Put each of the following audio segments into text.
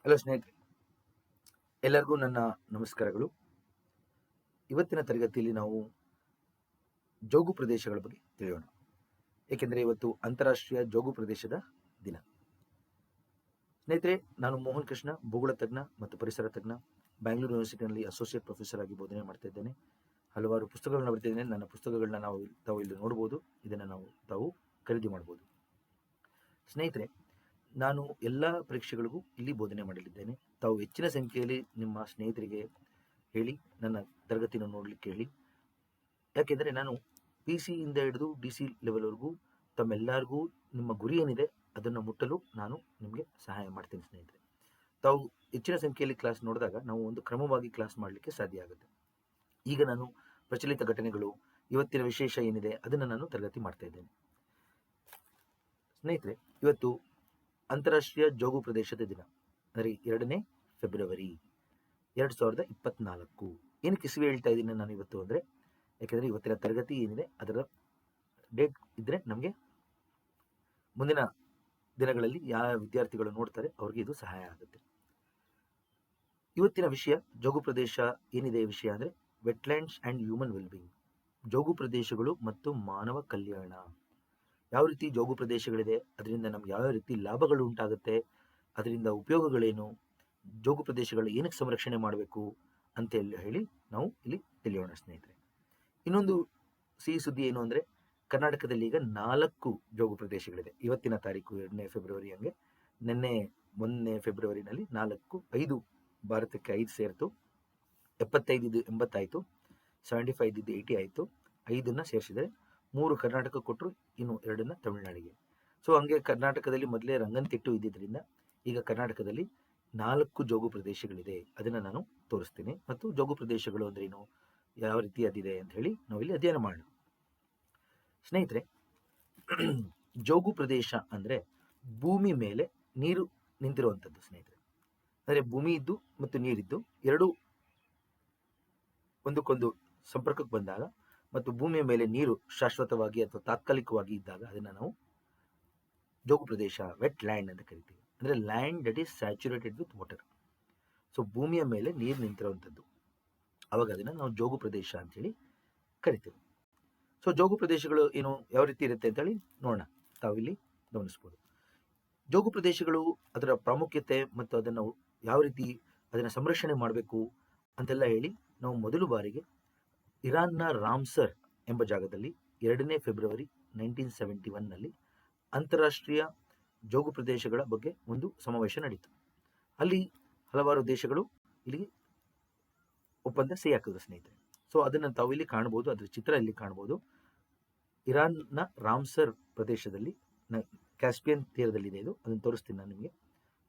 Hello ಸ್ನೇಹಿತರೆ, ಎಲ್ಲರಿಗೂ ನನ್ನ ನಮಸ್ಕಾರಗಳು. ಇವತ್ತಿನ ತರಗತಿಯಲ್ಲಿ ನಾವು ಜೋಗು ಪ್ರದೇಶಗಳ ಬಗ್ಗೆ ತಿಳಿಯೋಣ. ಏಕೆಂದರೆ ಇವತ್ತು ಅಂತಾರಾಷ್ಟ್ರೀಯ ಜೋಗು ಪ್ರದೇಶದ ದಿನ. ಸ್ನೇಹಿತರೆ, ನಾನು ಮೋಹನ್ ಕೃಷ್ಣ, ಭೂಗೋಳ ತಜ್ಞ ಮತ್ತು ಪರಿಸರ ತಜ್ಞ, ಬ್ಯಾಂಗ್ಳೂರು ಯೂನಿವರ್ಸಿಟಿಯಲ್ಲಿ ಅಸೋಸಿಯೇಟ್ ಪ್ರೊಫೆಸರ್ ಆಗಿ ಬೋಧನೆ ಮಾಡ್ತಾ ಇದ್ದೇನೆ. ಹಲವಾರು ಪುಸ್ತಕಗಳನ್ನ ಬರೆದಿದ್ದೇನೆ. ನನ್ನ ಪುಸ್ತಕಗಳನ್ನ ತಾವು ಇಲ್ಲಿ ನೋಡ್ಬೋದು. ಇದನ್ನು ತಾವು ಖರೀದಿ ಮಾಡ್ಬೋದು. ಸ್ನೇಹಿತರೆ, ನಾನು ಎಲ್ಲ ಪರೀಕ್ಷೆಗಳಿಗೂ ಇಲ್ಲಿ ಬೋಧನೆ ಮಾಡಲಿದ್ದೇನೆ. ತಾವು ಹೆಚ್ಚಿನ ಸಂಖ್ಯೆಯಲ್ಲಿ ನಿಮ್ಮ ಸ್ನೇಹಿತರಿಗೆ ಹೇಳಿ ನನ್ನ ತರಗತಿಯನ್ನು ನೋಡಲಿಕ್ಕೆ ಹೇಳಿ. ಯಾಕೆಂದರೆ ನಾನು PC ಇಂದ ಹಿಡಿದು DC ಲೆವೆಲ್ವರೆಗೂ ತಮ್ಮೆಲ್ಲರಿಗೂ ನಿಮ್ಮ ಗುರಿ ಏನಿದೆ ಅದನ್ನು ಮುಟ್ಟಲು ನಾನು ನಿಮಗೆ ಸಹಾಯ ಮಾಡ್ತೀನಿ. ಸ್ನೇಹಿತರೆ, ತಾವು ಹೆಚ್ಚಿನ ಸಂಖ್ಯೆಯಲ್ಲಿ ಕ್ಲಾಸ್ ನೋಡಿದಾಗ ನಾವು ಒಂದು ಕ್ರಮವಾಗಿ ಕ್ಲಾಸ್ ಮಾಡಲಿಕ್ಕೆ ಸಾಧ್ಯ ಆಗುತ್ತೆ. ಈಗ ನಾನು ಪ್ರಚಲಿತ ಘಟನೆಗಳು, ಇವತ್ತಿನ ವಿಶೇಷ ಏನಿದೆ ಅದನ್ನು ನಾನು ತರಗತಿ ಮಾಡ್ತಾ ಇದ್ದೇನೆ. ಸ್ನೇಹಿತರೆ, ಇವತ್ತು ಅಂತಾರಾಷ್ಟ್ರೀಯ ಜೋಗು ಪ್ರದೇಶದ ದಿನ, ಅಂದರೆ 2ನೇ ಫೆಬ್ರವರಿ 2024. ಏನಕ್ಕೆ ಇಸ್ವಿ ಹೇಳ್ತಾ ಇದ್ದೀನಿ ನಾನು ಇವತ್ತು ಅಂದರೆ, ಯಾಕೆಂದರೆ ಇವತ್ತಿನ ತರಗತಿ ಏನಿದೆ ಅದರ ಡೇಟ್ ಇದ್ದರೆ ನಮಗೆ ಮುಂದಿನ ದಿನಗಳಲ್ಲಿ ಯಾವ ವಿದ್ಯಾರ್ಥಿಗಳು ನೋಡ್ತಾರೆ ಅವ್ರಿಗೆ ಇದು ಸಹಾಯ ಆಗುತ್ತೆ. ಇವತ್ತಿನ ವಿಷಯ ಜೋಗು ಪ್ರದೇಶ ಏನಿದೆ. ವಿಷಯ ಅಂದರೆ ವೆಟ್ಲ್ಯಾಂಡ್ಸ್ ಆ್ಯಂಡ್ ಹ್ಯೂಮನ್ ವೆಲ್ಬೀಯಿಂಗ್, ಜೋಗು ಪ್ರದೇಶಗಳು ಮತ್ತು ಮಾನವ ಕಲ್ಯಾಣ. ಯಾವ ರೀತಿ ಜೋಗು ಪ್ರದೇಶಗಳಿದೆ, ಅದರಿಂದ ನಮ್ಗೆ ಯಾವ ರೀತಿ ಲಾಭಗಳು ಉಂಟಾಗುತ್ತೆ, ಅದರಿಂದ ಉಪಯೋಗಗಳೇನು, ಜೋಗು ಪ್ರದೇಶಗಳು ಏನಕ್ಕೆ ಸಂರಕ್ಷಣೆ ಮಾಡಬೇಕು ಅಂತ ಹೇಳಿ ನಾವು ಇಲ್ಲಿ ತಿಳಿಯೋಣ. ಸ್ನೇಹಿತರೆ, ಇನ್ನೊಂದು ಸಿಹಿ ಸುದ್ದಿ ಏನು ಅಂದರೆ, ಕರ್ನಾಟಕದಲ್ಲಿ ಈಗ 4 ಜೋಗು ಪ್ರದೇಶಗಳಿದೆ. ಇವತ್ತಿನ ತಾರೀಕು 2ನೇ ಫೆಬ್ರವರಿ. ಹಂಗೆ ಮೊನ್ನೆ ಫೆಬ್ರವರಿನಲ್ಲಿ 5 ಭಾರತಕ್ಕೆ 5 ಸೇರಿತು. 75 ಇದು 80 ಆಯಿತು, 75 ಇದು 80 ಆಯಿತು. 5 ಸೇರಿಸಿದರೆ 3 ಕರ್ನಾಟಕ ಕೊಟ್ಟರು, ಇನ್ನು 2 ತಮಿಳುನಾಡಿಗೆ. ಸೊ ಹಂಗೆ ಕರ್ನಾಟಕದಲ್ಲಿ ಮೊದಲೇ ರಂಗನತಿಟ್ಟು ಇದ್ದಿದ್ದರಿಂದ ಈಗ ಕರ್ನಾಟಕದಲ್ಲಿ 4 ಜೋಗು ಪ್ರದೇಶಗಳಿದೆ. ಅದನ್ನು ನಾನು ತೋರಿಸ್ತೀನಿ. ಮತ್ತು ಜೋಗು ಪ್ರದೇಶಗಳು ಅಂದ್ರೇನು, ಯಾವ ರೀತಿ ಅದಿದೆ ಅಂತ ಹೇಳಿ ನಾವಿಲ್ಲಿ ಅಧ್ಯಯನ ಮಾಡೋಣ. ಸ್ನೇಹಿತರೆ, ಜೋಗು ಪ್ರದೇಶ ಅಂದರೆ ಭೂಮಿ ಮೇಲೆ ನೀರು ನಿಂತಿರುವಂಥದ್ದು. ಸ್ನೇಹಿತರೆ, ಅಂದರೆ ಭೂಮಿ ಇದ್ದು ಮತ್ತು ನೀರಿದ್ದು ಎರಡೂ ಒಂದಕ್ಕೊಂದು ಸಂಪರ್ಕಕ್ಕೆ ಬಂದಾಗ ಮತ್ತು ಭೂಮಿಯ ಮೇಲೆ ನೀರು ಶಾಶ್ವತವಾಗಿ ಅಥವಾ ತಾತ್ಕಾಲಿಕವಾಗಿ ಇದ್ದಾಗ ಅದನ್ನು ನಾವು ಜೋಗು ಪ್ರದೇಶ, ವೆಟ್ ಲ್ಯಾಂಡ್ ಅಂತ ಕರಿತೀವಿ. ಅಂದರೆ land that is saturated with water. So ಭೂಮಿಯ ಮೇಲೆ ನೀರು ನಿಂತಿರುವಂಥದ್ದು, ಅವಾಗ ಅದನ್ನು ನಾವು ಜೋಗು ಪ್ರದೇಶ ಅಂತೇಳಿ ಕರಿತೀವಿ. ಸೊ ಜೋಗು ಪ್ರದೇಶಗಳು ಏನು, ಯಾವ ರೀತಿ ಇರುತ್ತೆ ಅಂತೇಳಿ ನೋಡೋಣ. ತಾವಿಲ್ಲಿ ಗಮನಿಸ್ಬೋದು. ಜೋಗು ಪ್ರದೇಶಗಳು, ಅದರ ಪ್ರಾಮುಖ್ಯತೆ ಮತ್ತು ಅದನ್ನು ಯಾವ ರೀತಿ ಅದನ್ನು ಸಂರಕ್ಷಣೆ ಮಾಡಬೇಕು ಅಂತೆಲ್ಲ ಹೇಳಿ ನಾವು ಮೊದಲು ಬಾರಿಗೆ ಇರಾನ್ನ ರಾಮ್ಸರ್ ಎಂಬ ಜಾಗದಲ್ಲಿ 2ನೇ ಫೆಬ್ರವರಿ 1971ನಲ್ಲಿ ಅಂತಾರಾಷ್ಟ್ರೀಯ ಜೋಗು ಪ್ರದೇಶಗಳ ಬಗ್ಗೆ ಒಂದು ಸಮಾವೇಶ ನಡೀತು. ಅಲ್ಲಿ ಹಲವಾರು ದೇಶಗಳು ಇಲ್ಲಿಗೆ ಒಪ್ಪಂದ ಸಹಿ ಹಾಕಿದ್ರು. ಸ್ನೇಹಿತರೆ, ಸೊ ಅದನ್ನು ತಾವು ಇಲ್ಲಿ ಕಾಣ್ಬೋದು, ಅದರ ಚಿತ್ರ ಇಲ್ಲಿ ಕಾಣ್ಬೋದು. ಇರಾನ್ನ ರಾಮ್ಸರ್ ಪ್ರದೇಶದಲ್ಲಿ, ಕ್ಯಾಸ್ಪಿಯನ್ ತೀರದಲ್ಲಿದೆ ಇದು. ಅದನ್ನು ತೋರಿಸ್ತೀನಿ ನಾನು ನಿಮಗೆ.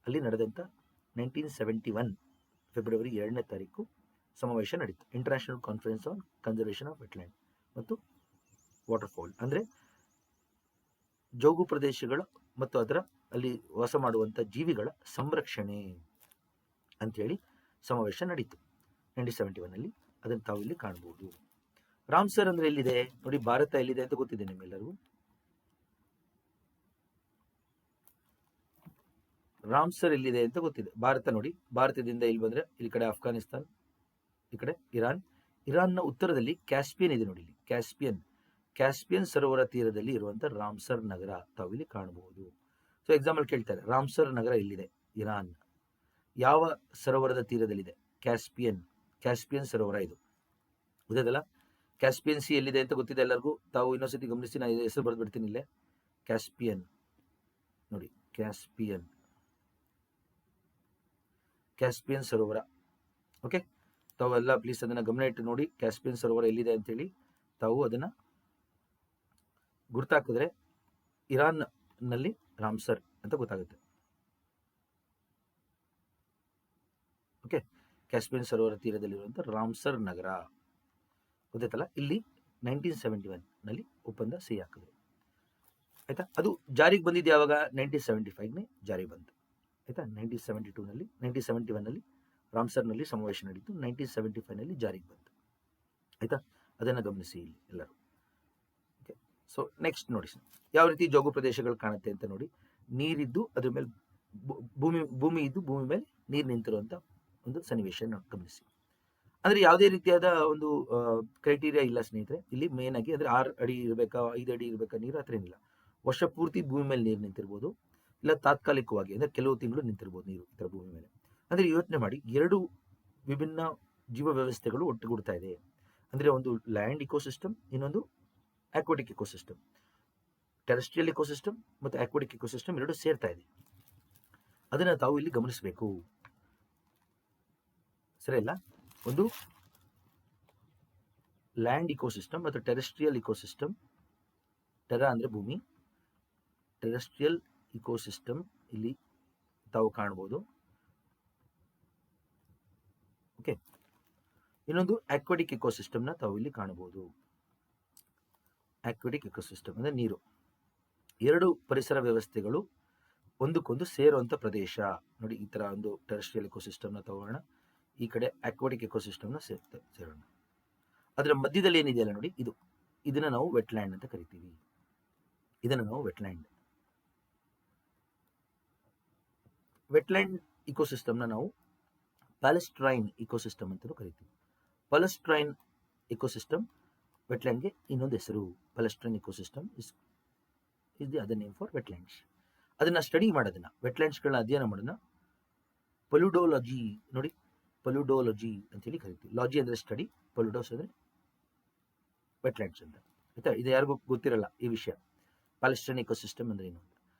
ಅಲ್ಲಿ ನಡೆದಂಥ 1971 ಫೆಬ್ರವರಿ 2ನೇ ತಾರೀಕು ಸಮಾವೇಶ ನಡೀತು. International conference on conservation of wetland ಮತ್ತು ವಾಟರ್ಫಾಲ್, ಅಂದರೆ ಜೋಗು ಪ್ರದೇಶಗಳ ಮತ್ತು ಅದರ ಅಲ್ಲಿ ವಾಸ ಮಾಡುವಂಥ ಜೀವಿಗಳ ಸಂರಕ್ಷಣೆ ಅಂಥೇಳಿ ಸಮಾವೇಶ ನಡೀತು 1971ನಲ್ಲಿ. ಅದನ್ನು ತಾವು ಇಲ್ಲಿ ಕಾಣ್ಬೋದು. ರಾಮ್ಸರ್ ಅಂದರೆ ಎಲ್ಲಿದೆ ನೋಡಿ, ಭಾರತ ಎಲ್ಲಿದೆ ಅಂತ ಗೊತ್ತಿದೆ ನಿಮ್ಮೆಲ್ಲರಿಗೂ. ರಾಮ್ಸರ್ ಎಲ್ಲಿದೆ ಅಂತ ಗೊತ್ತಿದೆ. ಭಾರತ ನೋಡಿ, ಭಾರತದಿಂದ ಇಲ್ಲಿ ಬಂದರೆ ಇಲ್ಲಿ ಕಡೆ ಅಫ್ಘಾನಿಸ್ತಾನ್, ಈ ಕಡೆ ಇರಾನ್ನ ಉತ್ತರದಲ್ಲಿ ಕ್ಯಾಸ್ಪಿಯನ್ ಇದೆ ನೋಡಿ. ಇಲ್ಲಿ ಕ್ಯಾಸ್ಪಿಯನ್ ಸರೋವರ ತೀರದಲ್ಲಿ ಇರುವಂಥ ರಾಮ್ಸರ್ ನಗರ ತಾವು ಇಲ್ಲಿ ಕಾಣಬಹುದು. ಸೊ ಎಕ್ಸಾಂಪಲ್ ಕೇಳ್ತಾರೆ, ರಾಮ್ಸರ್ ನಗರ ಎಲ್ಲಿದೆ? ಇರಾನ್. ಯಾವ ಸರೋವರದ ತೀರದಲ್ಲಿದೆ? ಕ್ಯಾಸ್ಪಿಯನ್ ಸರೋವರ ಇದು. ಗೊತ್ತಲ್ಲ, ಕ್ಯಾಸ್ಪಿಯನ್ ಸಿ ಎಲ್ಲಿದೆ ಅಂತ ಗೊತ್ತಿದೆ ಎಲ್ಲರಿಗೂ. ತಾವು ಇನ್ನೊಂದ್ಸತಿ ಗಮನಿಸಿ, ನಾನು ಹೆಸರು ಬರೆದು ಬಿಡ್ತೀನಿ ಇಲ್ಲೇ. ಕ್ಯಾಸ್ಪಿಯನ್ ನೋಡಿ, ಕ್ಯಾಸ್ಪಿಯನ್ ಸರೋವರ. ಓಕೆ, ತಾವೆಲ್ಲ ಪ್ಲೀಸ್ ಅದನ್ನು ಗಮನ ಇಟ್ಟು ನೋಡಿ, ಕ್ಯಾಸ್ಪಿಯನ್ ಸರೋವರ ಎಲ್ಲಿದೆ ಅಂತೇಳಿ. ತಾವು ಅದನ್ನು ಗುರ್ತಾಕಿದ್ರೆ ಇರಾನ್ನಲ್ಲಿ ರಾಮ್ಸರ್ ಅಂತ ಗೊತ್ತಾಗುತ್ತೆ. ಓಕೆ, ಕ್ಯಾಸ್ಪಿಯನ್ ಸರೋವರ ತೀರದಲ್ಲಿರುವಂಥ ರಾಮ್ಸರ್ ನಗರ ಗೊತ್ತಾಯ್ತಲ್ಲ. ಇಲ್ಲಿ 1971ನಲ್ಲಿ ಒಪ್ಪಂದ ಸಹಿ ಹಾಕಿದ್ರು. ಆಯಿತಾ. ಅದು ಜಾರಿಗೆ ಬಂದಿದ್ದು ಯಾವಾಗ? 1975ನೇ ಜಾರಿಗೆ ಬಂತು. ಆಯಿತಾ. 1971ನಲ್ಲಿ ರಾಮ್ಸರ್ನಲ್ಲಿ ಸಮಾವೇಶ ನಡೀತು. 1975ನಲ್ಲಿ ಜಾರಿಗೆ ಬಂತು. ಆಯಿತಾ. ಅದನ್ನು ಗಮನಿಸಿ ಇಲ್ಲಿ ಎಲ್ಲರೂ. ಓಕೆ, ಸೊ ನೆಕ್ಸ್ಟ್ ನೋಡಿ, ಯಾವ ರೀತಿ ಜೋಗು ಪ್ರದೇಶಗಳು ಕಾಣುತ್ತೆ ಅಂತ ನೋಡಿ. ನೀರಿದ್ದು ಅದ್ರ ಮೇಲೆ ಭೂಮಿ ಇದ್ದು ಭೂಮಿ ಮೇಲೆ ನೀರು ನಿಂತಿರುವಂಥ ಒಂದು ಸನ್ನಿವೇಶ ಗಮನಿಸಿ. ಅಂದರೆ ಯಾವುದೇ ರೀತಿಯಾದ ಒಂದು ಕ್ರೈಟೀರಿಯಾ ಇಲ್ಲ ಸ್ನೇಹಿತರೆ. ಇಲ್ಲಿ ಮೇನ್ ಆಗಿ ಅಂದರೆ 6 ಅಡಿ ಇರಬೇಕಾ, 5 ಅಡಿ ಇರಬೇಕಾ ನೀರು, ಆ ಥರ ಏನಿಲ್ಲ. ವರ್ಷ ಪೂರ್ತಿ ಭೂಮಿ ಮೇಲೆ ನೀರು ನಿಂತಿರ್ಬೋದು, ಇಲ್ಲ ತಾತ್ಕಾಲಿಕವಾಗಿ ಅಂದರೆ ಕೆಲವು ತಿಂಗಳು ನಿಂತಿರ್ಬೋದು ನೀರು ಈ ಥರ ಭೂಮಿ ಮೇಲೆ. ಅಂದರೆ ಯೋಚನೆ ಮಾಡಿ, 2 ವಿಭಿನ್ನ ಜೀವ ವ್ಯವಸ್ಥೆಗಳು ಒಟ್ಟುಗೂಡ್ತಾ ಇದೆ. ಅಂದರೆ ಒಂದು ಲ್ಯಾಂಡ್ ಇಕೋಸಿಸ್ಟಮ್, ಇನ್ನೊಂದು ಆಕ್ವಾಟಿಕ್ ಇಕೋಸಿಸ್ಟಮ್. ಟೆರೆಸ್ಟ್ರಿಯಲ್ ಇಕೋಸಿಸ್ಟಮ್ ಮತ್ತು ಆಕ್ವಾಟಿಕ್ ಇಕೋಸಿಸ್ಟಮ್ ಎರಡು ಸೇರ್ತಾ ಇದೆ. ಅದನ್ನು ತಾವು ಇಲ್ಲಿ ಗಮನಿಸಬೇಕು, ಸರಿ ಅಲ್ಲ? ಒಂದು ಲ್ಯಾಂಡ್ ಇಕೋಸಿಸ್ಟಮ್ ಮತ್ತು ಟೆರೆಸ್ಟ್ರಿಯಲ್ ಇಕೋಸಿಸ್ಟಮ್. ಟೆರಾ ಅಂದರೆ ಭೂಮಿ, ಟೆರೆಸ್ಟ್ರಿಯಲ್ ಇಕೋಸಿಸ್ಟಮ್ ಇಲ್ಲಿ ತಾವು ಕಾಣ್ಬೋದು. ಓಕೆ, ಇನ್ನೊಂದು ಆಕ್ವಾಟಿಕ್ ಇಕೋಸಿಸ್ಟಮ್ನ ತಾವು ಇಲ್ಲಿ ಕಾಣಬಹುದು. ಆಕ್ವಾಟಿಕ್ ಇಕೋಸಿಸ್ಟಮ್ ಅಂದರೆ ನೀರು. 2 ಪರಿಸರ ವ್ಯವಸ್ಥೆಗಳು ಒಂದಕ್ಕೊಂದು ಸೇರುವಂಥ ಪ್ರದೇಶ ನೋಡಿ. ಈ ಥರ ಒಂದು ಟೆರೆಸ್ಟ್ರಿಯಲ್ ಇಕೋಸಿಸ್ಟಮ್ನ ತಗೋಣ, ಈ ಕಡೆ ಆಕ್ವಾಟಿಕ್ ಇಕೋಸಿಸ್ಟಮ್ನ ಸೇರೋಣ. ಅದರ ಮಧ್ಯದಲ್ಲಿ ಏನಿದೆಯಲ್ಲ ನೋಡಿ, ಇದನ್ನು ನಾವು ವೆಟ್ಲ್ಯಾಂಡ್ ಅಂತ ಕರಿತೀವಿ. ಇದನ್ನು ನಾವು ವೆಟ್ಲ್ಯಾಂಡ್ ಇಕೋಸಿಸ್ಟಮ್ನ ನಾವು ಪ್ಯಾಲೆಸ್ಟ್ರೈನ್ ಇಕೋಸಿಸ್ಟಮ್ ಅಂತಲೂ ಕರಿತೀವಿ. ಪ್ಯಾಲೆಸ್ಟ್ರೈನ್ ಇಕೋಸಿಸ್ಟಮ್ ವೆಟ್ಲ್ಯಾಂಡ್ಗೆ ಇನ್ನೊಂದು ಹೆಸರು. Palustrine ecosystem is the other name for wetlands. ಅದನ್ನು ಸ್ಟಡಿ ಮಾಡೋದನ್ನ, ವೆಟ್ಲ್ಯಾಂಡ್ಸ್ಗಳನ್ನ ಅಧ್ಯಯನ ಮಾಡೋದನ್ನ ಪೊಲ್ಯುಡೋಲಜಿ ನೋಡಿ, ಪೊಲ್ಯುಡೋಲಜಿ ಅಂತೇಳಿ ಕರಿತೀವಿ. ಲಾಜಿ ಅಂದರೆ ಸ್ಟಡಿ, ಪೊಲ್ಯುಡೋಸ್ ಅಂದರೆ ವೆಟ್ಲ್ಯಾಂಡ್ಸ್ ಅಂತ. ಆಯ್ತಾ? ಇದು ಯಾರಿಗೂ ಗೊತ್ತಿರಲ್ಲ ಈ ವಿಷಯ, ಪ್ಯಾಲೆಸ್ಟ್ರೈನ್ ಇಕೋಸಿಸ್ಟಮ್ ಅಂದರೆ ಏನು ಅಂತ.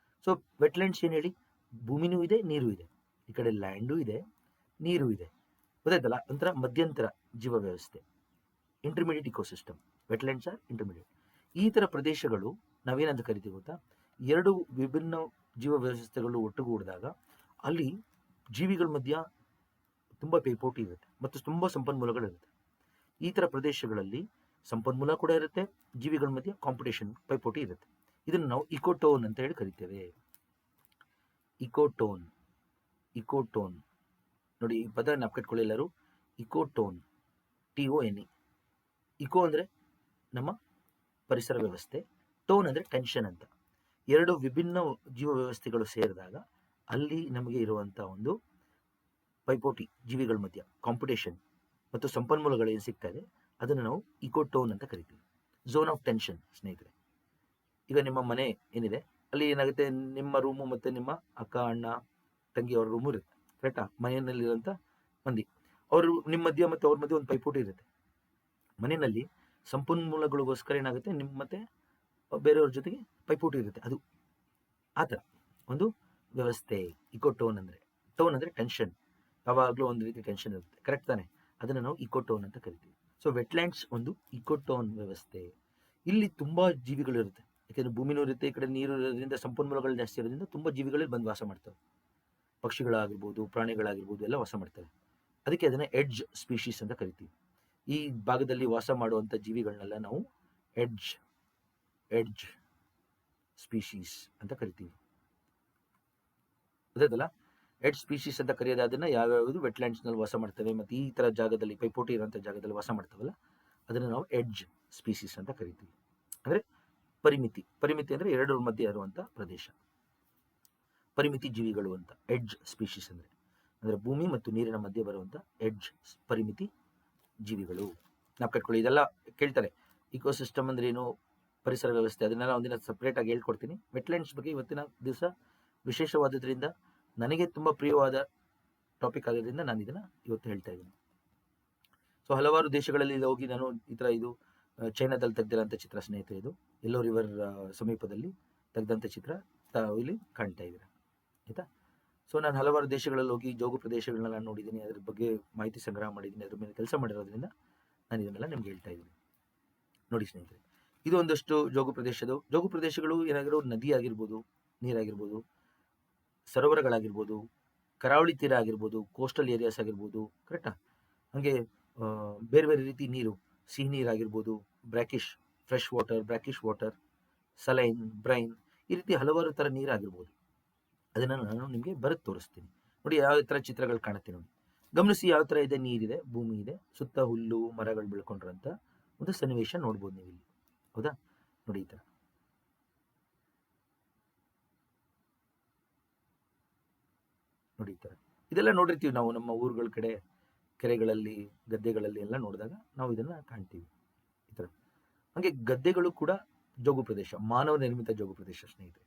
ಸೊ ವೆಟ್ಲ್ಯಾಂಡ್ಸ್ ಏನು ಹೇಳಿ, ಭೂಮಿನೂ ಇದೆ, ನೀರು ಇದೆ. ಈ ಕಡೆ ಲ್ಯಾಂಡು ಇದೆ, ನೀರು ಇದೆ. ಗೊತ್ತಾಯ್ತಲ್ಲ? ಒಂಥರ ಮಧ್ಯಂತರ ಜೀವ ವ್ಯವಸ್ಥೆ, intermediate ecosystem. Wetlands are intermediate. ಈ ಥರ ಪ್ರದೇಶಗಳು ನಾವೇನಂತ ಕರಿತೀವಿ ಗೊತ್ತಾ? 2 ವಿಭಿನ್ನ ಜೀವ ವ್ಯವಸ್ಥೆಗಳು ಒಟ್ಟುಗೂಡಿದಾಗ ಅಲ್ಲಿ ಜೀವಿಗಳ ಮಧ್ಯ ತುಂಬ ಪೈಪೋಟಿ ಇರುತ್ತೆ ಮತ್ತು ತುಂಬ ಸಂಪನ್ಮೂಲಗಳಿರುತ್ತೆ. ಈ ಥರ ಪ್ರದೇಶಗಳಲ್ಲಿ ಸಂಪನ್ಮೂಲ ಕೂಡ ಇರುತ್ತೆ, ಜೀವಿಗಳ ಮಧ್ಯೆ ಕಾಂಪಿಟೇಷನ್, ಪೈಪೋಟಿ ಇರುತ್ತೆ. ಇದನ್ನು ನಾವು ಇಕೋಟೋನ್ ಅಂತ ಹೇಳಿ ಕರಿತೇವೆ. ಇಕೋಟೋನ್ ನೋಡಿ, ಈ ಪದ ನಾಪ್ಕಟ್ಕೊಳ್ಳಿ ಎಲ್ಲರೂ. Ecotone, TONE. ಇಕೋ ಅಂದರೆ ನಮ್ಮ ಪರಿಸರ ವ್ಯವಸ್ಥೆ, ಟೋನ್ ಅಂದರೆ ಟೆನ್ಷನ್ ಅಂತ. 2 ವಿಭಿನ್ನ ಜೀವ ವ್ಯವಸ್ಥೆಗಳು ಸೇರಿದಾಗ ಅಲ್ಲಿ ನಮಗೆ ಇರುವಂಥ ಒಂದು ಪೈಪೋಟಿ, ಜೀವಿಗಳ ಮಧ್ಯ ಕಾಂಪಿಟೇಷನ್ ಮತ್ತು ಸಂಪನ್ಮೂಲಗಳು ಏನು ಸಿಗ್ತಾ ಇದೆ ಅದನ್ನು ನಾವು ಇಕೋಟೋನ್ ಅಂತ ಕರಿತೀವಿ. ಝೋನ್ ಆಫ್ ಟೆನ್ಷನ್ ಸ್ನೇಹಿತರೆ. ಈಗ ನಿಮ್ಮ ಮನೆ ಏನಿದೆ ಅಲ್ಲಿ ಏನಾಗುತ್ತೆ, ನಿಮ್ಮ ರೂಮು ಮತ್ತು ನಿಮ್ಮ ಅಕ್ಕ, ಅಣ್ಣ, ತಂಗಿ ಅವರ ರೂಮು ಇರುತ್ತೆ, ಕರೆಕ್ಟಾ? ಮನೆಯಲ್ಲಿರುವಂಥ ಮಂದಿ ಅವರು ನಿಮ್ಮ ಮಧ್ಯ ಮತ್ತು ಅವ್ರ ಮಧ್ಯೆ ಒಂದು ಪೈಪೋಟಿ ಇರುತ್ತೆ. ಮನೆಯಲ್ಲಿ ಸಂಪನ್ಮೂಲಗಳಿಗೋಸ್ಕರ ಏನಾಗುತ್ತೆ, ನಿಮ್ಮ ಮತ್ತೆ ಬೇರೆಯವ್ರ ಜೊತೆಗೆ ಪೈಪೋಟಿ ಇರುತ್ತೆ. ಅದು ಆ ಥರ ಒಂದು ವ್ಯವಸ್ಥೆ ಇಕೋಟೋನ್ ಅಂದರೆ. ಟೋನ್ ಅಂದರೆ ಟೆನ್ಷನ್, ಯಾವಾಗಲೂ ಒಂದು ರೀತಿ ಟೆನ್ಷನ್ ಇರುತ್ತೆ, ಕರೆಕ್ಟ್ ತಾನೆ? ಅದನ್ನು ನಾವು ಇಕೋಟೋನ್ ಅಂತ ಕರಿತೀವಿ. ಸೊ ವೆಟ್ಲ್ಯಾಂಡ್ಸ್ ಒಂದು ಇಕೋಟೋನ್ ವ್ಯವಸ್ಥೆ. ಇಲ್ಲಿ ತುಂಬ ಜೀವಿಗಳಿರುತ್ತೆ, ಯಾಕೆಂದರೆ ಭೂಮಿನೂ ಇರುತ್ತೆ, ಈ ಕಡೆ ನೀರು ಇರೋದ್ರಿಂದ ಸಂಪನ್ಮೂಲಗಳು ಜಾಸ್ತಿ ಇರೋದ್ರಿಂದ ತುಂಬ ಜೀವಿಗಳಲ್ಲಿ ಬಂದು ವಾಸ ಮಾಡ್ತವೆ. ಪಕ್ಷಿಗಳಾಗಿರ್ಬೋದು, ಪ್ರಾಣಿಗಳಾಗಿರ್ಬೋದು, ಎಲ್ಲ ವಾಸ ಮಾಡ್ತವೆ. ಅದಕ್ಕೆ ಅದನ್ನು ಎಡ್ಜ್ ಸ್ಪೀಶೀಸ್ ಅಂತ ಕರಿತೀವಿ. ಈ ಭಾಗದಲ್ಲಿ ವಾಸ ಮಾಡುವಂಥ ಜೀವಿಗಳನ್ನೆಲ್ಲ ನಾವು ಎಡ್ಜ್ ಸ್ಪೀಶೀಸ್ ಅಂತ ಕರಿತೀವಿ. ಗೊತ್ತಾಯ್ತಲ್ಲ? ಎಡ್ಜ್ ಸ್ಪೀಶೀಸ್ ಅಂತ ಕರೆಯೋದನ್ನ ಯಾವ್ಯಾವುದು ವೆಟ್ಲ್ಯಾಂಡ್ಸ್ನಲ್ಲಿ ವಾಸ ಮಾಡ್ತವೆ ಮತ್ತು ಈ ಥರ ಜಾಗದಲ್ಲಿ ಪೈಪೋಟಿ ಇರೋಂಥ ಜಾಗದಲ್ಲಿ ವಾಸ ಮಾಡ್ತವಲ್ಲ ಅದನ್ನು ನಾವು ಎಡ್ಜ್ ಸ್ಪೀಶೀಸ್ ಅಂತ ಕರಿತೀವಿ. ಅಂದರೆ ಪರಿಮಿತಿ ಅಂದರೆ 2 ಮಧ್ಯೆ ಇರುವಂಥ ಪ್ರದೇಶ, ಪರಿಮಿತಿ ಜೀವಿಗಳು ಅಂತ ಎಡ್ಜ್ ಸ್ಪೀಶೀಸ್ ಅಂದರೆ ಭೂಮಿ ಮತ್ತು ನೀರಿನ ಮಧ್ಯೆ ಬರುವಂಥ ಎಡ್ಜ್ ಪರಿಮಿತಿ ಜೀವಿಗಳು. ನಾವು ಕಟ್ಕೊಳ್ಳಿ, ಇದೆಲ್ಲ ಕೇಳ್ತಾರೆ. ಇಕೋಸಿಸ್ಟಮ್ ಅಂದ್ರೆ ಏನು, ಪರಿಸರ ವ್ಯವಸ್ಥೆ, ಅದನ್ನೆಲ್ಲ ಒಂದಿನ ಸಪ್ರೇಟಾಗಿ ಹೇಳ್ಕೊಡ್ತೀನಿ. ವೆಟ್ಲ್ಯಾಂಡ್ಸ್ ಬಗ್ಗೆ ಇವತ್ತಿನ ದಿವಸ ವಿಶೇಷವಾದದ್ರಿಂದ, ನನಗೆ ತುಂಬ ಪ್ರಿಯವಾದ ಟಾಪಿಕ್ ಆಗೋದ್ರಿಂದ ನಾನು ಇದನ್ನು ಇವತ್ತು ಹೇಳ್ತಾ ಇದ್ದೀನಿ. ಸೊ ಹಲವಾರು ದೇಶಗಳಲ್ಲಿ ಹೋಗಿ ನಾನು ಈ ಥರ ಇದು ಚೈನಾದಲ್ಲಿ ತೆಗೆದಿರೋಂಥ ಚಿತ್ರ ಸ್ನೇಹಿತರೆ. ಇದು ಎಲ್ಲೋ ರಿವರ್ ಸಮೀಪದಲ್ಲಿ ತೆಗೆದಂಥ ಚಿತ್ರ ತಾವು ಇಲ್ಲಿ ಕಾಣ್ತಾ ಇದ್ದೀರಾ, ಆಯಿತಾ? ಸೊ ನಾನು ಹಲವಾರು ದೇಶಗಳಲ್ಲಿ ಹೋಗಿ ಜೋಗು ಪ್ರದೇಶಗಳನ್ನೆಲ್ಲ ನೋಡಿದ್ದೀನಿ, ಅದ್ರ ಬಗ್ಗೆ ಮಾಹಿತಿ ಸಂಗ್ರಹ ಮಾಡಿದ್ದೀನಿ, ಅದ್ರ ಮೇಲೆ ಕೆಲಸ ಮಾಡಿರೋದ್ರಿಂದ ನಾನು ಇದನ್ನೆಲ್ಲ ನಿಮ್ಗೆ ಹೇಳ್ತಾ ಇದ್ದೀನಿ. ನೋಡಿ ಸ್ನೇಹಿತರೆ, ಇದು ಒಂದಷ್ಟು ಜೋಗು ಪ್ರದೇಶಗಳು ಏನಾಗಿರೋ ನದಿ ಆಗಿರ್ಬೋದು, ನೀರಾಗಿರ್ಬೋದು, ಸರೋವರಗಳಾಗಿರ್ಬೋದು, ಕರಾವಳಿ ತೀರ ಆಗಿರ್ಬೋದು, ಕೋಸ್ಟಲ್ ಏರಿಯಾಸ್ ಆಗಿರ್ಬೋದು, ಕರೆಕ್ಟಾ? ಹಾಗೆ ಬೇರೆ ಬೇರೆ ರೀತಿ ನೀರು, ಸಿಹಿ ನೀರಾಗಿರ್ಬೋದು, brackish fresh water, saline, brain, ಈ ರೀತಿ ಹಲವಾರು ಥರ ನೀರಾಗಿರ್ಬೋದು. ಅದನ್ನು ನಾನು ನಿಮಗೆ ಬರೆದು ತೋರಿಸ್ತೀನಿ. ನೋಡಿ ಯಾವ ಥರ ಚಿತ್ರಗಳು ಕಾಣುತ್ತೆ ನೋಡಿ, ಗಮನಿಸಿ ಯಾವ ಥರ ಇದೆ. ನೀರಿದೆ, ಭೂಮಿ ಇದೆ, ಸುತ್ತ ಹುಲ್ಲು ಮರಗಳು ಬೆಳ್ಕೊಂಡಿರೋಂಥ ಒಂದು ಸನ್ನಿವೇಶ ನೋಡ್ಬೋದು ನೀವು ಇಲ್ಲಿ, ಹೌದಾ? ನೋಡಿ ಈ ಥರ. ನೋಡಿ ಈ ಥರ ಇದೆಲ್ಲ ನೋಡಿರ್ತೀವಿ ನಾವು ನಮ್ಮ ಊರುಗಳ ಕಡೆ, ಕೆರೆಗಳಲ್ಲಿ, ಗದ್ದೆಗಳಲ್ಲಿ ಎಲ್ಲ ನೋಡಿದಾಗ ನಾವು ಇದನ್ನ ಕಾಣ್ತೀವಿ ಈ ಥರ. ಹಾಗೆ ಗದ್ದೆಗಳು ಕೂಡ ಜೋಗು ಪ್ರದೇಶ, ಮಾನವ ನಿರ್ಮಿತ ಜೋಗು ಪ್ರದೇಶ ಸ್ನೇಹಿತರೆ.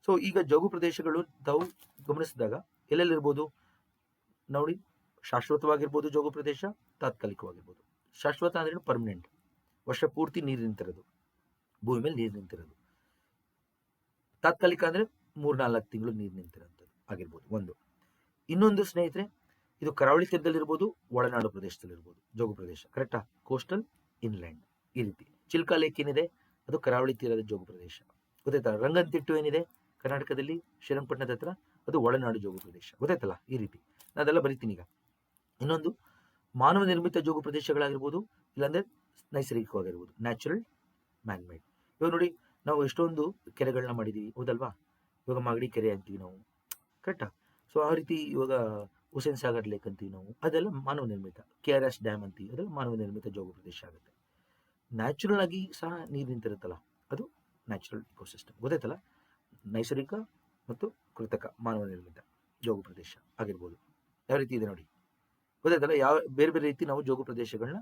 ಸೊ ಈಗ ಜೋಗು ಪ್ರದೇಶಗಳು ತಾವು ಗಮನಿಸಿದಾಗ ಎಲ್ಲೆಲ್ಲಿರ್ಬೋದು ನೋಡಿ, ಶಾಶ್ವತವಾಗಿರ್ಬೋದು ಜೋಗು ಪ್ರದೇಶ, ತಾತ್ಕಾಲಿಕವಾಗಿರ್ಬೋದು. ಶಾಶ್ವತ ಅಂದ್ರೆ ಪರ್ಮನೆಂಟ್, ವರ್ಷ ಪೂರ್ತಿ ನೀರು ನಿಂತಿರೋದು, ಭೂಮಿ ಮೇಲೆ ನೀರು ನಿಂತಿರೋದು. ತಾತ್ಕಾಲಿಕ ಅಂದ್ರೆ 3-4 ತಿಂಗಳು ನೀರು ನಿಂತಿರೋಂಥದ್ದು ಆಗಿರ್ಬೋದು ಒಂದು. ಇನ್ನೊಂದು ಸ್ನೇಹಿತರೆ, ಇದು ಕರಾವಳಿ ತೀರದಲ್ಲಿರ್ಬೋದು, ಒಳನಾಡು ಪ್ರದೇಶದಲ್ಲಿರ್ಬೋದು ಜೋಗು ಪ್ರದೇಶ. ಕರೆಕ್ಟಾ? ಕೋಸ್ಟಲ್, ಇನ್ಲ್ಯಾಂಡ್, ಈ ರೀತಿ. ಚಿಲ್ಕಾ ಲೇಕ್ ಏನಿದೆ ಅದು ಕರಾವಳಿ ತೀರದ ಜೋಗು ಪ್ರದೇಶ. ಗೊತ್ತಾಯ್ತಾ? ರಂಗನತಿಟ್ಟು ಏನಿದೆ ಕರ್ನಾಟಕದಲ್ಲಿ ಶ್ರೀರಂಗಪಟ್ಟಣದ ಹತ್ರ, ಅದು ಒಳನಾಡು ಜೋಗು ಪ್ರದೇಶ. ಗೊತ್ತಾಯ್ತಲ್ಲ? ಈ ರೀತಿ ನಾನು ಅದೆಲ್ಲ ಬರಿತೀನಿ ಈಗ. ಇನ್ನೊಂದು ಮಾನವ ನಿರ್ಮಿತ ಜೋಗು ಪ್ರದೇಶಗಳಾಗಿರ್ಬೋದು, ಇಲ್ಲಾಂದ್ರೆ ನೈಸರ್ಗಿಕವಾಗಿರ್ಬೋದು, ನ್ಯಾಚುರಲ್, ಮ್ಯಾನ್ ಮೇಡ್. ಇವಾಗ ನೋಡಿ, ನಾವು ಎಷ್ಟೊಂದು ಕೆರೆಗಳನ್ನ ಮಾಡಿದೀವಿ, ಹೌದಲ್ವಾ? ಇವಾಗ ಮಾಗಡಿ ಕೆರೆ ಅಂತೀವಿ ನಾವು, ಕರೆಕ್ಟಾ? ಸೊ ಆ ರೀತಿ ಇವಾಗ ಹುಸೇನ್ ಸಾಗರ್ ಲೇಕ್ ಅಂತೀವಿ ನಾವು, ಅದೆಲ್ಲ ಮಾನವ ನಿರ್ಮಿತ. KRS ಡ್ಯಾಮ್ ಅಂತೀವಿ, ಅದೆಲ್ಲ ಮಾನವ ನಿರ್ಮಿತ ಜೋಗು ಪ್ರದೇಶ ಆಗುತ್ತೆ. ನ್ಯಾಚುರಲ್ ಆಗಿ ಸಹ ನೀರು ನಿಂತಿರುತ್ತಲ್ಲ, ಅದು ನ್ಯಾಚುರಲ್ ಇಕೋಸಿಸ್ಟಮ್. ಗೊತ್ತಾಯ್ತಲ್ಲ? ನೈಸರ್ಗಿಕ ಮತ್ತು ಕೃತಕ ಮಾನವ ನಿರ್ಮಿತ ಜೋಗು ಪ್ರದೇಶ ಆಗಿರ್ಬೋದು. ಯಾವ ರೀತಿ ಇದೆ ನೋಡಿ, ಗೊತ್ತಾಯ್ತಲ್ಲ? ಯಾವ ಬೇರೆ ಬೇರೆ ರೀತಿ ನಾವು ಜೋಗು ಪ್ರದೇಶಗಳನ್ನ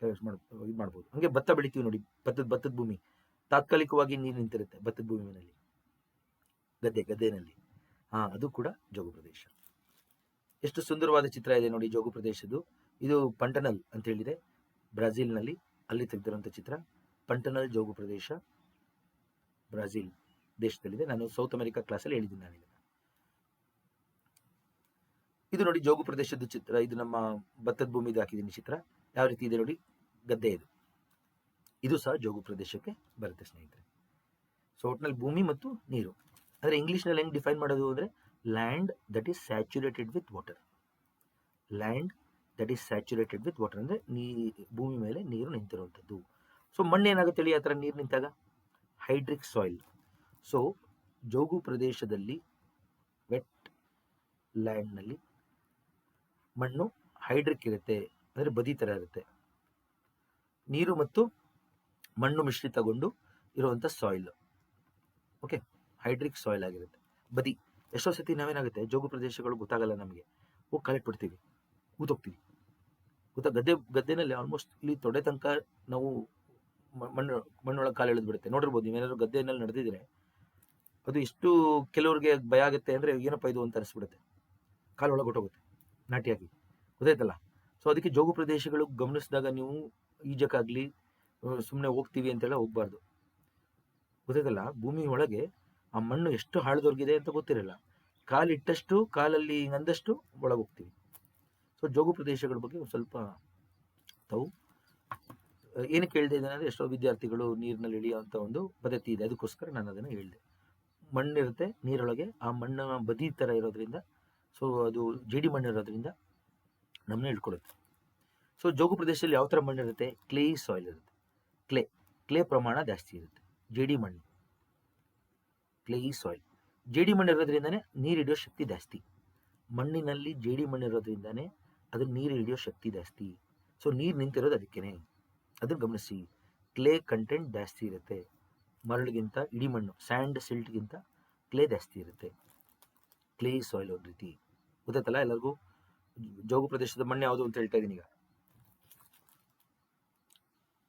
ಇದು ಮಾಡ್ಬೋದು. ಹಂಗೆ ಭತ್ತ ಬೆಳಿತೀವಿ ನೋಡಿ, ಭತ್ತದ ಭೂಮಿ, ತಾತ್ಕಾಲಿಕವಾಗಿ ನೀರು ನಿಂತಿರುತ್ತೆ ಭತ್ತದ ಭೂಮಿನಲ್ಲಿ, ಗದ್ದೆನಲ್ಲಿ. ಅದು ಕೂಡ ಜೋಗು ಪ್ರದೇಶ. ಎಷ್ಟು ಸುಂದರವಾದ ಚಿತ್ರ ಇದೆ ನೋಡಿ ಜೋಗು ಪ್ರದೇಶದ್ದು. ಇದು ಪಂಟನಲ್ ಅಂತ ಹೇಳಿದೆ, ಬ್ರಾಜಿಲ್ನಲ್ಲಿ, ಅಲ್ಲಿ ತೆಗೆದಿರುವಂಥ ಚಿತ್ರ. ಪಂಟನಲ್ ಜೋಗು ಪ್ರದೇಶ ಬ್ರಾಜಿಲ್ ದೇಶದಲ್ಲಿದೆ. ನಾನು ಸೌತ್ ಅಮೆರಿಕಾ ಕ್ಲಾಸಲ್ಲಿ ಹೇಳಿದ್ದೀನಿ ನಾನು ಇದನ್ನ. ಇದು ನೋಡಿ ಜೋಗು ಪ್ರದೇಶದ ಚಿತ್ರ. ಇದು ನಮ್ಮ ಭತ್ತದ ಭೂಮಿದು ಹಾಕಿದ್ದೀನಿ ಚಿತ್ರ. ಯಾವ ರೀತಿ ಇದೆ ನೋಡಿ, ಗದ್ದೆ ಇದು ಸಹ ಜೋಗು ಪ್ರದೇಶಕ್ಕೆ ಬರುತ್ತೆ ಸ್ನೇಹಿತರೆ. ಸೊ ಒಟ್ಟಿನಲ್ಲಿ ಭೂಮಿ ಮತ್ತು ನೀರು ಅಂದ್ರೆ ಇಂಗ್ಲಿಷ್ನಲ್ಲಿ ಹೆಂಗ್ ಡಿಫೈನ್ ಮಾಡೋದು ಅಂದ್ರೆ, land that is saturated with water. Land that is saturated with water ಅಂದ್ರೆ ಭೂಮಿ ಮೇಲೆ ನೀರು ನಿಂತಿರುವಂಥದ್ದು. ಸೊ ಮಣ್ಣು ಏನಾಗುತ್ತೆ ಹೇಳಿ ಆ ಥರ ನೀರು ನಿಂತಾಗ? ಹೈಡ್ರಿಕ್ ಸಾಯಿಲ್. ಸೊ ಜೋಗು ಪ್ರದೇಶದಲ್ಲಿ, ವೆಟ್ ಲ್ಯಾಂಡ್ನಲ್ಲಿ ಮಣ್ಣು ಹೈಡ್ರಿಕ್ ಇರುತ್ತೆ, ಅಂದರೆ ಬದಿ ಥರ ಇರುತ್ತೆ. ನೀರು ಮತ್ತು ಮಣ್ಣು ಮಿಶ್ರಿತಗೊಂಡು ಇರುವಂಥ ಸಾಯಿಲ್. ಓಕೆ, ಹೈಡ್ರಿಕ್ ಸಾಯಿಲ್ ಆಗಿರುತ್ತೆ, ಬದಿ. ಎಷ್ಟೋ ಸತಿ ನಾವೇನಾಗುತ್ತೆ, ಜೋಗು ಪ್ರದೇಶಗಳು ಗೊತ್ತಾಗಲ್ಲ ನಮಗೆ, ಹೋಗಿ ಕಾಲಿಟ್ಬಿಡ್ತೀವಿ, ಕೂತೋಗ್ತೀವಿ. ಗೊತ್ತಾ? ಗದ್ದೆನಲ್ಲಿ ಆಲ್ಮೋಸ್ಟ್ ಇಲ್ಲಿ ತೊಡೆ ತನಕ ನಾವು ಮಣ್ಣೊಳಗೆ ಕಾಲು ಎಳೆದು ಬಿಡುತ್ತೆ. ನೋಡಿರ್ಬೋದು ನೀವೇನಾದ್ರು ಗದ್ದೆನಲ್ಲಿ ನಡೆದಿದ್ರೆ, ಅದು ಎಷ್ಟು ಕೆಲವ್ರಿಗೆ ಭಯ ಆಗುತ್ತೆ ಅಂದರೆ, ಏನಪ್ಪ ಇದು ಅಂತ ಅನಿಸ್ಬಿಡುತ್ತೆ, ಕಾಲು ಒಳಗೆ ಹೊಟ್ಟೋಗುತ್ತೆ ನಾಟಿಯಾಗಿ. ಗೊತ್ತಾಯ್ತಲ್ಲ? ಸೊ ಅದಕ್ಕೆ ಜೋಗು ಪ್ರದೇಶಗಳು ಗಮನಿಸಿದಾಗ ನೀವು ಈಜಕ್ಕಾಗಲಿ ಸುಮ್ಮನೆ ಹೋಗ್ತೀವಿ ಅಂತೆಲ್ಲ ಹೋಗ್ಬಾರ್ದು. ಗೊತ್ತಾಯ್ತಲ್ಲ? ಭೂಮಿ ಒಳಗೆ ಆ ಮಣ್ಣು ಎಷ್ಟು ಹಾಳದೊರ್ಗಿದೆ ಅಂತ ಗೊತ್ತಿರಲ್ಲ, ಕಾಲಿಟ್ಟಷ್ಟು, ಕಾಲಲ್ಲಿ ಅಂದಷ್ಟು ಒಳಗೆ ಹೋಗ್ತೀವಿ. ಸೊ ಜೋಗು ಪ್ರದೇಶಗಳ ಬಗ್ಗೆ ಒಂದು ಸ್ವಲ್ಪ ತಾವು ಏನಕ್ಕೆ ಹೇಳ್ದೆ ಅಂದರೆ, ಎಷ್ಟೋ ವಿದ್ಯಾರ್ಥಿಗಳು ನೀರಿನಲ್ಲಿ ಇಳಿಯುವಂಥ ಒಂದು ಪದ್ಧತಿ ಇದೆ, ಅದಕ್ಕೋಸ್ಕರ ನಾನು ಅದನ್ನು ಹೇಳಿದೆ. ಮಣ್ಣಿರುತ್ತೆ ನೀರೊಳಗೆ, ಆ ಮಣ್ಣಿನ ಬದಿ ಥರ ಇರೋದ್ರಿಂದ, ಸೊ ಅದು ಜೇಡಿ ಮಣ್ಣು ಇರೋದ್ರಿಂದ ನಮ್ಮನ್ನ ಹಿಡ್ಕೊಳುತ್ತೆ. ಸೊ ಜೋಗು ಪ್ರದೇಶದಲ್ಲಿ ಯಾವ ಥರ ಮಣ್ಣಿರುತ್ತೆ? ಕ್ಲೇ ಸಾಯಿಲ್ ಇರುತ್ತೆ. ಕ್ಲೇ ಪ್ರಮಾಣ ಜಾಸ್ತಿ ಇರುತ್ತೆ. ಜೇಡಿ ಮಣ್ಣು, ಕ್ಲೇ ಸಾಯಿಲ್. ಜೇಡಿ ಮಣ್ಣು ಇರೋದ್ರಿಂದನೇ ನೀರು ಹಿಡಿಯೋ ಶಕ್ತಿ ಜಾಸ್ತಿ. ಮಣ್ಣಿನಲ್ಲಿ ಜೇಡಿ ಮಣ್ಣು ಇರೋದ್ರಿಂದನೇ ಅದು ನೀರು ಹಿಡಿಯೋ ಶಕ್ತಿ ಜಾಸ್ತಿ. ಸೊ ನೀರು ನಿಂತಿರೋದು ಅದಕ್ಕೇನೆ, ಅದನ್ನು ಗಮನಿಸಿ. ಕ್ಲೇ ಕಂಟೆಂಟ್ ಜಾಸ್ತಿ ಇರುತ್ತೆ ಮರಳಿಗಿಂತ. ಇಡೀ ಮಣ್ಣು, ಸ್ಯಾಂಡ್ ಸಿಲ್ಟ್ಗಿಂತ ಕ್ಲೇ ಜಾಸ್ತಿ ಇರುತ್ತೆ. ಕ್ಲೇ ಸಾಯಿಲ್ ಒಂದು ರೀತಿ. ಗೊತ್ತಾಯ್ತಲ್ಲ ಎಲ್ಲರಿಗೂ? ಜೋಗು ಪ್ರದೇಶದ ಮಣ್ಣು ಯಾವುದು ಅಂತ ಹೇಳ್ತಾ ಇದ್ದೀನಿ ಈಗ,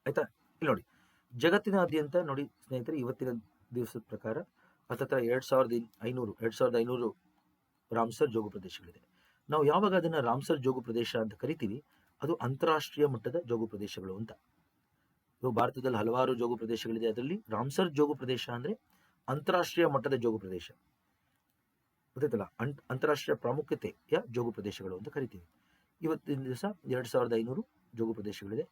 ಆಯ್ತಾ? ಇಲ್ಲಿ ನೋಡಿ, ಜಗತ್ತಿನಾದ್ಯಂತ ನೋಡಿ ಸ್ನೇಹಿತರೆ, ಇವತ್ತಿನ ದಿವಸದ ಪ್ರಕಾರ ಹತ್ತತ್ರ 2500 ರಾಮ್ಸರ್ ಜೋಗು ಪ್ರದೇಶಗಳಿದೆ. ನಾವು ಯಾವಾಗ ಅದನ್ನು ರಾಮ್ಸರ್ ಜೋಗು ಪ್ರದೇಶ ಅಂತ ಕರಿತೀವಿ, ಅದು ಅಂತಾರಾಷ್ಟ್ರೀಯ ಮಟ್ಟದ ಜೋಗು ಪ್ರದೇಶಗಳು ಅಂತ. ಇವಾಗ ಭಾರತದಲ್ಲಿ ಹಲವಾರು ಜೋಗು ಪ್ರದೇಶಗಳಿದೆ, ಅದರಲ್ಲಿ ರಾಮ್ಸರ್ ಜೋಗು ಪ್ರದೇಶ ಅಂದರೆ ಅಂತಾರಾಷ್ಟ್ರೀಯ ಮಟ್ಟದ ಜೋಗು ಪ್ರದೇಶ. ಗೊತ್ತಾಯ್ತಲ್ಲ? ಅಂತಾರಾಷ್ಟ್ರೀಯ ಪ್ರಾಮುಖ್ಯತೆಯ ಜೋಗು ಪ್ರದೇಶಗಳು ಅಂತ ಕರಿತೀವಿ. ಇವತ್ತಿನ ದಿವಸ 2500 ಜೋಗು ಪ್ರದೇಶಗಳಿದೆ.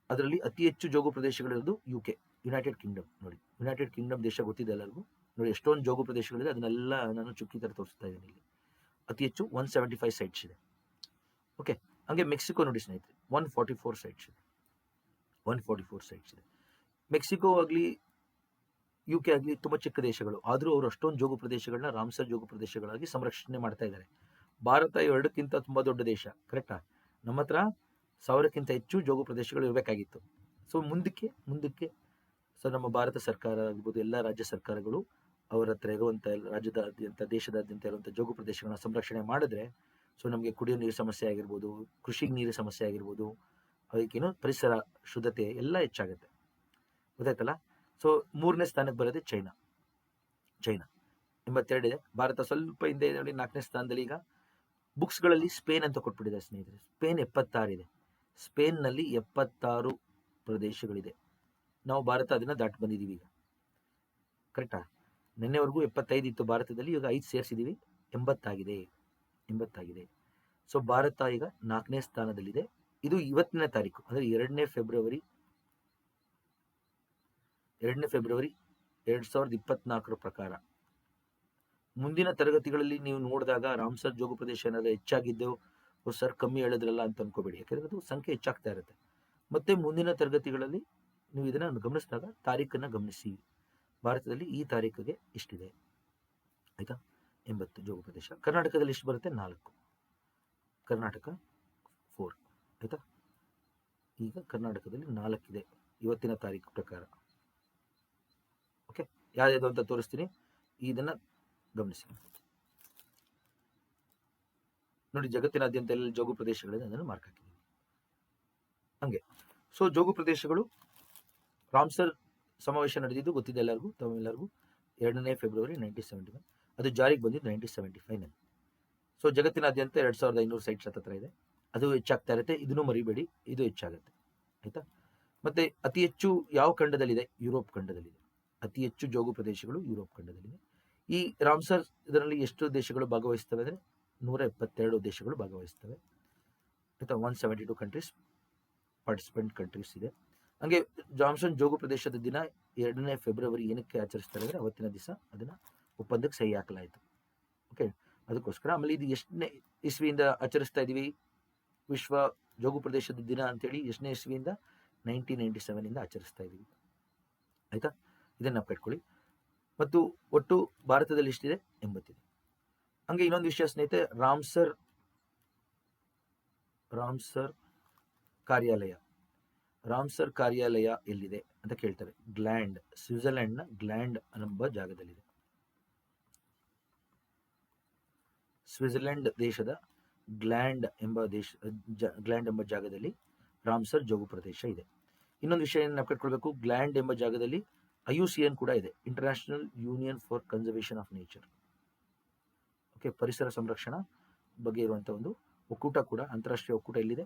ಅದರಲ್ಲಿ ಅತಿ ಹೆಚ್ಚು ಜೋಗು ಪ್ರದೇಶಗಳಿರೋದು UK, ಯುನೈಟೆಡ್ ಕಿಂಗ್ಡಮ್. ನೋಡಿ, ಯುನೈಟೆಡ್ ಕಿಂಗ್ಡಮ್ ದೇಶ ಗೊತ್ತಿದೆ ಎಲ್ಲರಿಗೂ. ನೋಡಿ ಎಷ್ಟೊಂದು ಜೋಗು ಪ್ರದೇಶಗಳಿದೆ, ಅದನ್ನೆಲ್ಲ ನಾನು ಚುಕ್ಕಿ ಥರ ತೋರಿಸ್ತಾ ಇದ್ದೀನಿ ಇಲ್ಲಿ. ಅತಿ ಹೆಚ್ಚು 175 ಸೈಟ್ಸ್ ಇದೆ. ಓಕೆ, ಹಂಗೆ ಮೆಕ್ಸಿಕೋ ನೋಡಿ ಸ್ನೇಹಿತರೆ, 144 ಸೈಟ್ಸ್ ಇದೆ. 144 ಸೈಟ್ಸ್ ಇದೆ. ಮೆಕ್ಸಿಕೋ ಆಗಲಿ UK ಆಗಲಿ ತುಂಬ ಚಿಕ್ಕ ದೇಶಗಳು, ಆದರೂ ಅವರು ಅಷ್ಟೊಂದು ಜೋಗು ಪ್ರದೇಶಗಳನ್ನ ರಾಮ್ಸರ್ ಜೋಗು ಪ್ರದೇಶಗಳಾಗಿ ಸಂರಕ್ಷಣೆ ಮಾಡ್ತಾ ಇದ್ದಾರೆ. ಭಾರತ 2ಕ್ಕಿಂತ ತುಂಬ ದೊಡ್ಡ ದೇಶ, ಕರೆಕ್ಟಾ? ನಮ್ಮ ಹತ್ರ 1000ಕ್ಕಿಂತ ಹೆಚ್ಚು ಜೋಗು ಪ್ರದೇಶಗಳು ಇರಬೇಕಾಗಿತ್ತು. ಸೊ ಮುಂದಕ್ಕೆ ಸೊ ನಮ್ಮ ಭಾರತ ಸರ್ಕಾರ ಆಗಿರ್ಬೋದು, ಎಲ್ಲ ರಾಜ್ಯ ಸರ್ಕಾರಗಳು ಅವರ ಹತ್ರ ಇರುವಂಥ ರಾಜ್ಯದಾದ್ಯಂತ ದೇಶದಾದ್ಯಂತ ಇರುವಂಥ ಜೋಗು ಪ್ರದೇಶಗಳನ್ನ ಸಂರಕ್ಷಣೆ ಮಾಡಿದ್ರೆ ಸೊ ನಮಗೆ ಕುಡಿಯೋ ನೀರು ಸಮಸ್ಯೆ ಆಗಿರ್ಬೋದು, ಕೃಷಿಗೆ ನೀರು ಸಮಸ್ಯೆ ಆಗಿರ್ಬೋದು, ಅದಕ್ಕೇನು ಪರಿಸರ ಶುದ್ಧತೆ ಎಲ್ಲ ಹೆಚ್ಚಾಗುತ್ತೆ. ಗೊತ್ತಾಯ್ತಲ್ಲ. ಸೊ 3ನೇ ಸ್ಥಾನಕ್ಕೆ ಬರೋದೇ ಚೈನಾ. 82 ಇದೆ. ಭಾರತ ಸ್ವಲ್ಪ ಹಿಂದೆ ಇದೆ ನೋಡಿ, 4ನೇ ಸ್ಥಾನದಲ್ಲಿ. ಈಗ ಬುಕ್ಸ್ಗಳಲ್ಲಿ ಸ್ಪೇನ್ ಅಂತ ಕೊಟ್ಬಿಟ್ಟಿದೆ ಸ್ನೇಹಿತರೆ. ಸ್ಪೇನ್ 76 ಇದೆ. ಸ್ಪೇನ್ನಲ್ಲಿ 76 ಪ್ರದೇಶಗಳಿದೆ. ನಾವು ಭಾರತ ಅದನ್ನ ದಾಟಿ ಬಂದಿದ್ದೀವಿ ಈಗ. ಕರೆಕ್ಟಾ? ನಿನ್ನೆವರೆಗೂ 75 ಇತ್ತು ಭಾರತದಲ್ಲಿ, ಈಗ 5 ಸೇರಿಸಿದ್ದೀವಿ, 80 ಆಗಿದೆ. ಸೊ ಭಾರತ ಈಗ 4ನೇ ಸ್ಥಾನದಲ್ಲಿದೆ. ಇದು ಇವತ್ತಿನ ತಾರೀಕು, ಅಂದರೆ 2ನೇ ಫೆಬ್ರವರಿ 2024 ಪ್ರಕಾರ. ಮುಂದಿನ ತರಗತಿಗಳಲ್ಲಿ ನೀವು ನೋಡಿದಾಗ ರಾಮ್ಸರ್ ಜೋಗು ಪ್ರದೇಶ ಏನಾದರೂ ಹೆಚ್ಚಾಗಿದ್ದು ಸರ್ ಕಮ್ಮಿ ಹೇಳಿದ್ರಲ್ಲ ಅಂತ ಅನ್ಕೋಬೇಡಿ, ಯಾಕಂದ್ರೆ ಅದು ಸಂಖ್ಯೆ ಹೆಚ್ಚಾಗ್ತಾ ಇರುತ್ತೆ. ಮತ್ತೆ ಮುಂದಿನ ತರಗತಿಗಳಲ್ಲಿ ನೀವು ಇದನ್ನು ಗಮನಿಸಿದಾಗ ತಾರೀಖನ್ನು ಗಮನಿಸಿ. ಭಾರತದಲ್ಲಿ ಈ ತಾರೀಕಿಗೆ ಇಷ್ಟಿದೆ, ಆಯ್ತಾ? 80 ಜೋಗು ಪ್ರದೇಶ. ಕರ್ನಾಟಕದಲ್ಲಿ ಎಷ್ಟು ಬರುತ್ತೆ? 4. ಕರ್ನಾಟಕ 4, ಆಯ್ತಾ? ಈಗ ಕರ್ನಾಟಕದಲ್ಲಿ 4 ಇದೆ ಇವತ್ತಿನ ತಾರೀಕು ಪ್ರಕಾರ. ಓಕೆ, ಯಾವ್ದು ಅಂತ ತೋರಿಸ್ತೀನಿ, ಇದನ್ನ ಗಮನಿಸಿ ನೋಡಿ. ಜಗತ್ತಿನಾದ್ಯಂತ ಎಲ್ಲ ಜೋಗು ಪ್ರದೇಶಗಳಿದೆ, ಅದನ್ನು ಮಾರ್ಕ್ ಹಾಕಿದ್ದೀವಿ ಹಂಗೆ. ಸೊ ಜೋಗು ಪ್ರದೇಶಗಳು, ರಾಮ್ಸರ್ ಸಮಾವೇಶ ನಡೆದಿದ್ದು ಗೊತ್ತಿದೆ ಎಲ್ಲರಿಗೂ, ತಮ್ಮೆಲ್ಲರಿಗೂ. 2ನೇ ಫೆಬ್ರವರಿ 1971. ಅದು ಜಾರಿಗೆ ಬಂದಿದ್ದು 1975 ನಲ್ಲಿ. ಸೊ ಜಗತ್ತಿನಾದ್ಯಂತ 2500 ಸೈಟ್ಸ್ ಹತ್ರ ಇದೆ. ಅದು ಹೆಚ್ಚಾಗ್ತಾ ಇರುತ್ತೆ, ಇದನ್ನು ಮರಿಬೇಡಿ, ಇದು ಹೆಚ್ಚಾಗುತ್ತೆ, ಆಯ್ತಾ? ಮತ್ತೆ ಅತಿ ಹೆಚ್ಚು ಯಾವ ಖಂಡದಲ್ಲಿದೆ? ಯುರೋಪ್ ಖಂಡದಲ್ಲಿದೆ. ಅತಿ ಹೆಚ್ಚು ಜೋಗು ಪ್ರದೇಶಗಳು ಯುರೋಪ್ ಖಂಡದಲ್ಲಿದೆ. ಈ ರಾಮ್ಸರ್ ಇದರಲ್ಲಿ ಎಷ್ಟು ದೇಶಗಳು ಭಾಗವಹಿಸ್ತವೆ ಅಂದರೆ 172 ದೇಶಗಳು ಭಾಗವಹಿಸ್ತವೆ, ಆಯ್ತಾ? 172 ಕಂಟ್ರೀಸ್, ಪಾರ್ಟಿಸಿಪೆಂಟ್ ಕಂಟ್ರೀಸ್ ಇದೆ. ಹಂಗೆ ರಾಮ್ಸರ್ ಜೋಗು ಪ್ರದೇಶದ ದಿನ 2ನೇ ಫೆಬ್ರವರಿ ಏನಕ್ಕೆ ಆಚರಿಸ್ತಾರೆ ಅಂದರೆ ಅವತ್ತಿನ ದಿವಸ ಅದನ್ನ ಒಪ್ಪಂದಕ್ಕೆ ಸಹಿ ಹಾಕಲಾಯಿತು. ಓಕೆ, ಅದಕ್ಕೋಸ್ಕರ. ಆಮೇಲೆ ಇದು ಎಷ್ಟನೇ ಇಸ್ವಿಯಿಂದ ಆಚರಿಸ್ತಾ ಇದೀವಿ ವಿಶ್ವ ಜೋಗು ಪ್ರದೇಶದ ದಿನ ಅಂತೇಳಿ? ಎಷ್ಟನೇ ಇಸ್ವಿಯಿಂದ? 1997 ಇಂದ ಆಚರಿಸ್ತಾ ಇದೀವಿ, ಆಯ್ತಾ? ಇದನ್ನ ಕಟ್ಕೊಳ್ಳಿ. ಮತ್ತು ಒಟ್ಟು ಭಾರತದಲ್ಲಿ ಎಷ್ಟಿದೆ? 80 ಇದೆ. ಹಂಗೆ ಇನ್ನೊಂದು ವಿಷಯ ಸ್ನೇಹಿತರೆ, ರಾಮ್ಸರ್ ಕಾರ್ಯಾಲಯ ಎಲ್ಲಿದೆ ಅಂತ ಕೇಳ್ತಾರೆ. ಗ್ಲ್ಯಾಂಡ್, ಸ್ವಿಟ್ಜರ್ಲೆಂಡ್ನ ಗ್ಲ್ಯಾಂಡ್ ಎಂಬ ಜಾಗದಲ್ಲಿದೆ. ಸ್ವಿಟ್ಜರ್ಲೆಂಡ್ ದೇಶದ ಗ್ಲ್ಯಾಂಡ್ ಎಂಬ ಜಾಗದಲ್ಲಿ ರಾಮ್ಸರ್ ಜೋಗು ಪ್ರದೇಶ ಇದೆ. ಇನ್ನೊಂದು ವಿಷಯ ನೆನಪಿಟ್ಕೊಳ್ಬೇಕು, ಗ್ಲ್ಯಾಂಡ್ ಎಂಬ ಜಾಗದಲ್ಲಿ IUCN ಕೂಡ ಇದೆ, international union for conservation of nature. Okay, ಪರಿಸರ ಸಂರಕ್ಷಣಾ ಬಗ್ಗೆ ಇರುವಂಥ ಒಂದು ಒಕ್ಕೂಟ ಕೂಡ, ಅಂತಾರಾಷ್ಟ್ರೀಯ ಒಕ್ಕೂಟ ಎಲ್ಲಿದೆ?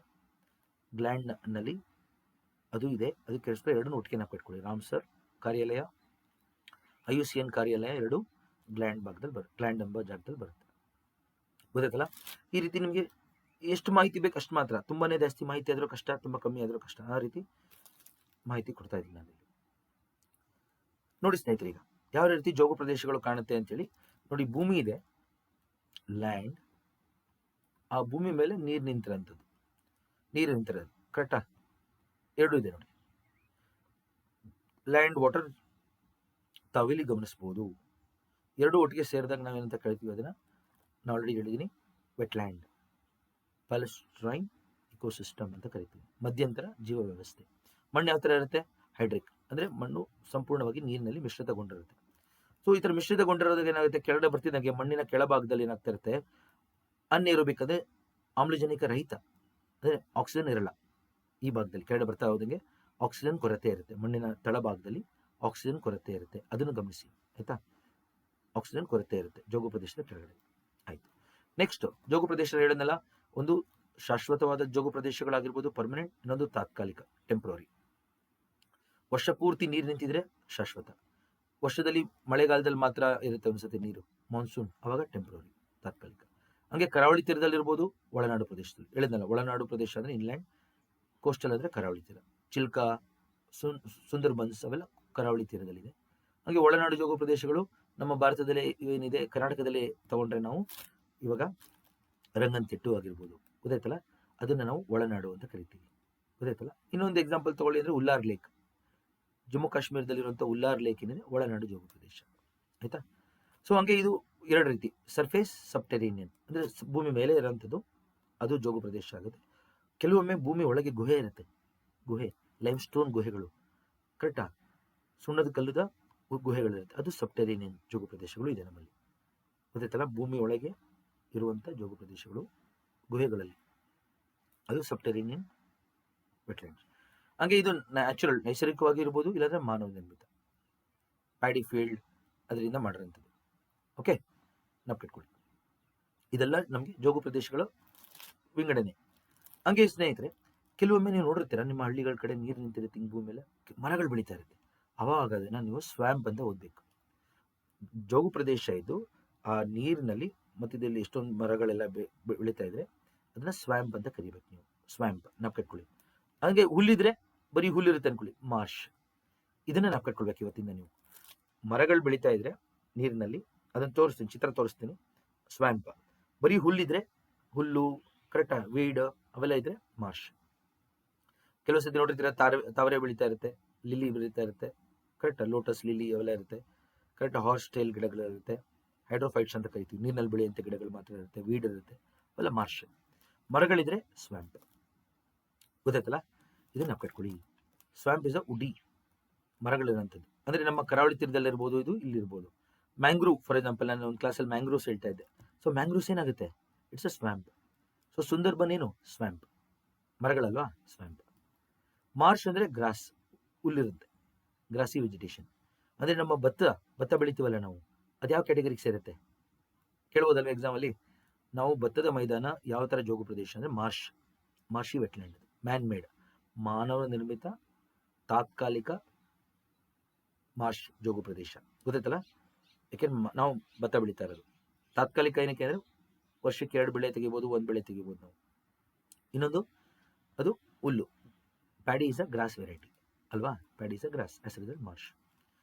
ಗ್ಲ್ಯಾಂಡ್ ನಲ್ಲಿ ಅದು ಇದೆ. ಅದಕ್ಕೆ ಎರಡನ್ನೂ ಒಟ್ಟಿಗೆ ನೆನಪಿಟ್ಕೊಳ್ಳಿ. ರಾಮ್ಸರ್ ಕಾರ್ಯಾಲಯ, IUCN ಕಾರ್ಯಾಲಯ ಎರಡು ಗ್ಲ್ಯಾಂಡ್ ಎಂಬ ಜಾಗದಲ್ಲಿ ಬರುತ್ತೆ. ಗೊತ್ತಾಯ್ತಲ್ಲ? ಈ ರೀತಿ ನಿಮಗೆ ಎಷ್ಟು ಮಾಹಿತಿ ಬೇಕು ಅಷ್ಟು ಮಾತ್ರ. ತುಂಬಾನೇ ಜಾಸ್ತಿ ಮಾಹಿತಿ ಆದ್ರೂ ಕಷ್ಟ, ತುಂಬಾ ಕಮ್ಮಿ ಆದ್ರೂ ಕಷ್ಟ, ಆ ರೀತಿ ಮಾಹಿತಿ ಕೊಡ್ತಾ ಇದ್ದೀನಿ ನಾನು. ನೋಡಿ ಸ್ನೇಹಿತರೆ, ಈಗ ಯಾವ ರೀತಿ ಜೋಗು ಪ್ರದೇಶಗಳು ಕಾಣುತ್ತೆ ಅಂತೇಳಿ ನೋಡಿ. ಭೂಮಿ ಇದೆ, ಲ್ಯಾಂಡ್, ಆ ಭೂಮಿ ಮೇಲೆ ನೀರು ನಿಂತಿರೋದು, ಕರೆಕ್ಟಾ? ಎರಡು ಇದೆ ನೋಡಿ, ಲ್ಯಾಂಡ್, ವಾಟರ್. ತಾವಿಲ್ಲಿ ಗಮನಿಸಬಹುದು, ಎರಡು ಒಟ್ಟಿಗೆ ಸೇರಿದಾಗ ನಾವೇನಂತ ಕರಿತೀವಿ ಅದನ್ನ, ನಾನು ಆಲ್ರೆಡಿ ಹೇಳಿದ್ದೀನಿ, ವೆಟ್ಲ್ಯಾಂಡ್, ಪ್ಯಾಲೆಸ್ಟ್ರೈನ್ ಇಕೋಸಿಸ್ಟಮ್ ಅಂತ ಕರಿತೀವಿ. ಮಧ್ಯಂತರ ಜೀವ ವ್ಯವಸ್ಥೆ. ಮಣ್ಣು ಯಾವ ಥರ ಇರುತ್ತೆ? ಹೈಡ್ರಿಕ್, ಅಂದರೆ ಮಣ್ಣು ಸಂಪೂರ್ಣವಾಗಿ ನೀರಿನಲ್ಲಿ ಮಿಶ್ರಿತಗೊಂಡಿರುತ್ತೆ. ಸೊ ಈ ಥರ ಮಿಶ್ರಿತಗೊಂಡಿರೋದಾಗ ಏನಾಗುತ್ತೆ? ಕೆಳಗಡೆ ಬರ್ತಿದ್ದಂಗೆ ಮಣ್ಣಿನ ಕೆಳಭಾಗದಲ್ಲಿ ಏನಾಗ್ತಾ ಇರುತ್ತೆ? ಅನ್ಏರೋಬಿಕ್, ಅಂದರೆ ಆಮ್ಲಜನಕ ರಹಿತ, ಅಂದರೆ ಆಕ್ಸಿಜನ್ ಇರಲ್ಲ ಈ ಭಾಗದಲ್ಲಿ. ಕೆಳಗಡೆ ಬರ್ತಾ ಹೋದಂಗೆ ಆಕ್ಸಿಜನ್ ಕೊರತೆ ಇರುತ್ತೆ, ಮಣ್ಣಿನ ತಳಭಾಗದಲ್ಲಿ ಆಕ್ಸಿಜನ್ ಕೊರತೆ ಇರುತ್ತೆ, ಅದನ್ನು ಗಮನಿಸಿ, ಆಯ್ತಾ? ಆಕ್ಸಿಜನ್ ಕೊರತೆ ಇರುತ್ತೆ ಜೋಗು ಪ್ರದೇಶದ ಕೆಳಗಡೆ. ಆಯ್ತು. ನೆಕ್ಸ್ಟ್, ಜೋಗು ಪ್ರದೇಶ ಹೇಳೋದಲ್ಲ, ಒಂದು ಶಾಶ್ವತವಾದ ಜೋಗು ಪ್ರದೇಶಗಳಾಗಿರ್ಬೋದು, ಪರ್ಮನೆಂಟ್, ಇನ್ನೊಂದು ತಾತ್ಕಾಲಿಕ, ಟೆಂಪ್ರವರಿ. ವರ್ಷ ಪೂರ್ತಿ ನೀರು ನಿಂತಿದ್ರೆ ಶಾಶ್ವತ, ವರ್ಷದಲ್ಲಿ ಮಳೆಗಾಲದಲ್ಲಿ ಮಾತ್ರ ಇರುತ್ತೆ ಒಂದ್ಸತಿ ನೀರು, ಮಾನ್ಸೂನ್, ಅವಾಗ ಟೆಂಪ್ರವರಿ, ತಾತ್ಕಾಲಿಕ. ಹಂಗೆ ಕರಾವಳಿ ತೀರದಲ್ಲಿರ್ಬೋದು, ಒಳನಾಡು ಪ್ರದೇಶದಲ್ಲಿ. ಹೇಳಿದ್ನಲ್ಲ, ಒಳನಾಡು ಪ್ರದೇಶ ಅಂದರೆ ಇನ್ಲ್ಯಾಂಡ್, ಕೋಸ್ಟಲ್ ಅಂದರೆ ಕರಾವಳಿ ತೀರ. ಚಿಲ್ಕಾ, ಸುಂದರ್ಬನ್ಸ್ ಅವೆಲ್ಲ ಕರಾವಳಿ ತೀರದಲ್ಲಿದೆ. ಹಾಗೆ ಒಳನಾಡು ಜೋಗು ಪ್ರದೇಶಗಳು ನಮ್ಮ ಭಾರತದಲ್ಲೇ ಏನಿದೆ, ಕರ್ನಾಟಕದಲ್ಲೇ ತಗೊಂಡ್ರೆ ನಾವು ಇವಾಗ ರಂಗನತಿಟ್ಟು ಆಗಿರ್ಬೋದು, ಗೊತ್ತಾಯ್ತಲ್ಲ, ಅದನ್ನು ನಾವು ಒಳನಾಡು ಅಂತ ಕರಿತೀವಿ, ಗೊತ್ತಾಯ್ತಲ್ಲ. ಇನ್ನೊಂದು ಎಕ್ಸಾಂಪಲ್ ತಗೊಳ್ಳಿ ಅಂದರೆ ಉಲ್ಲಾರ್ ಲೇಕ್, ಜಮ್ಮು ಕಾಶ್ಮೀರದಲ್ಲಿರುವಂಥ ಉಲ್ಲಾರ್ ಲೇಕ್ ಏನಿದೆ ಒಳನಾಡು ಜೋಗು ಪ್ರದೇಶ, ಆಯ್ತಾ? ಸೊ ಹಂಗೆ ಇದು ಎರಡು ರೀತಿ, ಸರ್ಫೇಸ್, ಸಬ್ಟೆರೇನಿಯನ್, ಅಂದರೆ ಭೂಮಿ ಮೇಲೆ ಇರೋಂಥದ್ದು, ಅದು ಜೋಗು ಪ್ರದೇಶ ಆಗುತ್ತೆ. ಕೆಲವೊಮ್ಮೆ ಭೂಮಿ ಒಳಗೆ ಗುಹೆ ಇರುತ್ತೆ, ಗುಹೆ, ಲೈಮ್ ಸ್ಟೋನ್ ಗುಹೆಗಳು, ಕರೆಕ್ಟಾ? ಸುಣ್ಣದ ಕಲ್ಲುದ ಗುಹೆಗಳಿರುತ್ತೆ, ಅದು ಸಬ್ಟೆರೇನಿಯನ್ ಜೋಗು ಪ್ರದೇಶಗಳು ಇದೆ ನಮ್ಮಲ್ಲಿ. ಗೊತ್ತಾಯ್ತಲ್ಲ, ಭೂಮಿ ಒಳಗೆ ಇರುವಂಥ ಜೋಗು ಪ್ರದೇಶಗಳು ಗುಹೆಗಳಲ್ಲಿ, ಅದು ಸಬ್ಟೆರೇನಿಯನ್ ವೆಟ್ಲ್ಯಾಂಡ್ಸ್. ಹಾಗೆ ಇದು ನ್ಯಾಚುರಲ್, ನೈಸರ್ಗಿಕವಾಗಿ ಇರ್ಬೋದು, ಇಲ್ಲಾಂದ್ರೆ ಮಾನವ ನಿರ್ಮಿತ ಪ್ಯಾಡಿ ಫೀಲ್ಡ್ ಅದರಿಂದ ಮಾಡಿರೋಂಥದ್ದು. ಓಕೆ, ನಾವು ಕಟ್ಕೊಳ್ಳಿ. ಇದೆಲ್ಲ ನಮಗೆ ಜೋಗು ಪ್ರದೇಶಗಳ ವಿಂಗಡಣೆ. ಹಂಗೆ ಸ್ನೇಹಿತರೆ, ಕೆಲವೊಮ್ಮೆ ನೀವು ನೋಡಿರ್ತೀರ ನಿಮ್ಮ ಹಳ್ಳಿಗಳ ಕಡೆ ನೀರು ನಿಂತಿರುತ್ತೆ ಭೂಮಿ ಮೇಲೆ, ಮರಗಳು ಬೆಳೀತಾ ಇರುತ್ತೆ. ಅವಾಗ ಅದನ್ನ ನೀವು ಸ್ವ್ಯಾಂಪ್ ಅಂತ ಓದಬೇಕು. ಜೋಗು ಪ್ರದೇಶ ಇದು, ಆ ನೀರಿನಲ್ಲಿ ಮಧ್ಯದಲ್ಲಿ ಎಷ್ಟೊಂದು ಮರಗಳೆಲ್ಲ ಬೆಳೀತಾ ಇದ್ರೆ ಅದನ್ನ ಸ್ವ್ಯಾಂಪ್ ಅಂತ ಕರಿಬೇಕು ನೀವು. ಸ್ವ್ಯಾಂಪ್ ನಾವು ಕಟ್ಕೊಳ್ಳಿ. ಹಂಗೆ ಹುಲ್ಲಿದ್ರೆ ಬರೀ ಹುಲ್ಲಿರುತ್ತೆ ಅನ್ಕೊಳ್ಳಿ, ಮಾರ್ಷ್. ಇದನ್ನ ನಾವು ಕಟ್ಕೊಳ್ಬೇಕು ಇವತ್ತಿಂದ. ನೀವು ಮರಗಳು ಬೆಳೀತಾ ಇದ್ರೆ ನೀರಿನಲ್ಲಿ, ಅದನ್ನು ತೋರಿಸ್ತೀನಿ, ಚಿತ್ರ ತೋರಿಸ್ತೀನಿ. ಸ್ವ್ಯಾಂಪ್. ಬರೀ ಹುಲ್ಲಿದ್ರೆ ಹುಲ್ಲು, ಕರೆಕ್ಟಾ, ವೀಡ್ ಅವೆಲ್ಲ ಇದ್ರೆ ಮಾರ್ಷ್. ಕೆಲವು ಸತಿ ನೋಡಿರ್ತೀರ ತಾವರೆ ಬೆಳೀತಾ ಇರುತ್ತೆ, ಲಿಲಿ ಬೆಳೀತಾ ಇರುತ್ತೆ, ಕರೆಕ್ಟಾ, ಲೋಟಸ್ ಲಿಲಿ ಅವೆಲ್ಲ ಇರುತ್ತೆ, ಕರೆಕ್ಟ್. ಹಾರ್ಸ್ ಟೈಲ್ ಗಿಡಗಳಿರುತ್ತೆ, ಹೈಡ್ರೋಫೈಟ್ಸ್ ಅಂತ ಕರಿತೀವಿ, ನೀರಿನಲ್ಲಿ ಬೆಳೆಯುವಂಥ ಗಿಡಗಳು ಮಾತ್ರ ಇರುತ್ತೆ, ವೀಡ್ ಇರುತ್ತೆ, ಅವೆಲ್ಲ ಮಾರ್ಷ್. ಮರಗಳಿದ್ರೆ ಸ್ವ್ಯಾಂಪ್. ಗೊತ್ತಾಯ್ತಲ್ಲ, ಇದನ್ನ ನಾವು ಕಟ್ಕೊಳ್ಳಿ. ಸ್ವ್ಯಾಂಪ್ ಇಸ್ ಅ ಉಡಿ, ಮರಗಳಿರೋಂಥದ್ದು. ಅಂದ್ರೆ ನಮ್ಮ ಕರಾವಳಿ ತೀರದಲ್ಲಿ ಇರ್ಬೋದು, ಇದು ಇಲ್ಲಿರ್ಬೋದು. ಮ್ಯಾಂಗ್ರೂವ್ ಫಾರ್ ಎಕ್ಸಾಂಪಲ್, ನಾನು ಒಂದು ಕ್ಲಾಸಲ್ಲಿ ಮ್ಯಾಂಗ್ರೂವ್ಸ್ ಹೇಳ್ತಾ ಇದ್ದೆ. ಸೊ ಮ್ಯಾಂಗ್ರೂವ್ಸ್ ಏನಾಗುತ್ತೆ, it's a swamp. So Sundarban ಏನು, ಸ್ವ್ಯಾಂಪ್, ಮರಗಳಲ್ವಾ, ಸ್ವ್ಯಾಂಪ್. ಮಾರ್ಷ್ ಅಂದ್ರೆ ಗ್ರಾಸ್, ಹುಲ್ಲಿರುತ್ತೆ, ಗ್ರಾಸಿ ವೆಜಿಟೇಷನ್. ಅಂದ್ರೆ ನಮ್ಮ ಭತ್ತ ಬೆಳಿತೀವಲ್ಲ ನಾವು, ಅದು ಯಾವ ಕ್ಯಾಟಗರಿಗೆ ಸೇರುತ್ತೆ ಕೇಳ್ಬೋದಲ್ವ ಎಕ್ಸಾಮಲ್ಲಿ. ನಾವು ಭತ್ತದ ಮೈದಾನ ಯಾವ ಥರ ಜೋಗು ಪ್ರದೇಶ ಅಂದರೆ ಮಾರ್ಷಿ ವೆಟ್ಲ್ಯಾಂಡ್, ಮ್ಯಾನ್ ಮೇಡ್, ಮಾನವ ನಿರ್ಮಿತ ತಾತ್ಕಾಲಿಕ ಮಾರ್ಷ್ ಜೋಗು ಪ್ರದೇಶ. ಗೊತ್ತಾಯ್ತಲ್ಲ, ಯಾಕೆಂದ್ರೆ ನಾವು ಭತ್ತ ಬೆಳೀತಾ ಇರೋದು. ತಾತ್ಕಾಲಿಕ ಏನಕ್ಕೆ ಅಂದರೆ ವರ್ಷಕ್ಕೆ 2 ಬೆಳೆ ತೆಗಿಬೋದು, 1 ಬೆಳೆ ತೆಗಿಬೋದು ನಾವು. ಇನ್ನೊಂದು ಅದು ಹುಲ್ಲು, paddy is a grass variety ಅಲ್ವಾ, ಪ್ಯಾಡಿ ಇಸ್ ಅ ಗ್ರಾಸ್, ಹೆಸರಿದೆ ಮಾರ್ಷ್.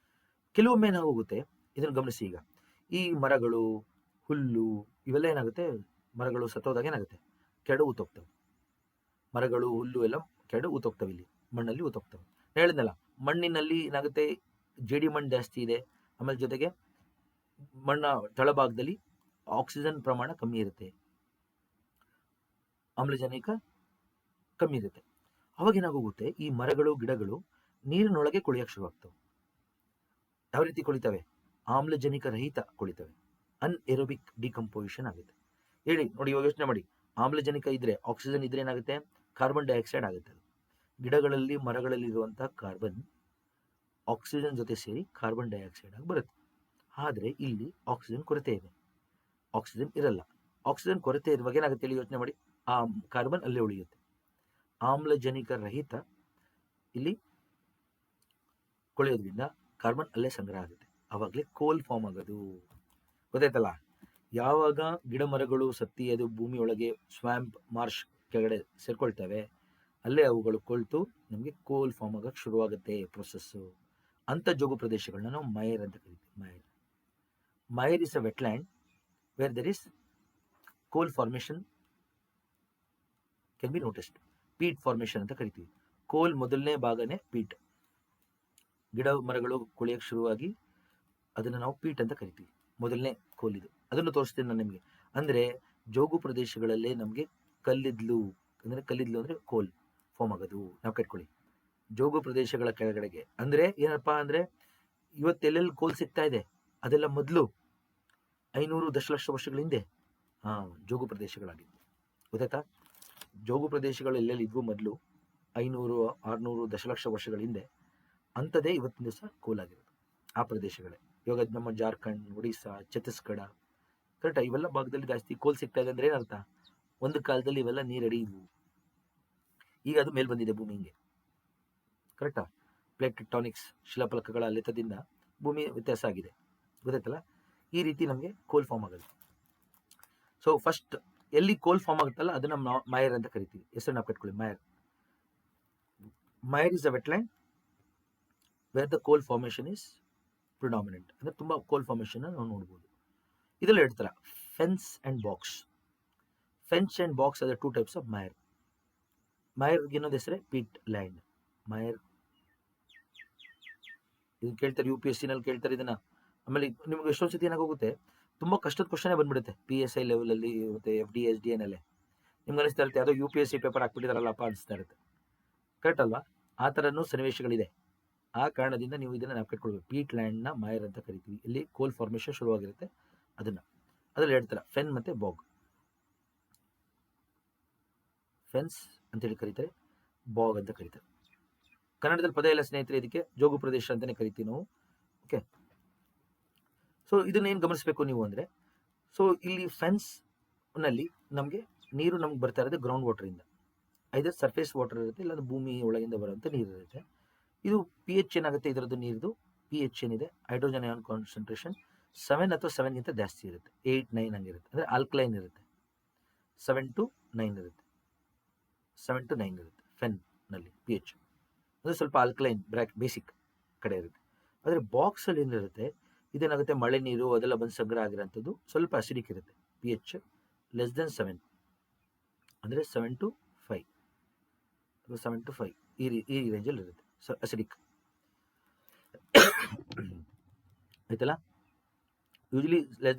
ಕೆಲವೊಮ್ಮೆ ಏನಾಗೋಗುತ್ತೆ, ಇದನ್ನು ಗಮನಿಸಿ. ಈಗ ಈ ಮರಗಳು, ಹುಲ್ಲು ಇವೆಲ್ಲ ಏನಾಗುತ್ತೆ, ಮರಗಳು ಸತ್ತೋದಾಗ ಏನಾಗುತ್ತೆ, ಕೆಡು ಊತೋಗ್ತವೆ. ಮರಗಳು, ಹುಲ್ಲು ಎಲ್ಲ ಕೆಡು ಊತೋಗ್ತವೆ, ಇಲ್ಲಿ ಮಣ್ಣಲ್ಲಿ ಊತೋಗ್ತವೆ. ಹೇಳಿದ್ನಲ್ಲ, ಮಣ್ಣಿನಲ್ಲಿ ಏನಾಗುತ್ತೆ, ಜೇಡಿ ಮಣ್ಣು ಜಾಸ್ತಿ ಇದೆ, ಆಮೇಲೆ ಜೊತೆಗೆ ಮಣ್ಣ ತಳಭಾಗದಲ್ಲಿ ಆಕ್ಸಿಜನ್ ಪ್ರಮಾಣ ಕಮ್ಮಿ ಇರುತ್ತೆ, ಆಮ್ಲಜನಕ ಕಮ್ಮಿ ಇರುತ್ತೆ. ಅವಾಗ ಏನಾಗೋಗುತ್ತೆ, ಈ ಮರಗಳು, ಗಿಡಗಳು ನೀರಿನೊಳಗೆ ಕೊಳಿಯಕ್ಕೆ ಶುರುವಾಗ್ತವೆ. ಯಾವ ರೀತಿ ಕೊಳಿತವೆ, ಆಮ್ಲಜನಕ ರಹಿತ ಕೊಳಿತವೆ, ಅನ್ಎರೋಬಿಕ್ ಡಿಕಂಪೋಸಿಷನ್ ಆಗುತ್ತೆ. ಹೇಳಿ ನೋಡಿ, ಇವಾಗ ಯೋಚನೆ ಮಾಡಿ, ಆಮ್ಲಜನಕ ಇದ್ರೆ, ಆಕ್ಸಿಜನ್ ಇದ್ರೆ ಏನಾಗುತ್ತೆ, ಕಾರ್ಬನ್ ಡೈಆಕ್ಸೈಡ್ ಆಗುತ್ತೆ. ಗಿಡಗಳಲ್ಲಿ, ಮರಗಳಲ್ಲಿ ಇರುವಂತಹ ಕಾರ್ಬನ್ ಆಕ್ಸಿಜನ್ ಜೊತೆ ಸೇರಿ ಕಾರ್ಬನ್ ಡೈಆಕ್ಸೈಡ್ ಆಗಿ ಬರುತ್ತೆ. ಆದರೆ ಇಲ್ಲಿ ಆಕ್ಸಿಜನ್ ಕೊರತೆ ಇದೆ, ಆಕ್ಸಿಜನ್ ಇರಲ್ಲ. ಆಕ್ಸಿಜನ್ ಕೊರತೆ ಇರುವಾಗ ಏನಾಗುತ್ತೆ ಹೇಳಿ, ಯೋಚನೆ ಮಾಡಿ, ಆ ಕಾರ್ಬನ್ ಅಲ್ಲೇ ಉಳಿಯುತ್ತೆ. ಆಮ್ಲಜನಕ ರಹಿತ ಇಲ್ಲಿ ಕೊಳೆಯೋದ್ರಿಂದ ಕಾರ್ಬನ್ ಅಲ್ಲೇ ಸಂಗ್ರಹ ಆಗುತ್ತೆ. ಆವಾಗಲೇ ಕೋಲ್ ಫಾರ್ಮ್ ಆಗೋದು. ಗೊತ್ತಾಯ್ತಲ್ಲ, ಯಾವಾಗ ಗಿಡ ಮರಗಳು ಸತ್ತಿ ಅದು ಭೂಮಿಯೊಳಗೆ ಸ್ವ್ಯಾಂಪ್, ಮಾರ್ಷ್ ಕೆಳಗಡೆ ಸೇರ್ಕೊಳ್ತವೆ, ಅಲ್ಲೇ ಅವುಗಳು ಕೊಳ್ತು ನಮಗೆ ಕೋಲ್ ಫಾರ್ಮ್ ಆಗಕ್ಕೆ ಶುರುವಾಗುತ್ತೆ ಪ್ರೊಸೆಸ್ಸು. ಅಂಥ ಜೋಗು ಪ್ರದೇಶಗಳನ್ನ ನಾವು ಮೈರ್ ಅಂತ ಕರಿತೀವಿ. Mire is a wetland where there is coal formation can be noticed. Peat formation ಅಂತ ಕರಿತೀವಿ. ಕೋಲ್ ಮೊದಲನೇ ಭಾಗನೇ ಪೀಟ್, ಗಿಡ ಮರಗಳು ಕೊಳೆಯಕ್ಕೆ ಶುರುವಾಗಿ ಅದನ್ನು ನಾವು ಪೀಟ್ ಅಂತ ಕರಿತೀವಿ. ಮೊದಲನೇ ಕೋಲ್ ಇದು, ಅದನ್ನು ತೋರಿಸ್ತೀನಿ ನಾನು ನಿಮಗೆ. ಅಂದರೆ ಜೋಗು ಪ್ರದೇಶಗಳಲ್ಲೇ ನಮಗೆ ಕಲ್ಲಿದ್ಲು ಅಂದರೆ ಕೋಲ್ ಫಾರ್ಮ್ ಆಗೋದು. ನಾವು ಕಟ್ಕೊಳ್ಳಿ, ಜೋಗು ಪ್ರದೇಶಗಳ ಕೆಳಗಡೆಗೆ. ಅಂದರೆ ಏನಪ್ಪ ಅಂದರೆ, ಇವತ್ತೆಲ್ಲೆಲ್ಲಿ ಕೋಲ್ ಸಿಗ್ತಾ ಇದೆ ಅದೆಲ್ಲ ಮೊದಲು 500 ದಶಲಕ್ಷ ವರ್ಷಗಳ ಹಿಂದೆ ಜೋಗು ಪ್ರದೇಶಗಳಾಗಿತ್ತು. ಗೊತ್ತಾಯ್ತಾ, ಜೋಗು ಪ್ರದೇಶಗಳು ಎಲ್ಲೆಲ್ಲಿ ಇದ್ವು ಮೊದಲು 500-600 ದಶಲಕ್ಷ ವರ್ಷಗಳ ಹಿಂದೆ, ಅಂಥದ್ದೇ ಇವತ್ತಿನ ದಿವಸ ಕೋಲ್ ಆಗಿರೋದು ಆ ಪ್ರದೇಶಗಳೇ. ಇವಾಗ ನಮ್ಮ ಜಾರ್ಖಂಡ್, ಒಡಿಸ್ಸಾ, ಛತ್ತೀಸ್ಗಢ, ಕರೆಕ್ಟಾ, ಇವೆಲ್ಲ ಭಾಗದಲ್ಲಿ ಜಾಸ್ತಿ ಕೋಲ್ ಸಿಗ್ತಾ ಇದೆ. ಅಂದ್ರೆ ಏನರ್ಥ, ಒಂದು ಕಾಲದಲ್ಲಿ ಇವೆಲ್ಲ ನೀರಡಿ ಇದ್ವು, ಈಗ ಅದು ಮೇಲ್ ಬಂದಿದೆ ಭೂಮಿ ಹಿಂಗೆ. ಕರೆಕ್ಟಾ, ಪ್ಲೇಟ್ ಟೆಕ್ಟಾನಿಕ್ಸ್, ಶಿಲಾಫಲಕಗಳ ಅಲೆತದಿಂದ ಭೂಮಿ ವ್ಯತ್ಯಾಸ ಆಗಿದೆ. ಗೊತ್ತಾಯ್ತಲ್ಲ, ಈ ರೀತಿ ನಮಗೆ ಕೋಲ್ ಫಾರ್ಮ್ ಆಗೋದು. ಸೊ ಫಸ್ಟ್ ಎಲ್ಲಿ ಕೋಲ್ ಫಾರ್ಮ್ ಆಗುತ್ತಲ್ಲ ಅದನ್ನ ಮೈರ್ ಅಂತ ಕರಿತೀವಿ. ಹೆಸರು ನಾವು ಕಟ್ಕೊಳ್ಳಿ, mire. Mire is a wetland where the coal formation is predominant. ಅಂದ್ರೆ ತುಂಬಾ ಕೋಲ್ ಫಾರ್ಮೇಷನ್ ನಾವು ನೋಡ್ಬೋದು. ಇದರಲ್ಲಿ ಹೇಳ್ತಾರೆ fens and bogs. Fens and bogs are the 2 types of mire. ಮೈರ್ಗೆ ಇನ್ನೊಂದು ಹೆಸರೇ ಪೀಟ್ ಲ್ಯಾಂಡ್. ಮೈರ್ ಇದನ್ನ ಕೇಳ್ತಾರೆ, UPSC ನಲ್ಲಿ ಕೇಳ್ತಾರೆ ಇದನ್ನ. ಆಮೇಲೆ ನಿಮ್ಗೆ ಎಷ್ಟೊಂದು ಸತಿ ಏನಾಗೋಗುತ್ತೆ, ತುಂಬಾ ಕಷ್ಟದ ಕ್ವಶನ್ ಬಂದ್ಬಿಡುತ್ತೆ PSI ಲೆವೆಲ್ ಅಲ್ಲಿ, ಮತ್ತೆ FD SDN ಅಲ್ಲೇ. ನಿಮ್ಗೆ ಅನಿಸ್ತಾ ಇರುತ್ತೆ ಯಾವುದೋ UPSC ಪೇಪರ್ ಹಾಕ್ಬಿಟ್ಟಿದಾರಲ್ಲಪ್ಪ ಅನಿಸ್ತಾ ಇರುತ್ತೆ. ಕರೆಕ್ಟ್ ಅಲ್ವಾ, ಆ ಥರನೂ ಸನ್ನಿವೇಶಗಳಿದೆ. ಆ ಕಾರಣದಿಂದ ನೀವು ಇದನ್ನು ನೆನಪಿಟ್ಕೊಳ್ಬೇಕು. ಪೀಟ್ ಲ್ಯಾಂಡ್ನ ಮಾಯರ್ ಅಂತ ಕರಿತೀವಿ. ಇಲ್ಲಿ ಕೋಲ್ ಫಾರ್ಮೇಷನ್ ಶುರುವಾಗಿರುತ್ತೆ. ಅದರಲ್ಲಿ 2 ಥರ, ಫೆನ್ ಮತ್ತು ಬಾಗ್. ಫೆನ್ಸ್ ಅಂತೇಳಿ ಕರೀತಾರೆ, ಬಾಗ್ ಅಂತ ಕರೀತಾರೆ. ಕನ್ನಡದಲ್ಲಿ ಪದ ಇಲ್ಲ ಸ್ನೇಹಿತರೆ, ಇದಕ್ಕೆ ಜೋಗು ಪ್ರದೇಶ ಅಂತಲೇ ಕರಿತೀವಿ ನಾವು. ಓಕೆ, ಸೊ ಇದನ್ನೇನು ಗಮನಿಸಬೇಕು ನೀವು ಅಂದರೆ, ಸೊ ಇಲ್ಲಿ ಫೆನ್ಸ್ನಲ್ಲಿ ನಮಗೆ ನೀರು ನಮ್ಗೆ ಬರ್ತಾ ಇರೋದು ಗ್ರೌಂಡ್ ವಾಟರಿಂದ. ಐದರ್ ಸರ್ಫೇಸ್ ವಾಟರ್ ಇರುತ್ತೆ, ಇಲ್ಲ ಭೂಮಿ ಒಳಗಿಂದ ಬರುವಂಥ ನೀರು ಇರುತ್ತೆ. ಇದು pH ಏನಾಗುತ್ತೆ, ಇದರದ್ದು ನೀರಿದು pH ಏನಿದೆ, ಹೈಡ್ರೋಜನ್ ಅಯಾನ್ ಕಾನ್ಸಂಟ್ರೇಷನ್ 7 ಅಥವಾ 7ಗಿಂತ ಜಾಸ್ತಿ ಇರುತ್ತೆ. 8, 9 ಹಂಗಿರುತ್ತೆ. ಅಂದರೆ ಆಲ್ಕಲೈನ್ ಇರುತ್ತೆ. 7 to 9 ಇರುತ್ತೆ. 7 to 9 ಇರುತ್ತೆ ಫೆನ್ನಲ್ಲಿ pH. ಅಂದರೆ ಸ್ವಲ್ಪ ಆಲ್ಕಲೈನ್ ಬೇಸಿಕ್ ಕಡೆ ಇರುತ್ತೆ. ಆದರೆ ಬಾಕ್ಸಲ್ಲಿ ಏನಿರುತ್ತೆ, ಇದೇನಾಗುತ್ತೆ, ಮಳೆ ನೀರು ಅದೆಲ್ಲ ಬಂದು ಸಂಗ್ರಹ ಆಗಿರೋಂಥದ್ದು ಸ್ವಲ್ಪ ಅಸಿಡಿಕ್ ಇರುತ್ತೆ. pH <7, ಅಂದರೆ 7 to 5 ಅಥವಾ 7 to 5 ಈ ರೇಂಜಲ್ಲಿ ಇರುತ್ತೆ. ಸೊ ಅಸಿಡಿಕ್ ಆಯ್ತಲ್ಲ. ಯೂಶಲಿ ಲೆಸ್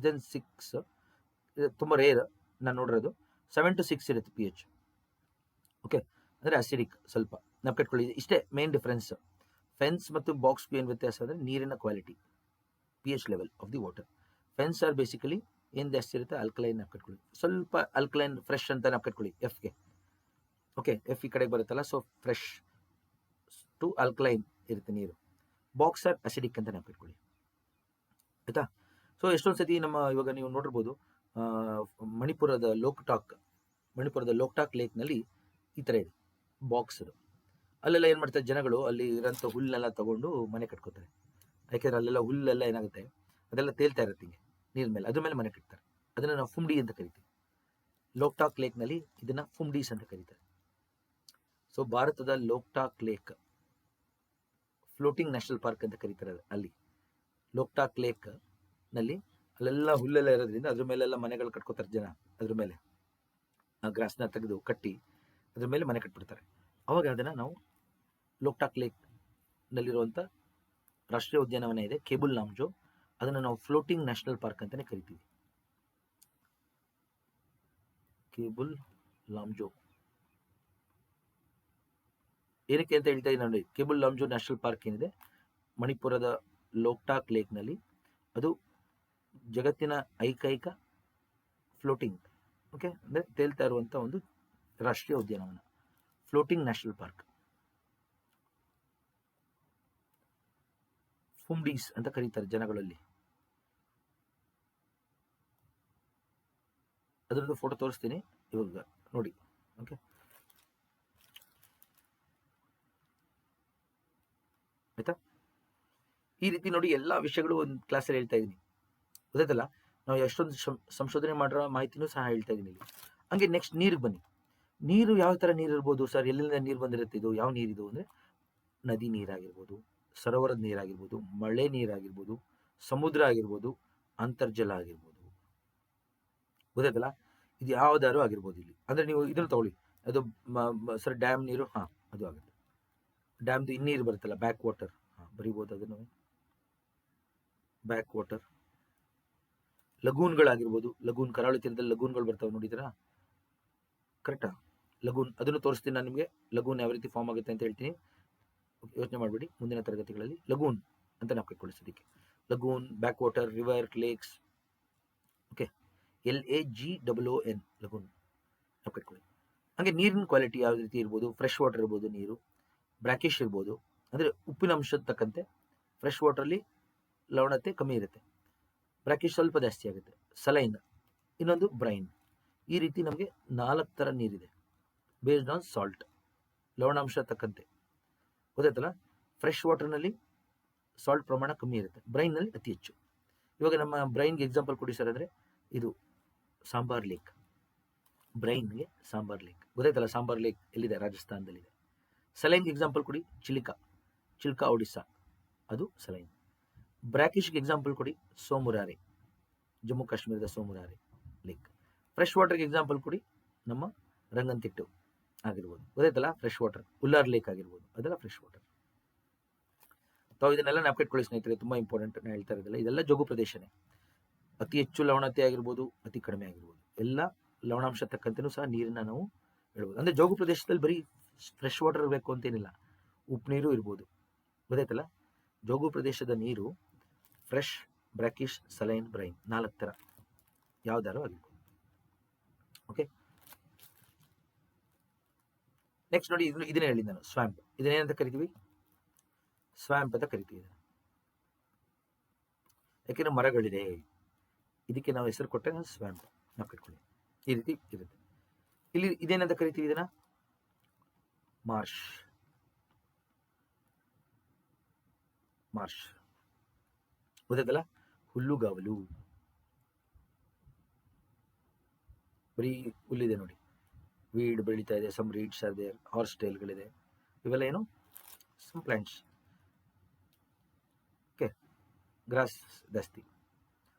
ದೆನ್ 6 ತುಂಬ ರೇರ್ ನಾನು ನೋಡಿರೋದು. 7 to 6 ಇರುತ್ತೆ pH. ಓಕೆ, ಅಂದರೆ ಅಸಿಡಿಕ್ ಸ್ವಲ್ಪ ನೆನಪಿಟ್ಕೊಳ್ಳಿ. ಇಷ್ಟೇ ಮೇನ್ ಡಿಫ್ರೆನ್ಸ್. ಫೆನ್ಸ್ ಮತ್ತು ಬಾಕ್ಸ್ಗೂ ಏನು ವ್ಯತ್ಯಾಸ ಅಂದರೆ ನೀರಿನ quality, pH level of the water. Fence are basically ಏನು ಜಾಸ್ತಿ ಇರುತ್ತೆ, ಆಲ್ಕಲೈನ್ ನೆನಪಿಟ್ಕೊಳ್ಳಿ. ಸ್ವಲ್ಪ ಆಲ್ಕಲೈನ್ ಫ್ರೆಶ್ ಅಂತ ನೆನಪಿಟ್ಕೊಳ್ಳಿ ಎಫ್ಗೆ. ಓಕೆ, ಎಫ್ ಈ ಕಡೆಗೆ ಬರುತ್ತಲ್ಲ, ಸೊ ಫ್ರೆಶ್ ಟು ಆಲ್ಕಲೈನ್ ಇರುತ್ತೆ ನೀರು. ಬಾಕ್ಸ್ ಆರ್ ಅಸಿಡಿಕ್ ಅಂತ ನೆನಪಿಟ್ಕೊಳ್ಳಿ, ಆಯಿತಾ. ಸೊ ಎಷ್ಟೊಂದು ಸತಿ ಇವಾಗ ನೀವು ನೋಡಿರ್ಬೋದು, ಮಣಿಪುರದ ಲೋಕ್ಟಾಕ್ ಲೇಕ್ನಲ್ಲಿ ಈ ಥರ ಇದೆ ಬಾಕ್ಸ್. ಅಲ್ಲೆಲ್ಲ ಏನು ಮಾಡ್ತಾರೆ ಜನಗಳು, ಅಲ್ಲಿ ಇರೋಂಥ ಹುಲ್ಲೆಲ್ಲ ತಗೊಂಡು ಮನೆ ಕಟ್ಕೋತಾರೆ. ಯಾಕೆಂದರೆ ಅಲ್ಲೆಲ್ಲ ಹುಲ್ಲೆಲ್ಲ ಏನಾಗುತ್ತೆ, ಅದೆಲ್ಲ ತೇಲ್ತಾ ಇರುತ್ತೆ ಹಿಂಗೆ ನೀರ ಮೇಲೆ, ಅದ್ರ ಮೇಲೆ ಮನೆ ಕಟ್ತಾರೆ. ಅದನ್ನು ನಾವು ಫುಮ್ಡಿ ಅಂತ ಕರಿತೀವಿ. ಲೋಕ್ಟಾಕ್ ಲೇಕ್ನಲ್ಲಿ ಇದನ್ನು ಫುಮ್ಡೀಸ್ ಅಂತ ಕರೀತಾರೆ. ಸೊ ಭಾರತದ Loktak lake floating national park ಅಂತ ಕರೀತಾರೆ. ಅಲ್ಲಿ ಲೋಕ್ಟಾಕ್ ಲೇಕ್ನಲ್ಲಿ ಅಲ್ಲೆಲ್ಲ ಹುಲ್ಲೆಲ್ಲ ಇರೋದ್ರಿಂದ ಅದ್ರ ಮೇಲೆಲ್ಲ ಮನೆಗಳು ಕಟ್ಕೋತಾರೆ ಜನ. ಅದ್ರ ಮೇಲೆ ಆ ಗ್ರಾಸ್ನ ತೆಗೆದು ಕಟ್ಟಿ ಅದ್ರ ಮೇಲೆ ಮನೆ ಕಟ್ಬಿಡ್ತಾರೆ. ಅವಾಗ ಅದನ್ನು ನಾವು ಲೋಕ್ಟಾಕ್ ಲೇಕ್ನಲ್ಲಿರುವಂಥ ರಾಷ್ಟ್ರೀಯ ಉದ್ಯಾನವನ ಇದೆ, ಕೇಬುಲ್ ಲಾಮ್ಜೋ, ಅದನ್ನು ನಾವು ಫ್ಲೋಟಿಂಗ್ ನ್ಯಾಷನಲ್ ಪಾರ್ಕ್ ಅಂತಲೇ ಕರಿತೀವಿ. ಕೇಬುಲ್ ಲಾಮ್ಜೋ ಏನಕ್ಕೆ ಅಂತ ಹೇಳ್ತಾ ಇದ್ದೀನಿ ನೋಡಿ. ಕೇಬುಲ್ ಲಾಮ್ಜೋ ನ್ಯಾಷನಲ್ ಪಾರ್ಕ್ ಏನಿದೆ ಮಣಿಪುರದ ಲೋಕ್ಟಾಕ್ ಲೇಕ್ನಲ್ಲಿ, ಅದು ಜಗತ್ತಿನ ಐಕೈಕ ಫ್ಲೋಟಿಂಗ್, ಓಕೆ, ಅಂದರೆ ತೇಲ್ತಾ ಇರುವಂಥ ಒಂದು ರಾಷ್ಟ್ರೀಯ ಉದ್ಯಾನವನ, ಫ್ಲೋಟಿಂಗ್ ನ್ಯಾಷನಲ್ ಪಾರ್ಕ್. ಫುಮ್ಡೀಸ್ ಅಂತ ಕರೀತಾರೆ ಜನಗಳಲ್ಲಿ. ಅದರದ್ದು ಫೋಟೋ ತೋರಿಸ್ತೀನಿ ಇವಾಗ ನೋಡಿ. ಓಕೆ, ಆಯ್ತಾ. ಈ ರೀತಿ ನೋಡಿ ಎಲ್ಲ ವಿಷಯಗಳು ಒಂದು ಕ್ಲಾಸಲ್ಲಿ ಹೇಳ್ತಾ ಇದ್ದೀನಿ, ಗೊತ್ತಾಯ್ತಲ್ಲ. ನಾವು ಎಷ್ಟೊಂದು ಸಂಶೋಧನೆ ಮಾಡಿರೋ ಮಾಹಿತಿನೂ ಸಹ ಹೇಳ್ತಾ ಇದ್ದೀನಿ ಇಲ್ಲಿ. ಹಂಗೆ ನೆಕ್ಸ್ಟ್ ನೀರಿಗೆ ಬನ್ನಿ. ನೀರು ಯಾವ ಥರ ನೀರು ಇರ್ಬೋದು ಸರ್, ಎಲ್ಲಿಂದ ನೀರು ಬಂದಿರುತ್ತೆ, ಇದು ಯಾವ ನೀರಿದು ಅಂದರೆ ನದಿ ನೀರಾಗಿರ್ಬೋದು, ಸರೋವರದ ನೀರಾಗಿರ್ಬೋದು, ಮಳೆ ನೀರಾಗಿರ್ಬೋದು, ಸಮುದ್ರ ಆಗಿರ್ಬೋದು, ಅಂತರ್ಜಲ ಆಗಿರ್ಬೋದು, ಗೊತ್ತಾಯ್ತಲ್ಲ. ಇದು ಯಾವ್ದಾದ್ರು ಆಗಿರ್ಬೋದು ಇಲ್ಲಿ. ಅಂದರೆ ನೀವು ಇದನ್ನು ತಗೊಳ್ಳಿ, ಅದು ಸರ್ ಡ್ಯಾಮ್ ನೀರು, ಹಾಂ ಅದು ಆಗುತ್ತೆ. ಡ್ಯಾಮ್ದು ಇನ್ನೀರು ಬರುತ್ತಲ್ಲ, ಬ್ಯಾಕ್ ವಾಟರ್, ಹಾಂ ಬರಿಬೋದು ಅದನ್ನು, ಬ್ಯಾಕ್ ವಾಟರ್. ಲಗೂನ್ಗಳಾಗಿರ್ಬೋದು, ಲಗೂನ್, ಕರಾವಳಿ ತೀರದಲ್ಲಿ ಲಗೂನ್ಗಳು ಬರ್ತವೆ ನೋಡಿದ್ರಾ, ಕರೆಕ್ಟಾ. ಲಗೂನ್ ಅದನ್ನು ತೋರಿಸ್ತೀನಿ ನಾನು ನಿಮಗೆ. ಲಗೂನ್ ಯಾವ ರೀತಿ ಫಾರ್ಮ್ ಆಗುತ್ತೆ ಅಂತ ಹೇಳ್ತೀನಿ, ಯೋಚನೆ ಮಾಡಬೇಡಿ. ಮುಂದಿನ ತರಗತಿಗಳಲ್ಲಿ ಲಗೂನ್ ಅಂತ ನಾವು ಕಟ್ಕೊಳ್ಳಿಸೋದಕ್ಕೆ. Lagoon, back water, river, lakes, okay, LAGOON lagoon ನಾವು ಕಟ್ಕೊಳ್ಳಿ. ಹಾಗೆ ನೀರಿನ ಕ್ವಾಲಿಟಿ ಯಾವ ರೀತಿ ಇರ್ಬೋದು, ಫ್ರೆಶ್ ವಾಟರ್ ಇರ್ಬೋದು, ನೀರು ಬ್ರಾಕಿಶ್ ಇರ್ಬೋದು, ಅಂದರೆ ಉಪ್ಪಿನ ಅಂಶದ ತಕ್ಕಂತೆ ಫ್ರೆಶ್ ವಾಟರಲ್ಲಿ ಲವಣತೆ ಕಮ್ಮಿ ಇರುತ್ತೆ, ಬ್ರಾಕಿಶ್ ಸ್ವಲ್ಪ ಜಾಸ್ತಿ ಆಗುತ್ತೆ, ಸಲೈನ್, ಇನ್ನೊಂದು ಬ್ರೈನ್. ಈ ರೀತಿ ನಮಗೆ 4 ಥರ ನೀರಿದೆ ಬೇಸ್ಡ್ ಆನ್ ಸಾಲ್ಟ್, ಲವಣಾಂಶ ತಕ್ಕಂತೆ, ಗೊತ್ತಾಯ್ತಲ್ಲ. ಫ್ರೆಶ್ ವಾಟರ್ನಲ್ಲಿ ಸಾಲ್ಟ್ ಪ್ರಮಾಣ ಕಮ್ಮಿ ಇರುತ್ತೆ, ಬ್ರೈನ್ನಲ್ಲಿ ಅತಿ ಹೆಚ್ಚು. ಇವಾಗ ನಮ್ಮ ಬ್ರೈನ್ಗೆ ಎಕ್ಸಾಂಪಲ್ ಕೊಡಿ ಸರ್ ಅಂದರೆ ಇದು ಸಾಂಬಾರ್ ಲೇಕ್. ಬ್ರೈನ್ಗೆ ಸಾಂಬಾರ್ ಲೇಕ್, ಗೊತ್ತಾಯ್ತಲ್ಲ. ಸಾಂಬಾರ್ ಲೇಕ್ ಎಲ್ಲಿದೆ, ರಾಜಸ್ಥಾನದಲ್ಲಿದೆ. ಸಲೈನ್ಗೆ ಎಕ್ಸಾಂಪಲ್ ಕೊಡಿ, ಚಿಲ್ಕಾ ಒಡಿಸ್ಸಾ, ಅದು ಸಲೈನ್. ಬ್ರಾಕಿಶ್ಗೆ ಎಕ್ಸಾಂಪಲ್ ಕೊಡಿ, ಸೋಮುರಾರೆ, ಜಮ್ಮು ಕಾಶ್ಮೀರದ ಸೋಮುರಾರೆ ಲೇಕ್. ಫ್ರೆಶ್ ವಾಟರ್ಗೆ ಎಕ್ಸಾಂಪಲ್ ಕೊಡಿ, ನಮ್ಮ ರಂಗನ್ತಿಟ್ಟು ಆಗಿರ್ಬೋದು, ಗೊತ್ತಾಯ್ತಲ್ಲ. ಫ್ರೆಶ್ ವಾಟರ್ ಉಲ್ಲಾರ್ ಲೇಕ್ ಆಗಿರ್ಬೋದು, ಅದೆಲ್ಲ ಫ್ರೆಶ್ ವಾಟರ್. ತಾವು ಇದನ್ನೆಲ್ಲ ನೆನಪಿಟ್ಕೊಳ್ಳಿ ಸ್ನೇಹಿತರೆ, ತುಂಬ ಇಂಪಾರ್ಟೆಂಟ್. ನಾನು ಹೇಳ್ತಾ ಇರೋದಿಲ್ಲ, ಇದೆಲ್ಲ ಜೋಗು ಪ್ರದೇಶನೇ. ಅತಿ ಹೆಚ್ಚು ಲವಣತೆ ಆಗಿರ್ಬೋದು, ಅತಿ ಕಡಿಮೆ ಆಗಿರ್ಬೋದು, ಎಲ್ಲ ಲವಣಾಂಶ ತಕ್ಕಂತೆಯೂ ಸಹ ನೀರನ್ನ ನಾವು ಹೇಳ್ಬೋದು. ಅಂದರೆ ಜೋಗು ಪ್ರದೇಶದಲ್ಲಿ ಬರೀ ಫ್ರೆಶ್ ವಾಟರ್ ಇರಬೇಕು ಅಂತೇನಿಲ್ಲ, ಉಪ್ಪು ನೀರು ಇರ್ಬೋದು. ಗೊತ್ತಾಯ್ತಲ್ಲ, ಜೋಗು ಪ್ರದೇಶದ ನೀರು ಫ್ರೆಶ್, ಬ್ರಾಕಿಶ್, ಸಲೈನ್, ಬ್ರೈನ್ 4 ಥರ ಯಾವ್ದಾರು ಆಗಿರ್ಬೋದು. ಓಕೆ, ನೆಕ್ಸ್ಟ್ ನೋಡಿ, ಇದನ್ನೇ ಹೇಳಿ ನಾನು, ಸ್ವ್ಯಾಂಪ್. ಇದನ್ನೇನಂತ ಕರಿತೀವಿ? ಸ್ವ್ಯಾಂಪ್ ಅಂತ ಕರಿತೀವಿ. ಯಾಕೆಂದ್ರೆ ಮರಗಳಿದೆ, ಇದಕ್ಕೆ ನಾವು ಹೆಸರು ಕೊಟ್ಟರೆ ಸ್ವ್ಯಾಂಪ್. ನಾವು ಕಟ್ಕೊಳ್ಳಿ, ಈ ರೀತಿ ಇರುತ್ತೆ. ಇಲ್ಲಿ ಇದೇನಂತ ಕರಿತೀವಿ? ಇದನ್ನ ಮಾರ್ಷ್. ಮಾರ್ಷ್ ಗೊತ್ತಾಯ್ತಲ್ಲ, ಹುಲ್ಲುಗಾವಲು. ಬರೀ ಹುಲ್ಲಿದೆ ನೋಡಿ, ವೀಡ್ ಬೆಳೀತಾ ಇದೆ, some reeds are there, horse ಟೇಲ್ಗಳಿದೆ, ಇವೆಲ್ಲ ಏನು? Some plants. ಓಕೆ, ಗ್ರಾಸ್ ಜಾಸ್ತಿ.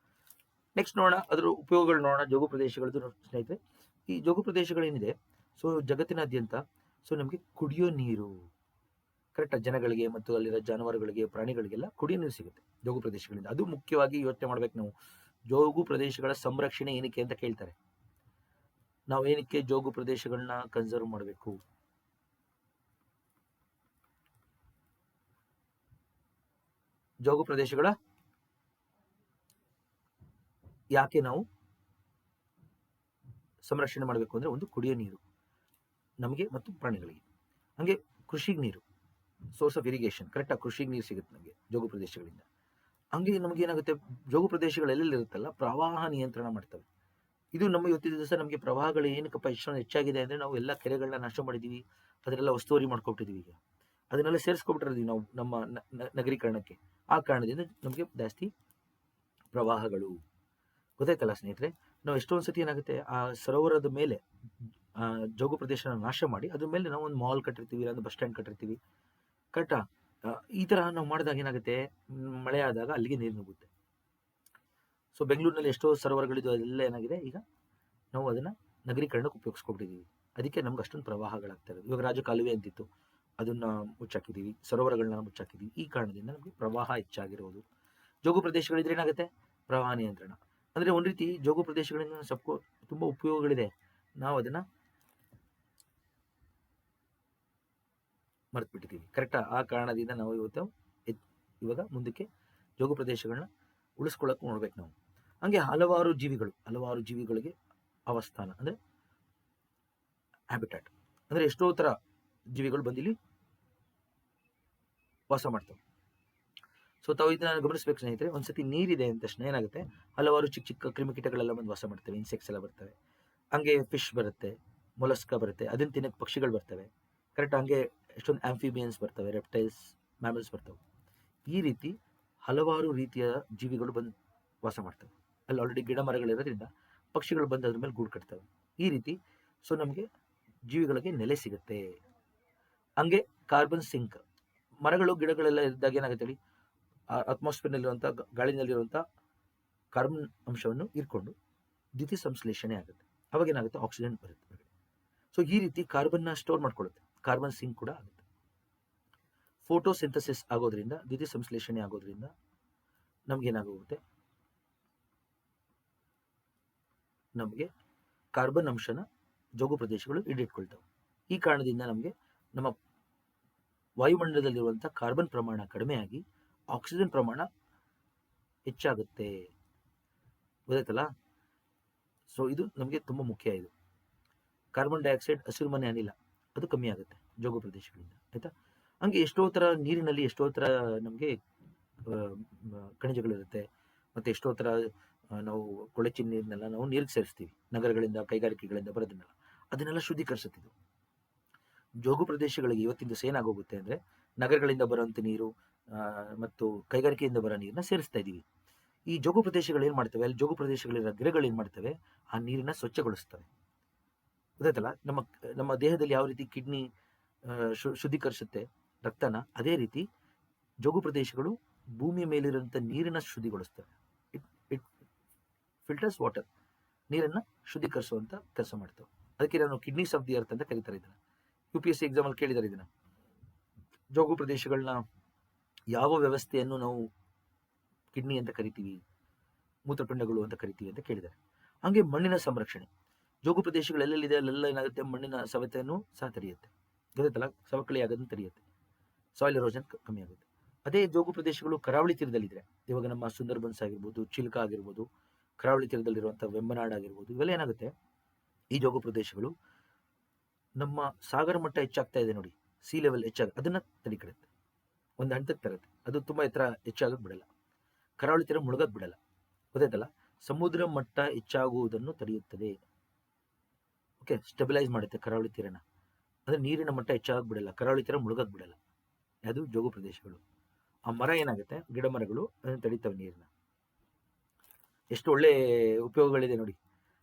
ನೆಕ್ಸ್ಟ್ ನೋಡೋಣ ಅದರ ಉಪಯೋಗಗಳು ನೋಡೋಣ, ಜೋಗು ಪ್ರದೇಶಗಳದ್ದು ಸ್ನೇಹಿತರೆ. ಈ ಜೋಗು ಪ್ರದೇಶಗಳೇನಿದೆ, ಸೊ ಜಗತ್ತಿನಾದ್ಯಂತ ಸೊ ನಮಗೆ ಕುಡಿಯೋ ನೀರು ಕರೆಕ್ಟ್ ಜನಗಳಿಗೆ ಮತ್ತು ಅಲ್ಲಿರೋ ಜಾನುವಾರುಗಳಿಗೆ, ಪ್ರಾಣಿಗಳಿಗೆಲ್ಲ ಕುಡಿಯೋ ನೀರು ಸಿಗುತ್ತೆ ಜೋಗು ಪ್ರದೇಶಗಳಿಂದ. ಅದು ಮುಖ್ಯವಾಗಿ ಯೋಚನೆ ಮಾಡ್ಬೇಕು ನಾವು. ಜೋಗು ಪ್ರದೇಶಗಳ ಸಂರಕ್ಷಣೆ ಏನಕ್ಕೆ ಅಂತ ಕೇಳ್ತಾರೆ. ನಾವು ಏನಕ್ಕೆ ಜೋಗು ಪ್ರದೇಶಗಳನ್ನ ಕನ್ಸರ್ವ್ ಮಾಡಬೇಕು? ಜೋಗು ಪ್ರದೇಶಗಳ ಯಾಕೆ ನಾವು ಸಂರಕ್ಷಣೆ ಮಾಡಬೇಕು ಅಂದ್ರೆ, ಒಂದು ಕುಡಿಯೋ ನೀರು ನಮಗೆ ಮತ್ತು ಪ್ರಾಣಿಗಳಿಗೆ, ಹಂಗೆ ಕೃಷಿಗೆ ನೀರು, ಸೋರ್ಸ್ ಆಫ್ ಇರಿಗೇಷನ್, ಕರೆಕ್ಟಾಗಿ ಕೃಷಿಗೆ ನೀರು ಸಿಗುತ್ತೆ ನಮಗೆ ಜೋಗು ಪ್ರದೇಶಗಳಿಂದ. ಹಂಗೆ ನಮಗೆ ಏನಾಗುತ್ತೆ, ಜೋಗು ಪ್ರದೇಶಗಳೆಲ್ಲ ಇರುತ್ತಲ್ಲ, ಪ್ರವಾಹ ನಿಯಂತ್ರಣ ಮಾಡ್ತವೆ. ಇದು ನಮ್ಮ ಇವತ್ತಿನ ದಿವಸ ನಮಗೆ ಪ್ರವಾಹಗಳು ಏನಕ್ಕಪ್ಪ ಇಷ್ಟೊಂದು ಹೆಚ್ಚಾಗಿದೆ ಅಂದರೆ, ನಾವು ಎಲ್ಲ ಕೆರೆಗಳನ್ನ ನಾಶ ಮಾಡಿದ್ದೀವಿ, ಅದರೆಲ್ಲ ಒಸ್ತುವರಿ ಮಾಡ್ಕೊಬಿಟ್ಟಿದ್ದೀವಿ. ಈಗ ಅದನ್ನೆಲ್ಲ ಸೇರಿಸ್ಕೊಬಿಟ್ಟಿದ್ದೀವಿ ನಾವು ನಮ್ಮ ನಗರೀಕರಣಕ್ಕೆ. ಆ ಕಾರಣದಿಂದ ನಮಗೆ ಜಾಸ್ತಿ ಪ್ರವಾಹಗಳು. ಗೊತ್ತಾಯ್ತಲ್ಲ ಸ್ನೇಹಿತರೆ, ನಾವು ಎಷ್ಟೊಂದು ಸತಿ ಏನಾಗುತ್ತೆ, ಆ ಸರೋವರದ ಮೇಲೆ ಜೋಗು ಪ್ರದೇಶನ ನಾಶ ಮಾಡಿ ಅದ್ರ ಮೇಲೆ ನಾವು ಒಂದು ಮಾಲ್ ಕಟ್ಟಿರ್ತೀವಿ, ಇಲ್ಲ ಒಂದು ಬಸ್ ಸ್ಟ್ಯಾಂಡ್ ಕಟ್ಟಿರ್ತೀವಿ. ಕರೆಕ್ಟಾ? ಈ ಥರ ನಾವು ಮಾಡಿದಾಗ ಏನಾಗುತ್ತೆ, ಮಳೆ ಆದಾಗ ಅಲ್ಲಿಗೆ ನೀರು ನುಗ್ಗುತ್ತೆ. ಸೊ ಬೆಂಗಳೂರಿನಲ್ಲಿ ಎಷ್ಟೋ ಸರೋವರಗಳಿದ್ದು, ಅದೆಲ್ಲ ಏನಾಗಿದೆ, ಈಗ ನಾವು ಅದನ್ನು ನಗರೀಕರಣಕ್ಕೆ ಉಪಯೋಗಿಸ್ಕೊಬಿಟ್ಟಿದ್ದೀವಿ. ಅದಕ್ಕೆ ನಮ್ಗೆ ಅಷ್ಟೊಂದು ಪ್ರವಾಹಗಳಾಗ್ತಾ ಇರೋದು. ಇವಾಗ ರಾಜಕಾಲುವೆ ಅಂತಿತ್ತು, ಅದನ್ನು ಮುಚ್ಚಾಕಿದ್ದೀವಿ, ಸರೋವರಗಳನ್ನ ಮುಚ್ಚಾಕಿದ್ದೀವಿ. ಈ ಕಾರಣದಿಂದ ನಮಗೆ ಪ್ರವಾಹ ಹೆಚ್ಚಾಗಿರೋದು. ಜೋಗು ಪ್ರದೇಶಗಳಿದ್ರೆ ಏನಾಗುತ್ತೆ, ಪ್ರವಾಹ ನಿಯಂತ್ರಣ. ಅಂದರೆ ಒಂದು ರೀತಿ ಜೋಗು ಪ್ರದೇಶಗಳಿಂದ ತುಂಬ ಉಪಯೋಗಗಳಿದೆ, ನಾವು ಅದನ್ನು ಮರೆತುಬಿಟ್ಟಿದ್ದೀವಿ. ಕರೆಕ್ಟಾ? ಆ ಕಾರಣದಿಂದ ನಾವು ಇವಾಗ ಮುಂದಕ್ಕೆ ಜೋಗು ಪ್ರದೇಶಗಳನ್ನ ಉಳಿಸ್ಕೊಳ್ಳೋಕೆ ನೋಡ್ಬೇಕು ನಾವು. ಹಂಗೆ ಹಲವಾರು ಜೀವಿಗಳಿಗೆ ಅವಸ್ಥಾನ ಅಂದರೆ ಹ್ಯಾಬಿಟ್ಯಾಟ್, ಅಂದರೆ ಎಷ್ಟೋ ಥರ ಜೀವಿಗಳು ಬಂದಿಲ್ಲಿ ವಾಸ ಮಾಡ್ತವೆ. ಸೊ ತಾವು ಇದನ್ನ ಗಮನಿಸ್ಬೇಕು ಸ್ನೇಹಿತರೆ. ಒಂದ್ಸತಿ ನೀರಿದೆ ಅಂದ ತಕ್ಷಣ ಏನಾಗುತ್ತೆ, ಹಲವಾರು ಚಿಕ್ಕ ಚಿಕ್ಕ ಕ್ರಿಮಿಕೀಟಗಳೆಲ್ಲ ಬಂದು ವಾಸ ಮಾಡ್ತವೆ, ಇನ್ಸೆಕ್ಟ್ಸ್ ಎಲ್ಲ ಬರ್ತವೆ. ಹಂಗೆ ಫಿಶ್ ಬರುತ್ತೆ, ಮೊಲಸ್ಕಾ ಬರುತ್ತೆ, ಅದನ್ನ ತಿನ್ನಕ್ಕೆ ಪಕ್ಷಿಗಳು ಬರ್ತವೆ. ಕರೆಕ್ಟ್? ಹಂಗೆ ಎಷ್ಟೊಂದು ಆಂಫಿಬಿಯನ್ಸ್ ಬರ್ತವೆ, ರೆಪ್ಟೈಲ್ಸ್, ಮ್ಯಾಮಲ್ಸ್ ಬರ್ತವೆ. ಈ ರೀತಿ ಹಲವಾರು ರೀತಿಯ ಜೀವಿಗಳು ಬಂದು ವಾಸ ಮಾಡ್ತವೆ. ಅಲ್ಲಿ ಆಲ್ರೆಡಿ ಗಿಡ ಮರಗಳಿರೋದ್ರಿಂದ ಪಕ್ಷಿಗಳು ಬಂದು ಅದ್ರ ಮೇಲೆ ಗೂಡು ಕಟ್ತವೆ. ಈ ರೀತಿ ಸೊ ನಮಗೆ ಜೀವಿಗಳಿಗೆ ನೆಲೆ ಸಿಗುತ್ತೆ. ಹಂಗೆ ಕಾರ್ಬನ್ ಸಿಂಕ್, ಮರಗಳು ಗಿಡಗಳೆಲ್ಲ ಇದ್ದಾಗ ಏನಾಗುತ್ತೆ ಹೇಳಿ, ಅಟ್ಮಾಸ್ಫಿಯರ್ನಲ್ಲಿರುವಂಥ, ಗಾಳಿನಲ್ಲಿರುವಂಥ ಕಾರ್ಬನ್ ಅಂಶವನ್ನು ಹೀರ್ಕೊಂಡು ದ್ಯುತಿ ಸಂಶ್ಲೇಷಣೆ ಆಗುತ್ತೆ. ಅವಾಗ ಏನಾಗುತ್ತೆ, ಆಕ್ಸಿಜನ್ ಬರುತ್ತೆ. ಸೊ ಈ ರೀತಿ ಕಾರ್ಬನ್ನ ಸ್ಟೋರ್ ಮಾಡ್ಕೊಳ್ಳುತ್ತೆ. ಕಾರ್ಬನ್ ಸಿಂಕ್ ಕೂಡ ಆಗುತ್ತೆ. ಫೋಟೋಸಿಂಥಸಿಸ್ ಆಗೋದ್ರಿಂದ, ದ್ಯುತಿ ಸಂಶ್ಲೇಷಣೆ ಆಗೋದ್ರಿಂದ ನಮಗೇನಾಗುತ್ತೆ, ನಮಗೆ ಕಾರ್ಬನ್ ಅಂಶನ ಜೋಗು ಪ್ರದೇಶಗಳು ಹಿಡಿದಿಟ್ಕೊಳ್ತವೆ. ಈ ಕಾರಣದಿಂದ ನಮಗೆ ನಮ್ಮ ವಾಯುಮಂಡಲದಲ್ಲಿರುವಂಥ ಕಾರ್ಬನ್ ಪ್ರಮಾಣ ಕಡಿಮೆಯಾಗಿ ಆಕ್ಸಿಜನ್ ಪ್ರಮಾಣ ಹೆಚ್ಚಾಗುತ್ತೆ. ಗೊತ್ತಾಯ್ತಲ್ಲ? ಸೊ ಇದು ನಮಗೆ ತುಂಬ ಮುಖ್ಯ. ಇದು ಕಾರ್ಬನ್ ಡೈಆಕ್ಸೈಡ್, ಹಸಿರುಮನೆ ಅನಿಲ, ಅದು ಕಮ್ಮಿ ಆಗುತ್ತೆ ಜೋಗು ಪ್ರದೇಶಗಳಿಂದ. ಆಯ್ತಾ? ಹಂಗೆ ಎಷ್ಟೋ ಥರ ನೀರಿನಲ್ಲಿ ಎಷ್ಟೋ ಥರ ನಮಗೆ ಖನಿಜಗಳಿರುತ್ತೆ. ಮತ್ತು ಎಷ್ಟೋ ಥರ ನಾವು ಕೊಳಚೆ ನೀರನ್ನೆಲ್ಲ ನಾವು ನೀರಿಗೆ ಸೇರಿಸ್ತೀವಿ, ನಗರಗಳಿಂದ, ಕೈಗಾರಿಕೆಗಳಿಂದ ಬರೋದನ್ನೆಲ್ಲ. ಅದನ್ನೆಲ್ಲ ಶುದ್ಧೀಕರಿಸುತ್ತಿದ್ದು ಜೋಗು ಪ್ರದೇಶಗಳಿಗೆ ಇವತ್ತಿನ ದಿವಸ ಏನಾಗೋಗುತ್ತೆ ಅಂದರೆ, ನಗರಗಳಿಂದ ಬರೋಂಥ ನೀರು ಮತ್ತು ಕೈಗಾರಿಕೆಯಿಂದ ಬರೋ ನೀರನ್ನ ಸೇರಿಸ್ತಾ ಇದ್ದೀವಿ. ಈ ಜೋಗು ಪ್ರದೇಶಗಳು ಏನು ಮಾಡ್ತವೆ, ಅಲ್ಲಿ ಜೋಗು ಪ್ರದೇಶಗಳಿರೋ ಗಿಡಗಳು ಏನು ಮಾಡ್ತವೆ, ಆ ನೀರನ್ನ ಸ್ವಚ್ಛಗೊಳಿಸ್ತವೆ. ಗೊತ್ತಾಯ್ತಲ್ಲ? ನಮ್ಮ ದೇಹದಲ್ಲಿ ಯಾವ ರೀತಿ ಕಿಡ್ನಿ ಶುದ್ಧೀಕರಿಸುತ್ತೆ ರಕ್ತನ, ಅದೇ ರೀತಿ ಜೋಗು ಪ್ರದೇಶಗಳು ಭೂಮಿಯ ಮೇಲಿರುವಂಥ ನೀರನ್ನ ಶುದ್ಧಿಗೊಳಿಸ್ತವೆ. ಇಟ್ ಫಿಲ್ಟರ್ಸ್ ವಾಟರ್, ನೀರನ್ನು ಶುದ್ಧೀಕರಿಸುವಂಥ ಕೆಲಸ ಮಾಡ್ತವೆ. ಅದಕ್ಕೆ ನಾನು ಕಿಡ್ನೀಸ್ ಆಫ್ ದಿ ಅರ್ತ್ ಅಂತ ಕರೀತಾರೆ ಇದನ್ನು. UPSC ಎಕ್ಸಾಮಲ್ಲಿ ಕೇಳಿದ್ದಾರೆ ಇದನ್ನು. ಜೋಗು ಪ್ರದೇಶಗಳನ್ನ ಯಾವ ವ್ಯವಸ್ಥೆಯನ್ನು ನಾವು ಕಿಡ್ನಿ ಅಂತ ಕರಿತೀವಿ, ಮೂತ್ರಪಿಂಡಗಳು ಅಂತ ಕರಿತೀವಿ ಅಂತ ಕೇಳಿದ್ದಾರೆ. ಹಾಗೆ ಮಣ್ಣಿನ ಸಂರಕ್ಷಣೆ, ಜೋಗು ಪ್ರದೇಶಗಳು ಎಲ್ಲೆಲ್ಲಿದೆ ಅಲ್ಲೆಲ್ಲ ಏನಾಗುತ್ತೆ, ಮಣ್ಣಿನ ಸವೆತೆಯನ್ನು ಸಹ ತಡೆಯುತ್ತೆ. ಗೊತ್ತಾಯ್ತಲ್ಲ? ಸವಕಳಿ ಆಗೋದನ್ನು ತಡೆಯುತ್ತೆ. ಸಾಯಿಲ್ ಎರೋಷನ್ ಕಮ್ಮಿ ಆಗುತ್ತೆ. ಅದೇ ಜೋಗು ಪ್ರದೇಶಗಳು ಕರಾವಳಿ ತೀರದಲ್ಲಿದ್ರೆ, ಇವಾಗ ನಮ್ಮ ಸುಂದರ್ಬನ್ಸ್ ಆಗಿರ್ಬೋದು, ಚಿಲ್ಕ ಆಗಿರ್ಬೋದು, ಕರಾವಳಿ ತೀರದಲ್ಲಿರುವಂಥ ವೆಂಬನಾಡ್ ಆಗಿರ್ಬೋದು, ಇವೆಲ್ಲ ಏನಾಗುತ್ತೆ, ಈ ಜೋಗು ಪ್ರದೇಶಗಳು ನಮ್ಮ ಸಾಗರ ಮಟ್ಟ ಹೆಚ್ಚಾಗ್ತಾ ಇದೆ ನೋಡಿ, ಸಿ ಲೆವೆಲ್ ಅದನ್ನ ತಡಿಕಡುತ್ತೆ, ಒಂದು ಹಂತಕ್ಕೆ ತರುತ್ತೆ. ಅದು ತುಂಬಾ ಎತ್ತರ ಹೆಚ್ಚಾಗಕ್ಕೆ ಬಿಡಲ್ಲ, ಕರಾವಳಿ ತೀರ ಮುಳುಗಕ್ಕೆ ಬಿಡಲ್ಲ. ಗೊತ್ತಾಯ್ತಲ್ಲ, ಸಮುದ್ರ ಮಟ್ಟ ಹೆಚ್ಚಾಗುವುದನ್ನು ತಡೆಯುತ್ತದೆ. ಓಕೆ, ಸ್ಟೆಬಿಲೈಸ್ ಮಾಡುತ್ತೆ ಕರಾವಳಿ ತೀರನ. ಅಂದ್ರೆ ನೀರಿನ ಮಟ್ಟ ಹೆಚ್ಚಾಗಕ್ಕೆ ಬಿಡಲ್ಲ, ಕರಾವಳಿ ತೀರ ಮುಳುಗಕ್ಕೆ ಬಿಡಲ್ಲ. ಅದು ಜೋಗು ಪ್ರದೇಶಗಳು. ಆ ಮರ ಏನಾಗುತ್ತೆ, ಗಿಡ ಮರಗಳು ಅದನ್ನು ತಡೀತವೆ ನೀರನ್ನ. ಎಷ್ಟು ಒಳ್ಳೆ ಉಪಯೋಗಗಳಿದೆ ನೋಡಿ.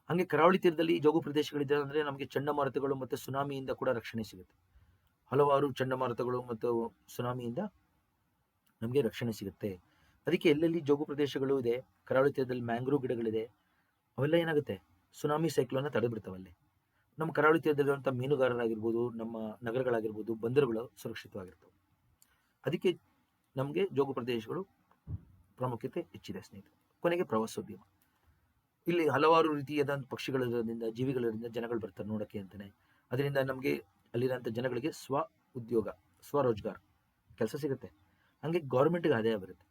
ಹಂಗೆ ಕರಾವಳಿ ತೀರದಲ್ಲಿ ಜೋಗು ಪ್ರದೇಶಗಳಿದೆ ಅಂದ್ರೆ ನಮಗೆ ಚಂಡಮಾರುತಗಳು ಮತ್ತು ಸುನಾಮಿಯಿಂದ ಕೂಡ ರಕ್ಷಣೆ ಸಿಗುತ್ತೆ. ಹಲವಾರು ಚಂಡಮಾರುತಗಳು ಮತ್ತು ಸುನಾಮಿಯಿಂದ ನಮಗೆ ರಕ್ಷಣೆ ಸಿಗುತ್ತೆ. ಅದಕ್ಕೆ ಎಲ್ಲೆಲ್ಲಿ ಜೋಗು ಪ್ರದೇಶಗಳು ಇದೆ, ಕರಾವಳಿ ತೀರದಲ್ಲಿ ಮ್ಯಾಂಗ್ರೋವ್ ಗಿಡಗಳಿದೆ, ಅವೆಲ್ಲ ಏನಾಗುತ್ತೆ, ಸುನಾಮಿ ಸೈಕ್ಲೋನ್ನ ತಡೆಬಿಡ್ತಾವಲ್ಲಿ. ನಮ್ಮ ಕರಾವಳಿ ತೀರದಲ್ಲಿರುವಂಥ ಮೀನುಗಾರರಾಗಿರ್ಬೋದು, ನಮ್ಮ ನಗರಗಳಾಗಿರ್ಬೋದು, ಬಂದರುಗಳು ಸುರಕ್ಷಿತವಾಗಿರ್ತವೆ. ಅದಕ್ಕೆ ನಮಗೆ ಜೋಗು ಪ್ರದೇಶಗಳು ಪ್ರಾಮುಖ್ಯತೆ ಹೆಚ್ಚಿದೆ ಸ್ನೇಹಿತರೆ. ಕೊನೆಗೆ ಪ್ರವಾಸೋದ್ಯಮ. ಇಲ್ಲಿ ಹಲವಾರು ರೀತಿಯಾದ ಪಕ್ಷಿಗಳಿರೋದ್ರಿಂದ, ಜೀವಿಗಳಿರೋದ್ರಿಂದ ಜನಗಳು ಬರ್ತಾರೆ ನೋಡೋಕ್ಕೆ ಅಂತಾನೆ. ಅದರಿಂದ ನಮಗೆ ಅಲ್ಲಿರೋಂಥ ಜನಗಳಿಗೆ ಸ್ವ ಉದ್ಯೋಗ, ಸ್ವರೋಜ್ಗಾರ ಕೆಲಸ ಸಿಗುತ್ತೆ. ಹಂಗೆ ಗೌರ್ಮೆಂಟ್ಗೆ ಆದಾಯ ಬರುತ್ತೆ.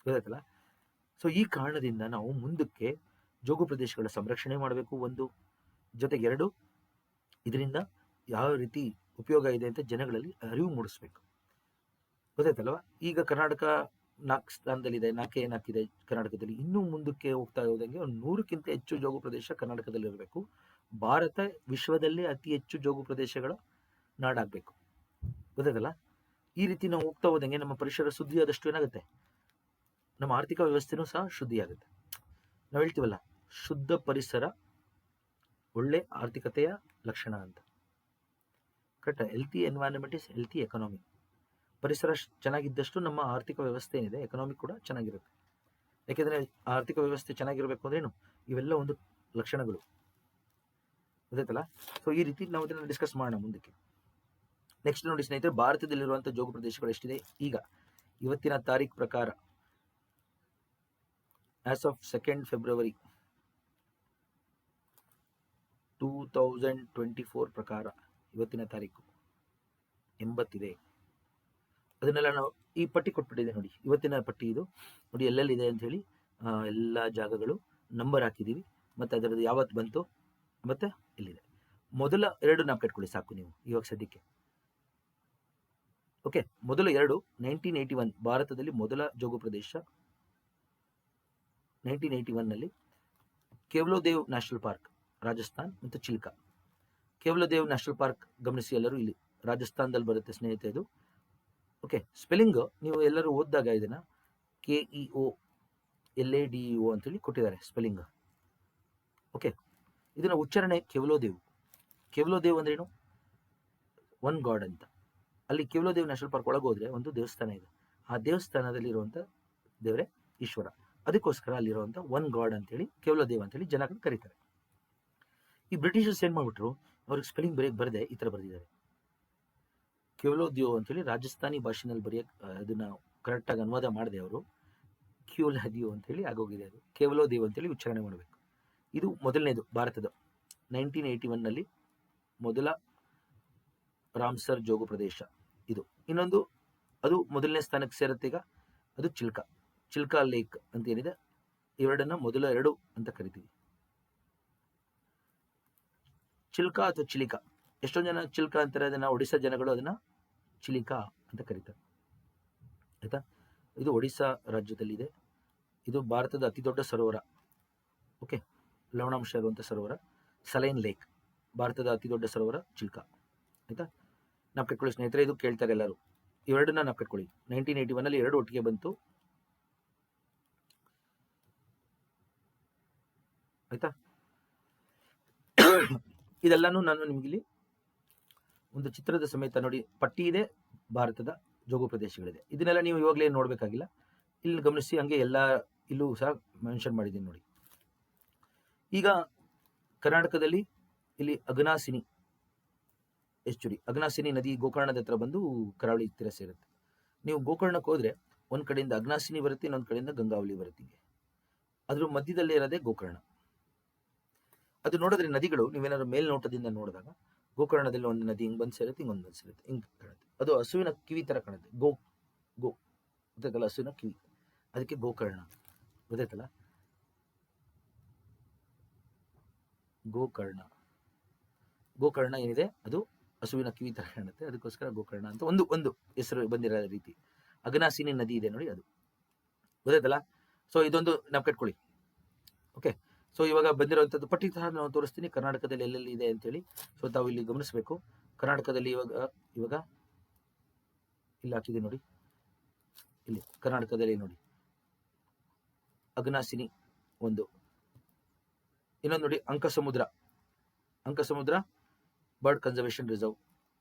ಗೊತ್ತಾಯ್ತಲ್ಲ. ಸೊ ಈ ಕಾರಣದಿಂದ ನಾವು ಮುಂದಕ್ಕೆ ಜೋಗು ಪ್ರದೇಶಗಳ ಸಂರಕ್ಷಣೆ ಮಾಡಬೇಕು, ಒಂದು. ಜೊತೆಗೆ ಎರಡು, ಇದರಿಂದ ಯಾವ ರೀತಿ ಉಪಯೋಗ ಇದೆ ಅಂತ ಜನಗಳಲ್ಲಿ ಅರಿವು ಮೂಡಿಸ್ಬೇಕು. ಗೊತ್ತಾಯ್ತಲ್ವ. ಈಗ ಕರ್ನಾಟಕ 4 ಸ್ಥಾನದಲ್ಲಿದೆ, 4 ಕರ್ನಾಟಕದಲ್ಲಿ. ಇನ್ನೂ ಮುಂದಕ್ಕೆ ಹೋಗ್ತಾ ಹೋದಂಗೆ ಒಂದು 100ಕ್ಕಿಂತ ಹೆಚ್ಚು ಜೋಗು ಪ್ರದೇಶ ಕರ್ನಾಟಕದಲ್ಲಿ ಇರಬೇಕು. ಭಾರತ ವಿಶ್ವದಲ್ಲೇ ಅತಿ ಹೆಚ್ಚು ಜೋಗು ಪ್ರದೇಶಗಳ ನಾಡಾಗಬೇಕು. ಗೊತ್ತಾಯ್ತಲ್ಲ. ಈ ರೀತಿ ನಾವು ಹೋಗ್ತಾ ಹೋದಂಗೆ ನಮ್ಮ ಪರಿಸರ ಶುದ್ಧಿ ಆದಷ್ಟು ಏನಾಗುತ್ತೆ, ನಮ್ಮ ಆರ್ಥಿಕ ವ್ಯವಸ್ಥೆನೂ ಸಹ ಶುದ್ಧಿ ಆಗುತ್ತೆ. ನಾವು ಹೇಳ್ತೀವಲ್ಲ, ಶುದ್ಧ ಪರಿಸರ ಒಳ್ಳೆ ಆರ್ಥಿಕತೆಯ ಲಕ್ಷಣ ಅಂತ. Correct. Healthy environment is healthy economy. ಪರಿಸರ ಚೆನ್ನಾಗಿದ್ದಷ್ಟು ನಮ್ಮ ಆರ್ಥಿಕ ವ್ಯವಸ್ಥೆ ಏನಿದೆ, ಎಕನಾಮಿಕ್ ಕೂಡ ಚೆನ್ನಾಗಿರುತ್ತೆ. ಯಾಕೆಂದರೆ ಆರ್ಥಿಕ ವ್ಯವಸ್ಥೆ ಚೆನ್ನಾಗಿರಬೇಕು ಅಂದ್ರೇನು, ಇವೆಲ್ಲ ಒಂದು ಲಕ್ಷಣಗಳು. ಗೊತ್ತಾಯ್ತಲ್ಲ. ಸೊ ಈ ರೀತಿ ನಾವು ಇದನ್ನು ಡಿಸ್ಕಸ್ ಮಾಡೋಣ ಮುಂದಕ್ಕೆ. ನೆಕ್ಸ್ಟ್ ನೋಡಿ ಸ್ನೇಹಿತರೆ, ಭಾರತದಲ್ಲಿರುವಂಥ ಜೋಗು ಪ್ರದೇಶಗಳು ಎಷ್ಟಿದೆ ಈಗ ಇವತ್ತಿನ ತಾರೀಖು ಪ್ರಕಾರ, ಆಸ್ ಆಫ್ 2 ಫೆಬ್ರವರಿ 2024 ಪ್ರಕಾರ ಇವತ್ತಿನ ತಾರೀಕು 80 ಇದೆ. ಅದನ್ನೆಲ್ಲ ನಾವು ಈ ಪಟ್ಟಿ ಕೊಟ್ಬಿಟ್ಟಿದೆ ನೋಡಿ, ಇವತ್ತಿನ ಪಟ್ಟಿ ಇದು ನೋಡಿ, ಎಲ್ಲೆಲ್ಲಿದೆ ಅಂತ ಹೇಳಿ ಎಲ್ಲ ಜಾಗಗಳು ನಂಬರ್ ಹಾಕಿದ್ದೀವಿ, ಮತ್ತು ಅದರದ್ದು ಯಾವತ್ತು ಬಂತು ಮತ್ತು ಇಲ್ಲಿದೆ. ಮೊದಲ 2 ನಾವು ಕಟ್ಕೊಳ್ಳಿ ಸಾಕು ನೀವು ಇವಾಗ ಸದ್ಯಕ್ಕೆ. ಓಕೆ, ಮೊದಲ 2 1981 ಭಾರತದಲ್ಲಿ ಮೊದಲ ಜೋಗು ಪ್ರದೇಶ 1981ನಲ್ಲಿ ಕೇವಲೋದೇವ್ ನ್ಯಾಷನಲ್ ಪಾರ್ಕ್, ರಾಜಸ್ಥಾನ್, ಮತ್ತು ಚಿಲ್ಕ. ಕೇವಲದೇವ್ ನ್ಯಾಷನಲ್ ಪಾರ್ಕ್ ಗಮನಿಸಿ ಎಲ್ಲರೂ, ಇಲ್ಲಿ ರಾಜಸ್ಥಾನದಲ್ಲಿ ಬರುತ್ತೆ ಸ್ನೇಹಿತರೆ ಇದು. ಓಕೆ, ಸ್ಪೆಲ್ಲಿಂಗ್ ನೀವು ಎಲ್ಲರೂ ಓದಿದಾಗ ಇದನ್ನು KEOLADEO ಅಂತೇಳಿ ಕೊಟ್ಟಿದ್ದಾರೆ ಸ್ಪೆಲ್ಲಿಂಗ್. ಓಕೆ, ಇದನ್ನ ಉಚ್ಚಾರಣೆ ಕೇವಲೋದೇವ್. ಕೇವಲೋದೇವ್ ಅಂದ್ರೇನು, ಒನ್ ಗಾಡ್ ಅಂತ. ಅಲ್ಲಿ ಕೇವಲೋದೇವ್ ನ್ಯಾಷನಲ್ ಪಾರ್ಕ್ ಒಳಗೆ ಹೋದ್ರೆ ಒಂದು ದೇವಸ್ಥಾನ ಇದೆ, ಆ ದೇವಸ್ಥಾನದಲ್ಲಿರುವಂಥ ದೇವರೇ ಈಶ್ವರ. ಅದಕ್ಕೋಸ್ಕರ ಅಲ್ಲಿರುವಂಥ ಒನ್ ಗಾಡ್ ಅಂತೇಳಿ ಕೇವಲದೇವ್ ಅಂತೇಳಿ ಜನಗಳು ಕರೀತಾರೆ. ಈ ಬ್ರಿಟಿಷರ್ಸ್ ಏನು ಮಾಡಿಬಿಟ್ರು, ಅವ್ರಿಗೆ ಸ್ಪೆಲ್ಲಿಂಗ್ ಬರದೆ ಈ ಥರ ಬರೆದಿದ್ದಾರೆ, ಕೇವಲೋದೇವ್ ಅಂತೇಳಿ ರಾಜಸ್ಥಾನಿ ಭಾಷೆನಲ್ಲಿ ಬರೆಯಕ್ಕೆ ಅದನ್ನ ಕರೆಕ್ಟಾಗಿ ಅನುವಾದ ಮಾಡಿದೆ ಅವರು, ಕ್ಯೂಲಾದಿಯೋ ಅಂತೇಳಿ ಆಗೋಗಿದೆ. ಅದು ಕೇವಲೋದೇವ್ ಅಂತೇಳಿ ಉಚ್ಚಾರಣೆ ಮಾಡಬೇಕು. ಇದು ಮೊದಲನೇದು ಭಾರತದ 1981ನಲ್ಲಿ ಮೊದಲ ರಾಮ್ಸರ್ ಜೋಗು ಪ್ರದೇಶ ಇದು. ಇನ್ನೊಂದು ಅದು ಮೊದಲನೇ ಸ್ಥಾನಕ್ಕೆ ಸೇರುತ್ತೆ ಈಗ, ಅದು ಚಿಲ್ಕಾ ಲೇಕ್ ಅಂತ ಏನಿದೆ, ಇವೆರಡನ್ನ ಮೊದಲ 2 ಅಂತ ಕರಿತೀವಿ. ಚಿಲ್ಕಾ ಅಥವಾ ಚಿಲಿಕಾ, ಎಷ್ಟೊಂದು ಜನ ಚಿಲ್ಕಾ ಅಂತಾರೆ, ಅದನ್ನ ಒಡಿಶಾ ಜನಗಳು ಅದನ್ನ ಚಿಲಿಕಾ ಅಂತ ಕರೀತಾರೆ. ಆಯ್ತಾ. ಇದು ಒಡಿಶಾ ರಾಜ್ಯದಲ್ಲಿದೆ. ಇದು ಭಾರತದ ಅತಿ ದೊಡ್ಡ ಸರೋವರ. ಓಕೆ, ಲವಣಾಂಶ ಇರುವಂಥ ಸರೋವರ ಸಲೈನ್ ಲೇಕ್, ಭಾರತದ ಅತಿ ದೊಡ್ಡ ಸರೋವರ ಚಿಲ್ಕಾ. ಆಯ್ತಾ, ನಾವು ಕಟ್ಕೊಳ್ಳಿ ಸ್ನೇಹಿತರೆ, ಇದು ಕೇಳ್ತಾರೆ ಎಲ್ಲರೂ, ಇವೆರಡನ್ನ ನಾವು ಕಟ್ಕೊಳ್ಳಿ. 1981ನಲ್ಲಿ 2 ಒಟ್ಟಿಗೆ ಬಂತು. ಆಯ್ತಾ. ಇದೆಲ್ಲಾನು ನಾನು ನಿಮಗಿಲ್ಲಿ ಒಂದು ಚಿತ್ರದ ಸಮೇತ ನೋಡಿ, ಪಟ್ಟಿ ಇದೆ, ಭಾರತದ ಜೋಗು ಪ್ರದೇಶಗಳಿದೆ. ಇದನ್ನೆಲ್ಲ ನೀವು ಇವಾಗಲೇ ನೋಡಬೇಕಾಗಿಲ್ಲ, ಇಲ್ಲಿ ಗಮನಿಸಿ. ಹಂಗೆ ಎಲ್ಲ ಇಲ್ಲೂ ಸಹ ಮೆನ್ಷನ್ ಮಾಡಿದ್ದೀನಿ ನೋಡಿ. ಈಗ ಕರ್ನಾಟಕದಲ್ಲಿ ಇಲ್ಲಿ ಅಘನಾಸಿನಿ ಎಸ್ಚುರಿ, ಅಘನಾಸಿನಿ ನದಿ ಗೋಕರ್ಣದ ಹತ್ರ ಬಂದು ಕರಾವಳಿ ತೀರ ಸೇರುತ್ತೆ. ನೀವು ಗೋಕರ್ಣಕ್ಕೆ ಹೋದ್ರೆ ಒಂದು ಕಡೆಯಿಂದ ಅಘನಾಸಿನಿ ಬರುತ್ತೆ, ಇನ್ನೊಂದು ಕಡೆಯಿಂದ ಗಂಗಾವಳಿ ಬರುತ್ತೆ. ಅದ್ರ ಮಧ್ಯದಲ್ಲೇ ಇರೋದೇ ಗೋಕರ್ಣ. ಅದು ನೋಡಿದ್ರೆ ನದಿಗಳು ನೀವೇನಾದ್ರು ಮೇಲ್ನೋಟದಿಂದ ನೋಡಿದಾಗ ಗೋಕರ್ಣದಲ್ಲಿ ಒಂದು ನದಿ ಹಿಂಗ್ ಬಂದು ಸೇರುತ್ತೆ, ಹಿಂಗೊಂದು ಬಂದು ಸೇರುತ್ತೆ, ಹಿಂಗ್ ಕಾಣುತ್ತೆ. ಅದು ಹಸುವಿನ ಕಿವಿ ತರ ಕಾಣುತ್ತೆ. ಗೋ ಗೊತ್ತಾಯ್ತಲ್ಲ, ಹಸುವಿನ ಕಿವಿ, ಅದಕ್ಕೆ ಗೋಕರ್ಣ. ಗೊತ್ತಾಯ್ತಲ್ಲ, ಗೋಕರ್ಣ ಏನಿದೆ ಅದು ಹಸುವಿನ ಕಿವಿ ತರ ಕಾಣುತ್ತೆ, ಅದಕ್ಕೋಸ್ಕರ ಗೋಕರ್ಣ ಅಂತ ಒಂದು ಹೆಸರು ಬಂದಿರೋ ರೀತಿ. ಅಘನಾಸಿನಿ ನದಿ ಇದೆ ನೋಡಿ, ಅದು ಗೊತ್ತಾಯ್ತಲ್ಲ. ಸೊ ಇದೊಂದು ನಾವು ಕಟ್ಕೊಳ್ಳಿ. ಓಕೆ, ಸೊ ಇವಾಗ ಬಂದಿರುವಂಥದ್ದು ಪಟ್ಟಿ ಸಹ ನಾವು ತೋರಿಸ್ತೀನಿ, ಕರ್ನಾಟಕದಲ್ಲಿ ಎಲ್ಲೆಲ್ಲಿ ಇದೆ ಅಂತೇಳಿ. ಸೊ ತಾವು ಇಲ್ಲಿ ಗಮನಿಸಬೇಕು. ಕರ್ನಾಟಕದಲ್ಲಿ ಇವಾಗ ಇಲ್ಲಿ ಹಾಕಿದೆ ನೋಡಿ, ಇಲ್ಲಿ ಕರ್ನಾಟಕದಲ್ಲಿ ನೋಡಿ ಅಘನಾಸಿನಿ ಒಂದು, ಇನ್ನೊಂದು ನೋಡಿ ಅಂಕಸಮುದ್ರ ಬರ್ಡ್ ಕನ್ಸರ್ವೇಷನ್ ರಿಸರ್ವ್,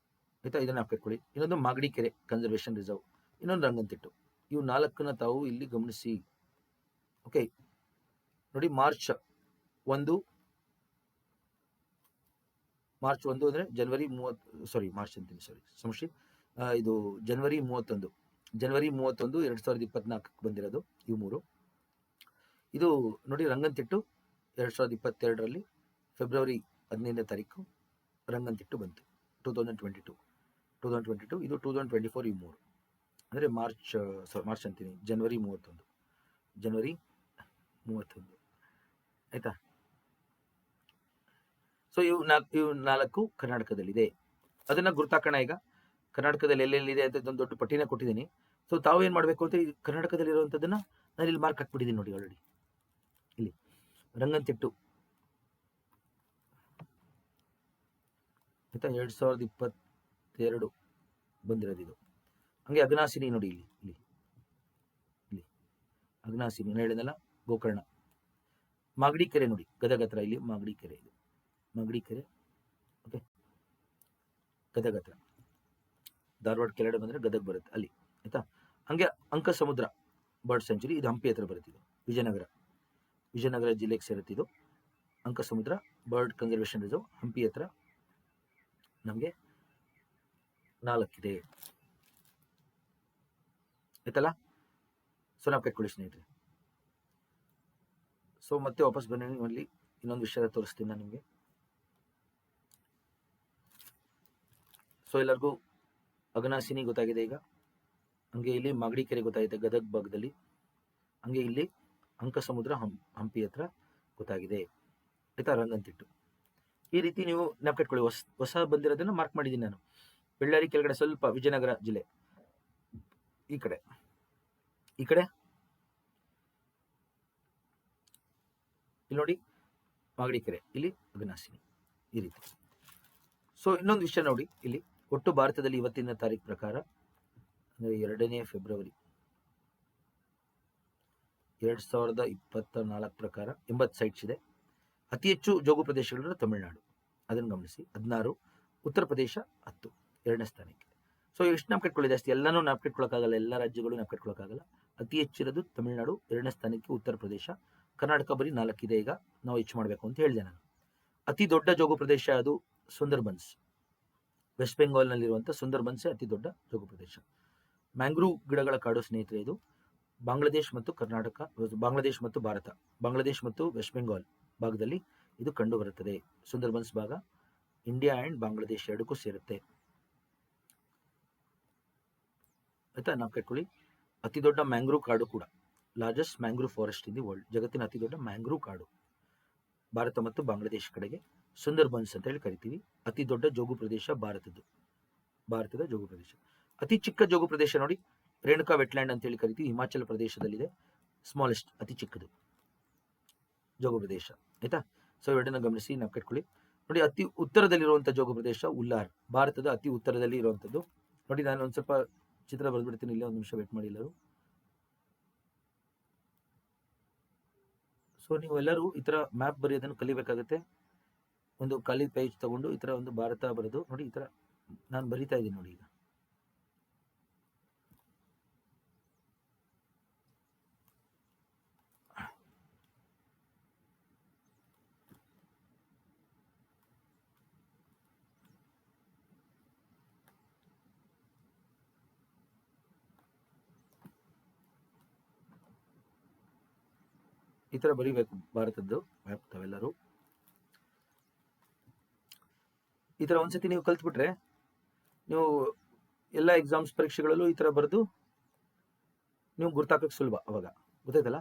ಆಯ್ತಾ, ಇದನ್ನ ಹಾಕಿಟ್ಕೊಳ್ಳಿ. ಇನ್ನೊಂದು ಮಾಗಡಿ ಕೆರೆ ಕನ್ಸರ್ವೇಷನ್ ರಿಸರ್ವ್, ಇನ್ನೊಂದು ರಂಗನತಿಟ್ಟು. ಇವು 4 ತಾವು ಇಲ್ಲಿ ಗಮನಿಸಿ. ಓಕೆ ನೋಡಿ, ಮಾರ್ಚ್ 1 ಅಂದ್ರೆ ಜನವರಿ 30, ಇದು ಜನವರಿ 31, 2024 ಬಂದಿರೋದು ಇವು 3. ಇದು ನೋಡಿ ರಂಗನತಿಟ್ಟು 2022ರಲ್ಲಿ ಫೆಬ್ರವರಿ 15ನೇ ತಾರೀಕು ರಂಗನತಿಟ್ಟು ಬಂತು. 2022 ಇದು 2024 ಇವು 3 ಅಂದರೆ ಮಾರ್ಚ್ ಅಂತೀನಿ, ಜನವರಿ 31 ಆಯ್ತಾ. ಸೊ ಇವು 4 ಕರ್ನಾಟಕದಲ್ಲಿದೆ. ಅದನ್ನ ಗುರ್ತಾಕೋಣ. ಈಗ ಕರ್ನಾಟಕದಲ್ಲಿ ಎಲ್ಲೆಲ್ಲಿದೆ ಅಂತ ಒಂದು ದೊಡ್ಡ ಪಟ್ಟಿನ ಕೊಟ್ಟಿದ್ದೀನಿ. ಸೊ ತಾವು ಏನು ಮಾಡಬೇಕು ಅಂತ, ಈ ಕರ್ನಾಟಕದಲ್ಲಿ ಇರುವಂಥದ್ದನ್ನ ನಾನು ಇಲ್ಲಿ ಮಾರ್ಕ್ ಹಾಕ್ಬಿಟ್ಟಿದ್ದೀನಿ ನೋಡಿ ಆಲ್ರೆಡಿ. ಇಲ್ಲಿ ರಂಗನತಿಟ್ಟು ಆಯ್ತಾ, 2022 ಬಂದಿರೋದು ಇದು. ಹಂಗೆ ಅಘನಾಸಿನಿ ನೋಡಿ, ಇಲ್ಲಿ ಅಘನಾಸಿನಿ ಹೇಳಿದಲ್ಲ, ಗೋಕರ್ಣ. ಮಾಗಡಿ ಕೆರೆ ನೋಡಿ, ಗದಗ ಹತ್ರ, ಇಲ್ಲಿ ಮಾಗಡಿ ಕೆರೆ, ಓಕೆ, ಗದಗ ಹತ್ರ, ಧಾರವಾಡ ಕೆಳಗಡೆ ಬಂದರೆ ಗದಗ ಬರುತ್ತೆ ಅಲ್ಲಿ, ಆಯ್ತಾ. ಹಂಗೆ ಅಂಕಸಮುದ್ರ ಬರ್ಡ್ ಸೆಂಚುರಿ, ಇದು ಹಂಪಿ ಹತ್ರ ಬರುತ್ತೆ. ಇದು ವಿಜಯನಗರ ಜಿಲ್ಲೆಗೆ ಸೇರುತ್ತೆ. ಇದು ಅಂಕಸಮುದ್ರ ಬರ್ಡ್ ಕನ್ಸರ್ವೇಷನ್ ರಿಸರ್ವ್ ಹಂಪಿ ಹತ್ರ ನಮಗೆ 4 ಇದೆ, ಆಯ್ತಲ್ಲ. ಸೊ ನಾವು ಕಟ್ಕೊಳ್ಳಿ ಸ್ನೇಹಿತರೆ. ಸೊ ಮತ್ತೆ ವಾಪಸ್ ಬನ್ನಿ, ಅಲ್ಲಿ ಇನ್ನೊಂದು ವಿಷಯ ತೋರಿಸ್ತೀನಿ ನಾನು ನಿಮಗೆ. ಸೊ ಎಲ್ಲರಿಗೂ ಅಘನಾಸಿನಿ ಗೊತ್ತಾಗಿದೆ ಈಗ. ಹಂಗೆ ಇಲ್ಲಿ ಮಾಗಡಿ ಕೆರೆ ಗೊತ್ತಾಗಿದೆ ಗದಗ ಭಾಗದಲ್ಲಿ. ಹಂಗೆ ಇಲ್ಲಿ ಅಂಕಸಮುದ್ರ ಹಂಪಿ ಹತ್ರ ಗೊತ್ತಾಗಿದೆ, ಆಯ್ತಾ, ರಂಗನತಿಟ್ಟು. ಈ ರೀತಿ ನೀವು ನೆನಪಿಟ್ಕೊಳ್ಳಿ. ಹೊಸ ಬಂದಿರೋದನ್ನ ಮಾರ್ಕ್ ಮಾಡಿದ್ದೀನಿ ನಾನು. ಬೆಳ್ಳಾರಿ ಕೆಳಗಡೆ ಸ್ವಲ್ಪ ವಿಜಯನಗರ ಜಿಲ್ಲೆ, ಈ ಕಡೆ ಇಲ್ಲಿ ನೋಡಿ ಮಾಗಡಿ ಕೆರೆ, ಇಲ್ಲಿ ಅಘನಾಸಿನಿ, ಈ ರೀತಿ. ಸೊ ಇನ್ನೊಂದು ವಿಷಯ ನೋಡಿ, ಇಲ್ಲಿ ಒಟ್ಟು ಭಾರತದಲ್ಲಿ ಇವತ್ತಿನ ತಾರೀಕು ಪ್ರಕಾರ ಅಂದರೆ 2ನೇ ಫೆಬ್ರವರಿ 2024 ಪ್ರಕಾರ 80 ಸೈಟ್ಸ್ ಇದೆ. ಅತಿ ಹೆಚ್ಚು ಜೋಗು ಪ್ರದೇಶಗಳು ತಮಿಳುನಾಡು, ಅದನ್ನು ಗಮನಿಸಿ, 16. ಉತ್ತರ ಪ್ರದೇಶ 10, 2ನೇ ಸ್ಥಾನಕ್ಕೆ. ಸೊ ಎಷ್ಟು ನಾಪ್ಕಟ್ಕೊಳ್ಳಿ, ಜಾಸ್ತಿ ಎಲ್ಲನೂ ನಾಪ್ಕಟ್ಕೊಳ್ಳೋಕ್ಕಾಗಲ್ಲ, ಎಲ್ಲ ರಾಜ್ಯಗಳು ನಾಪ್ಕಟ್ಕೊಳ್ಳೋಕ್ಕಾಗಲ್ಲ. ಅತಿ ಹೆಚ್ಚಿರೋದು ತಮಿಳುನಾಡು, 2ನೇ ಸ್ಥಾನಕ್ಕೆ ಉತ್ತರ ಪ್ರದೇಶ. ಕರ್ನಾಟಕ ಬರೀ 4 ಇದೆ. ಈಗ ನಾವು ಹೆಚ್ಚು ಮಾಡಬೇಕು ಅಂತ ಹೇಳಿದೆ ನಾನು. ಅತಿ ದೊಡ್ಡ ಜೋಗು ಪ್ರದೇಶ ಅದು ಸುಂದರ್ಬನ್ಸ್, ವೆಸ್ಟ್ ಬೆಂಗಾಲ್ನಲ್ಲಿರುವಂಥ ಸುಂದರ್ಬನ್ಸೇ ಅತಿ ದೊಡ್ಡ ಜೋಗು ಪ್ರದೇಶ. ಮ್ಯಾಂಗ್ರೂವ್ ಗಿಡಗಳ ಕಾಡು ಸ್ನೇಹಿತರೆ, ಇದು ಬಾಂಗ್ಲಾದೇಶ್ ಮತ್ತು ಭಾರತ, ಬಾಂಗ್ಲಾದೇಶ್ ಮತ್ತು ವೆಸ್ಟ್ ಬೆಂಗಾಲ್ ಭಾಗದಲ್ಲಿ ಇದು ಕಂಡು ಬರುತ್ತದೆ. ಸುಂದರ್ಬನ್ಸ್ ಭಾಗ ಇಂಡಿಯಾ ಆ್ಯಂಡ್ ಬಾಂಗ್ಲಾದೇಶ್ ಎರಡಕ್ಕೂ ಸೇರುತ್ತೆ, ಆಯ್ತಾ. ನಾವು ಕಟ್ಕೊಳ್ಳಿ. ಅತಿ ದೊಡ್ಡ ಮ್ಯಾಂಗ್ರೂವ್ ಕಾಡು ಕೂಡ, largest mangrove forest in the world, ಜಗತ್ತಿನ ಅತಿ ದೊಡ್ಡ ಮ್ಯಾಂಗ್ರೂವ್ ಕಾಡು ಭಾರತ ಮತ್ತು ಬಾಂಗ್ಲಾದೇಶ ಕಡೆಗೆ ಸುಂದರ್ಬನ್ಸ್ ಅಂತ ಹೇಳಿ ಕರಿತೀವಿ. ಅತಿ ದೊಡ್ಡ ಜೋಗು ಪ್ರದೇಶ ಭಾರತದ ಜೋಗು ಪ್ರದೇಶ. ಅತಿ ಚಿಕ್ಕ ಜೋಗು ಪ್ರದೇಶ ನೋಡಿ, ರೇಣುಕಾ ವೆಟ್ಲ್ಯಾಂಡ್ ಅಂತ ಹೇಳಿ ಕರಿತೀವಿ, ಹಿಮಾಚಲ ಪ್ರದೇಶದಲ್ಲಿದೆ. ಸ್ಮಾಲೆಸ್ಟ್, ಅತಿ ಚಿಕ್ಕದು ಜೋಗು ಪ್ರದೇಶ, ಆಯ್ತಾ. ಸೊ ಎರಡನ್ನ ಗಮನಿಸಿ ನಾವು ಕಟ್ಕೊಳ್ಳಿ. ನೋಡಿ, ಅತಿ ಉತ್ತರದಲ್ಲಿರುವಂಥ ಜೋಗು ಪ್ರದೇಶ ಉಲ್ಲಾರ್, ಭಾರತದ ಅತಿ ಉತ್ತರದಲ್ಲಿ ಇರುವಂಥದ್ದು. ನೋಡಿ, ನಾನು ಒಂದು ಸ್ವಲ್ಪ ಚಿತ್ರ ಬರೆದ್ಬಿಡ್ತೀನಿ, ಇಲ್ಲೇ ಒಂದು ನಿಮಿಷ ವೇಟ್ ಮಾಡಿ ಎಲ್ಲರೂ. ಸೊ ನೀವೆಲ್ಲರೂ ಈ ಥರ ಮ್ಯಾಪ್ ಬರೆಯೋದನ್ನು ಕಲಿಬೇಕಾಗುತ್ತೆ. ಒಂದು ಖಾಲಿ ಪೇಜ್ ತಗೊಂಡು ಈ ಥರ ಒಂದು ಭಾರತ ಬರೆದು ನೋಡಿ, ಈ ಥರ ನಾನು ಬರಿತಾ ಇದ್ದೀನಿ ನೋಡಿ. ಈಗ ಈ ಥರ ಬರಿಬೇಕು ಭಾರತದ್ದು ಮ್ಯಾಪ್ ತಾವೆಲ್ಲರೂ. ಈ ಥರ ಒಂದ್ಸತಿ ನೀವು ಕಲ್ತ್ಬಿಟ್ರೆ ನೀವು ಎಲ್ಲ ಎಕ್ಸಾಮ್ಸ್ ಪರೀಕ್ಷೆಗಳಲ್ಲೂ ಈ ಥರ ಬರೆದು ನೀವು ಗುರ್ತಾಕಕ್ಕೆ ಸುಲಭ. ಅವಾಗ ಗೊತ್ತಾಯ್ತಲ್ಲ.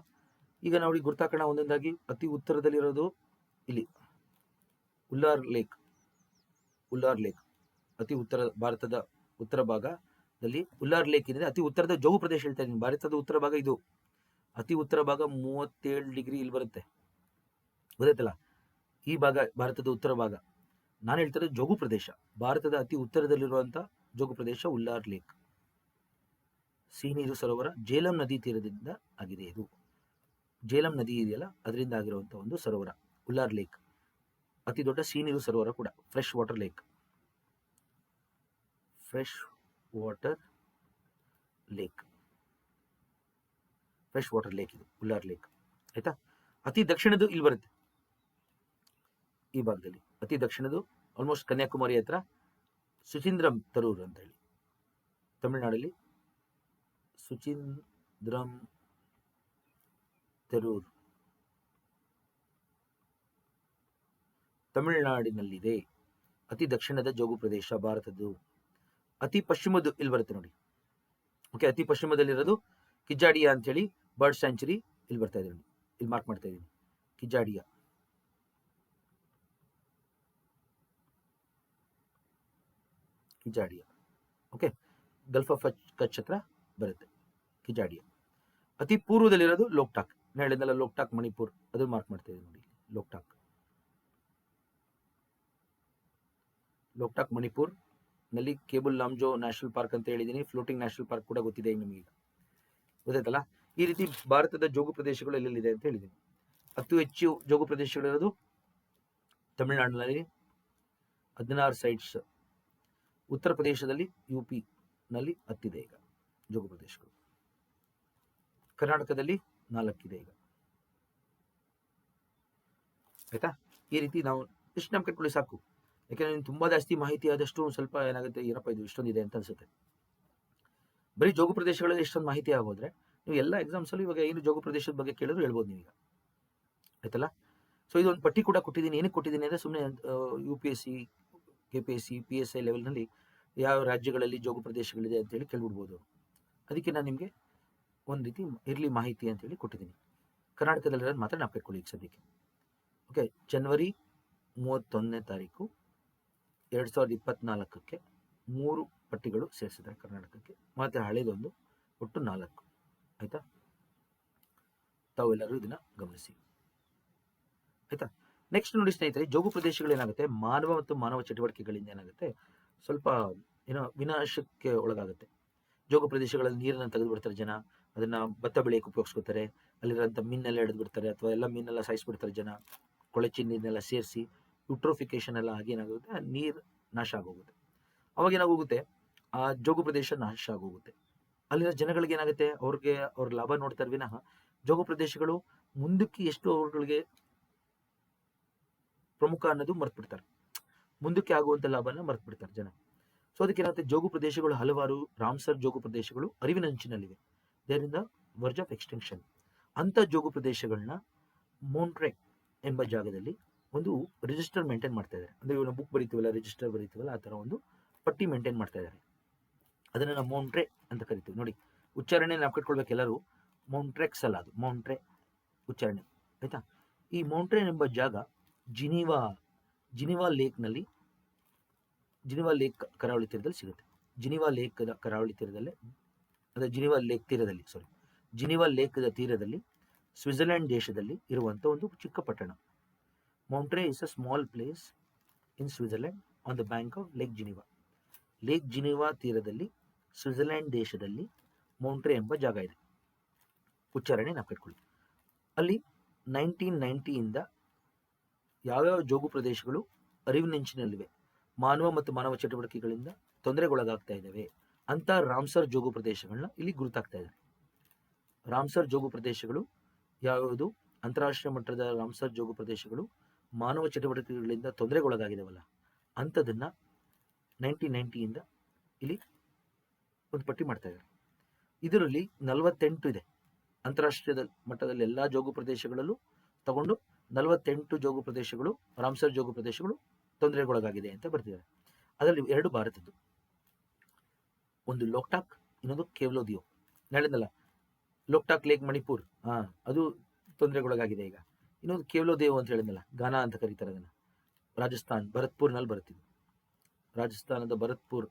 ಈಗ ನೋಡಿ ಗುರ್ತಾಕೋಣ ಒಂದೊಂದಾಗಿ. ಅತಿ ಉತ್ತರದಲ್ಲಿರೋದು ಇಲ್ಲಿ ಉಲ್ಲಾರ್ ಲೇಕ್. ಅತಿ ಉತ್ತರ, ಭಾರತದ ಉತ್ತರ ಭಾಗದಲ್ಲಿ ಉಲ್ಲಾರ್ ಲೇಕ್ ಇದೆ. ಅತಿ ಉತ್ತರದ ಜೌಗು ಪ್ರದೇಶ ಹೇಳ್ತಾ ಇದ್ದೀನಿ. ಭಾರತದ ಉತ್ತರ ಭಾಗ ಇದು. ಅತಿ ಉತ್ತರ ಭಾಗ 37 ಡಿಗ್ರಿ ಇಲ್ಲಿ ಬರುತ್ತೆ. ಗೊತ್ತಾಯ್ತಲ್ಲ. ಈ ಭಾಗ ಭಾರತದ ಉತ್ತರ ಭಾಗ. ನಾನು ಹೇಳ್ತಾರೆ ಜೋಗು ಪ್ರದೇಶ. ಭಾರತದ ಅತಿ ಉತ್ತರದಲ್ಲಿರುವಂಥ ಜೋಗು ಪ್ರದೇಶ ಉಲ್ಲಾರ್ ಲೇಕ್. ಸಿಹಿನೀರು ಸರೋವರ ಜೇಲಂ ನದಿ ತೀರದಿಂದ ಆಗಿದೆ. ಇದು ಜೇಲಂ ನದಿ ಇದೆಯಲ್ಲ, ಅದರಿಂದ ಆಗಿರುವಂಥ ಒಂದು ಸರೋವರ ಉಲ್ಲಾರ್ ಲೇಕ್. ಅತಿ ದೊಡ್ಡ ಸಿಹಿನೀರು ಸರೋವರ ಕೂಡ. ಫ್ರೆಶ್ ವಾಟರ್ ಲೇಕ್ ಇದು ಉಲ್ಲಾರ್ ಲೇಕ್. ಆಯ್ತಾ. ಅತಿ ದಕ್ಷಿಣದು ಇಲ್ಲಿ ಬರುತ್ತೆ, ಈ ಭಾಗದಲ್ಲಿ. ಅತಿ ದಕ್ಷಿಣದು ಆಲ್ಮೋಸ್ಟ್ ಕನ್ಯಾಕುಮಾರಿ ಹತ್ರ ಸುಚಿಂದ್ರಂ ತರೂರ್ ಅಂತ ಹೇಳಿ, ತಮಿಳುನಾಡಲ್ಲಿ ಸುಚಿಂದ್ರಂ ತರೂರ್ ತಮಿಳುನಾಡಿನಲ್ಲಿದೆ. ಅತಿ ದಕ್ಷಿಣದ ಜೋಗು ಪ್ರದೇಶ ಭಾರತದ್ದು. ಅತಿ ಪಶ್ಚಿಮದ್ದು ಇಲ್ಲಿ ಬರುತ್ತೆ ನೋಡಿ. ಓಕೆ, ಅತಿ ಪಶ್ಚಿಮದಲ್ಲಿರೋದು ಕಿಜಾಡಿಯಾ ಅಂತ ಹೇಳಿ ಬರ್ಡ್ ಸ್ಯಾಂಚುರಿ ಇಲ್ಲಿ ಬರ್ತಾ ಇದೆ ನೋಡಿ. ಇಲ್ಲಿ ಮಾರ್ಕ್ ಮಾಡ್ತಾ ಇದ್ದೀನಿ, ಕಿಜಾಡಿಯಾ. ಓಕೆ, ಗಲ್ಫ್ ಆಫ್ ಕಚ್ ಹತ್ರ ಬರುತ್ತೆ ಕಿಜಾಡಿಯಾ. ಅತಿ ಪೂರ್ವದಲ್ಲಿರೋದು ಲೋಕ್ಟಾಕ್. ನಾನು ಹೇಳಿದ್ನಲ್ಲ ಲೋಕ್ಟಾಕ್ ಮಣಿಪುರ್, ಅದು ಮಾರ್ಕ್ ಮಾಡ್ತಾ ಇದ್ದೀನಿ ನೋಡಿ. ಲೋಕ್ಟಾಕ್ ಮಣಿಪುರ್ ನಲ್ಲಿ ಕೇಬಲ್ ಲಾಮ್ಜೋ ನ್ಯಾಷನಲ್ ಪಾರ್ಕ್ ಅಂತ ಹೇಳಿದ್ದೀನಿ. ಫ್ಲೋಟಿಂಗ್ ನ್ಯಾಷನಲ್ ಪಾರ್ಕ್ ಕೂಡ ಗೊತ್ತಿದೆ ನಿಮಗೆ, ಗೊತ್ತಾಯ್ತಲ್ಲ. ಈ ರೀತಿ ಭಾರತದ ಜೋಗು ಪ್ರದೇಶಗಳು ಎಲ್ಲೆಲ್ಲಿದೆ ಅಂತ ಹೇಳಿದ್ದೀನಿ. ಅತಿ ಹೆಚ್ಚು ಜೋಗು ಪ್ರದೇಶಗಳಿರೋದು ತಮಿಳುನಾಡಿನಲ್ಲಿ 16 ಸೈಟ್ಸ್. ಉತ್ತರ ಪ್ರದೇಶದಲ್ಲಿ UP ನಲ್ಲಿ 10 ಇದೆ ಈಗ ಜೋಗು ಪ್ರದೇಶಗಳು. ಕರ್ನಾಟಕದಲ್ಲಿ 4 ಇದೆ ಈಗ. ಆಯ್ತಾ. ಈ ರೀತಿ ನಾವು ಇಷ್ಟು ನಂಬಿಕೆ ಇಟ್ಕೊಳ್ಳಿ ಸಾಕು. ಯಾಕೆಂದ್ರೆ ನೀನು ತುಂಬಾ ಜಾಸ್ತಿ ಮಾಹಿತಿ ಆದಷ್ಟು ಸ್ವಲ್ಪ ಏನಾಗುತ್ತೆ, ಏನಪ್ಪ ಇದು ಇಷ್ಟೊಂದಿದೆ ಅಂತ ಅನ್ಸುತ್ತೆ. ಬರೀ ಜೋಗು ಪ್ರದೇಶಗಳಲ್ಲಿ ಇಷ್ಟೊಂದು ಮಾಹಿತಿ ಆಗೋದ್ರೆ ನೀವು ಎಲ್ಲ ಎಕ್ಸಾಮ್ಸಲ್ಲೂ ಇವಾಗ ಏನು ಜೋಗು ಪ್ರದೇಶದ ಬಗ್ಗೆ ಕೇಳಿದ್ರು ಹೇಳ್ಬೋದು ನೀವೀಗ. ಆಯ್ತಲ್ಲ. ಸೊ ಇದೊಂದು ಪಟ್ಟಿ ಕೂಡ ಕೊಟ್ಟಿದ್ದೀನಿ. ಏನಕ್ಕೆ ಕೊಟ್ಟಿದ್ದೀನಿ ಅಂದರೆ ಸುಮ್ಮನೆ UPSC, KPSC, PSI ಲೆವೆಲ್ನಲ್ಲಿ ಯಾವ ರಾಜ್ಯಗಳಲ್ಲಿ ಜೋಗು ಪ್ರದೇಶಗಳಿದೆ ಅಂತೇಳಿ ಕೇಳ್ಬಿಡ್ಬೋದು. ಅದಕ್ಕೆ ನಾನು ನಿಮಗೆ ಒಂದು ರೀತಿ ಇರಲಿ ಮಾಹಿತಿ ಅಂತೇಳಿ ಕೊಟ್ಟಿದ್ದೀನಿ. ಕರ್ನಾಟಕದಲ್ಲಿರೋದು ಮಾತ್ರ ನಾಪಿಟ್ಕೊಳ್ಳಿ ಈಗ ಸದ್ಯಕ್ಕೆ. ಓಕೆ, ಜನವರಿ 31ನೇ ತಾರೀಕು 2024ಕ್ಕೆ 3 ಪಟ್ಟಿಗಳು ಸೇರಿಸಿದ್ದಾರೆ ಕರ್ನಾಟಕಕ್ಕೆ. ಮತ್ತು ಹಳೇದೊಂದು, ಒಟ್ಟು 4. ಆಯ್ತಾ. ತಾವೆಲ್ಲರೂ ಇದನ್ನ ಗಮನಿಸಿ. ಆಯ್ತಾ. ನೆಕ್ಸ್ಟ್ ನೋಡಿ ಸ್ನೇಹಿತರೆ, ಜೋಗು ಪ್ರದೇಶಗಳು ಏನಾಗುತ್ತೆ, ಮಾನವ ಮತ್ತು ಮಾನವ ಚಟುವಟಿಕೆಗಳಿಂದ ಏನಾಗುತ್ತೆ, ಸ್ವಲ್ಪ ವಿನಾಶಕ್ಕೆ ಒಳಗಾಗುತ್ತೆ. ಜೋಗು ಪ್ರದೇಶಗಳಲ್ಲಿ ನೀರನ್ನು ತೆಗೆದು ಬಿಡ್ತಾರೆ ಜನ. ಅದನ್ನ ಭತ್ತ ಬೆಳೆಯಕ್ಕೆ ಉಪಯೋಗಿಸ್ಕೊತಾರೆ. ಅಲ್ಲಿರೋಂಥ ಮೀನೆಲ್ಲ ಹಿಡಿದು ಬಿಡ್ತಾರೆ, ಅಥವಾ ಎಲ್ಲ ಮೀನೆಲ್ಲ ಸಾಯಿಸ್ಬಿಡ್ತಾರೆ ಜನ. ಕೊಳಚೆ ನೀರನ್ನೆಲ್ಲ ಸೇರಿಸಿ ಯುಟ್ರೋಫಿಕೇಶನ್ ಎಲ್ಲ ಆಗಿ ಏನಾಗುತ್ತೆ, ನೀರು ನಾಶ ಆಗೋಗುತ್ತೆ. ಅವಾಗ ಏನಾಗೋಗುತ್ತೆ, ಆ ಜೋಗು ಪ್ರದೇಶ ನಾಶ ಆಗೋಗುತ್ತೆ. ಅಲ್ಲಿನ ಜನಗಳಿಗೆ ಏನಾಗುತ್ತೆ, ಅವ್ರ ಲಾಭ ನೋಡ್ತಾರೆ ವಿನಃ ಜೋಗು ಪ್ರದೇಶಗಳು ಮುಂದಕ್ಕೆ ಎಷ್ಟು ಅವ್ರಗಳಿಗೆ ಪ್ರಮುಖ ಅನ್ನೋದು ಮರ್ತು ಬಿಡ್ತಾರೆ. ಮುಂದಕ್ಕೆ ಆಗುವಂತ ಲಾಭನ ಮರ್ತು ಬಿಡ್ತಾರೆ ಜನ. ಸೊ ಅದಕ್ಕೆ ಏನಾಗುತ್ತೆ, ಜೋಗು ಪ್ರದೇಶಗಳು ಹಲವಾರು ರಾಮ್ಸರ್ ಜೋಗು ಪ್ರದೇಶಗಳು ಅರಿವಿನಂಚಿನಲ್ಲಿವೆ. ದೇರಿಂದ ವರ್ಜ್ ಆಫ್ ಎಕ್ಸ್ಟೆನ್ಷನ್. ಅಂತ ಜೋಗು ಪ್ರದೇಶಗಳನ್ನ ಮೋಂಟ್ರೆ ಎಂಬ ಜಾಗದಲ್ಲಿ ಒಂದು ರಿಜಿಸ್ಟರ್ ಮೇಂಟೈನ್ ಮಾಡ್ತಾ ಇದ್ದಾರೆ. ಅಂದ್ರೆ ಇವಾಗ ಬುಕ್ ಬರೀತೀವಲ್ಲ, ರಿಜಿಸ್ಟರ್ ಬರೀತೀವಲ್ಲ, ಆ ಥರ ಒಂದು ಪಟ್ಟಿ ಮೇಂಟೈನ್ ಮಾಡ್ತಾ ಇದ್ದಾರೆ. ಅದನ್ನು ನಾವು ಮೌಂಟ್ರೆ ಅಂತ ಕರಿತೀವಿ. ನೋಡಿ, ಉಚ್ಚಾರಣೆ ನಾವು ಕಟ್ಕೊಳ್ಬೇಕು ಎಲ್ಲರೂ. ಮೌಂಟ್ರೆಕ್ಸ್ ಅಲ್ಲ, ಅದು ಮೌಂಟ್ರೆ ಉಚ್ಚಾರಣೆ. ಆಯ್ತಾ. ಈ ಮೌಂಟ್ರೆ ಎಂಬ ಜಾಗ ಜಿನಿವಾ ಲೇಕ್ನಲ್ಲಿ, ಜಿನಿವಾ ಲೇಕ್ ಕರಾವಳಿ ತೀರದಲ್ಲಿ ಸಿಗುತ್ತೆ. ಜಿನಿವಾ ಲೇಕ್ದ ಕರಾವಳಿ ತೀರದಲ್ಲೇ, ಅಂದರೆ ಜಿನಿವಾ ಲೇಕ್ದ ತೀರದಲ್ಲಿ ಸ್ವಿಟ್ಜರ್ಲೆಂಡ್ ದೇಶದಲ್ಲಿ ಇರುವಂಥ ಒಂದು ಚಿಕ್ಕ ಪಟ್ಟಣ. Montreux is a small place in Switzerland on the bank of Lake Geneva. Lake Geneva ತೀರದಲ್ಲಿ ಸ್ವಿಟ್ಜರ್ಲೆಂಡ್ ದೇಶದಲ್ಲಿ ಮೌಂಟ್ರೆ ಎಂಬ ಜಾಗ ಇದೆ. ಉಚ್ಚಾರಣೆ ನಾವು ಕಟ್ಕೊಳ್ಳಿ. ಅಲ್ಲಿ 1990ಇಂದ ಯಾವ್ಯಾವ ಜೋಗು ಪ್ರದೇಶಗಳು ಅರಿವಿನಂಚಿನಲ್ಲಿವೆ, ಮಾನವ ಮತ್ತು ಮಾನವ ಚಟುವಟಿಕೆಗಳಿಂದ ತೊಂದರೆಗೊಳಗಾಗ್ತಾ ಇದ್ದಾವೆ ಅಂತ ರಾಮ್ಸರ್ ಜೋಗು ಪ್ರದೇಶಗಳನ್ನ ಇಲ್ಲಿ ಗುರುತಾಗ್ತಾ ಇದೆ. ರಾಮ್ಸರ್ ಜೋಗು ಪ್ರದೇಶಗಳು ಯಾವುದು, ಅಂತಾರಾಷ್ಟ್ರೀಯ ಮಟ್ಟದ ರಾಮ್ಸರ್ ಜೋಗು ಪ್ರದೇಶಗಳು ಮಾನವ ಚಟುವಟಿಕೆಗಳಿಂದ ತೊಂದರೆಗೊಳಗಾಗಿದ್ದಾವಲ್ಲ, ಅಂಥದನ್ನ 1990ಇಂದ ಇಲ್ಲಿ ಒಂದು ಪಟ್ಟಿ ಮಾಡ್ತಾ ಇದ್ದಾರೆ. ಇದರಲ್ಲಿ 48 ಇದೆ. ಅಂತಾರಾಷ್ಟ್ರೀಯ ಮಟ್ಟದಲ್ಲಿ ಎಲ್ಲ ಜೋಗು ಪ್ರದೇಶಗಳಲ್ಲೂ ತಗೊಂಡು 48 ಜೋಗು ಪ್ರದೇಶಗಳು, ರಾಮ್ಸರ್ ಜೋಗು ಪ್ರದೇಶಗಳು ತೊಂದರೆಗೊಳಗಾಗಿದೆ ಅಂತ ಬರ್ತಿದ್ದಾರೆ. ಅದರಲ್ಲಿ 2 ಭಾರತದ್ದು, ಒಂದು ಲೋಕ್ಟಾಕ್, ಇನ್ನೊಂದು ಕೇವ್ಲೋದಿಯೋ. ಹೇಳಿದ್ನಲ್ಲ, ಲೋಕ್ಟಾಕ್ ಲೇಕ್ ಮಣಿಪುರ್, ಅದು ತೊಂದರೆಗೊಳಗಾಗಿದೆ ಈಗ. ಇನ್ನೊಂದು ಕೇವ್ಲೋದಿಯೋ ಅಂತ ಹೇಳಿದ್ನಲ್ಲ, ಗಾನಾ ಅಂತ ಕರೀತಾರೆ ಅದನ್ನು, ರಾಜಸ್ಥಾನ್ ಭರತ್ಪುರ್ನಲ್ಲಿ ಬರುತ್ತಿದ್ದು. ರಾಜಸ್ಥಾನದ ಭರತ್ಪುರ್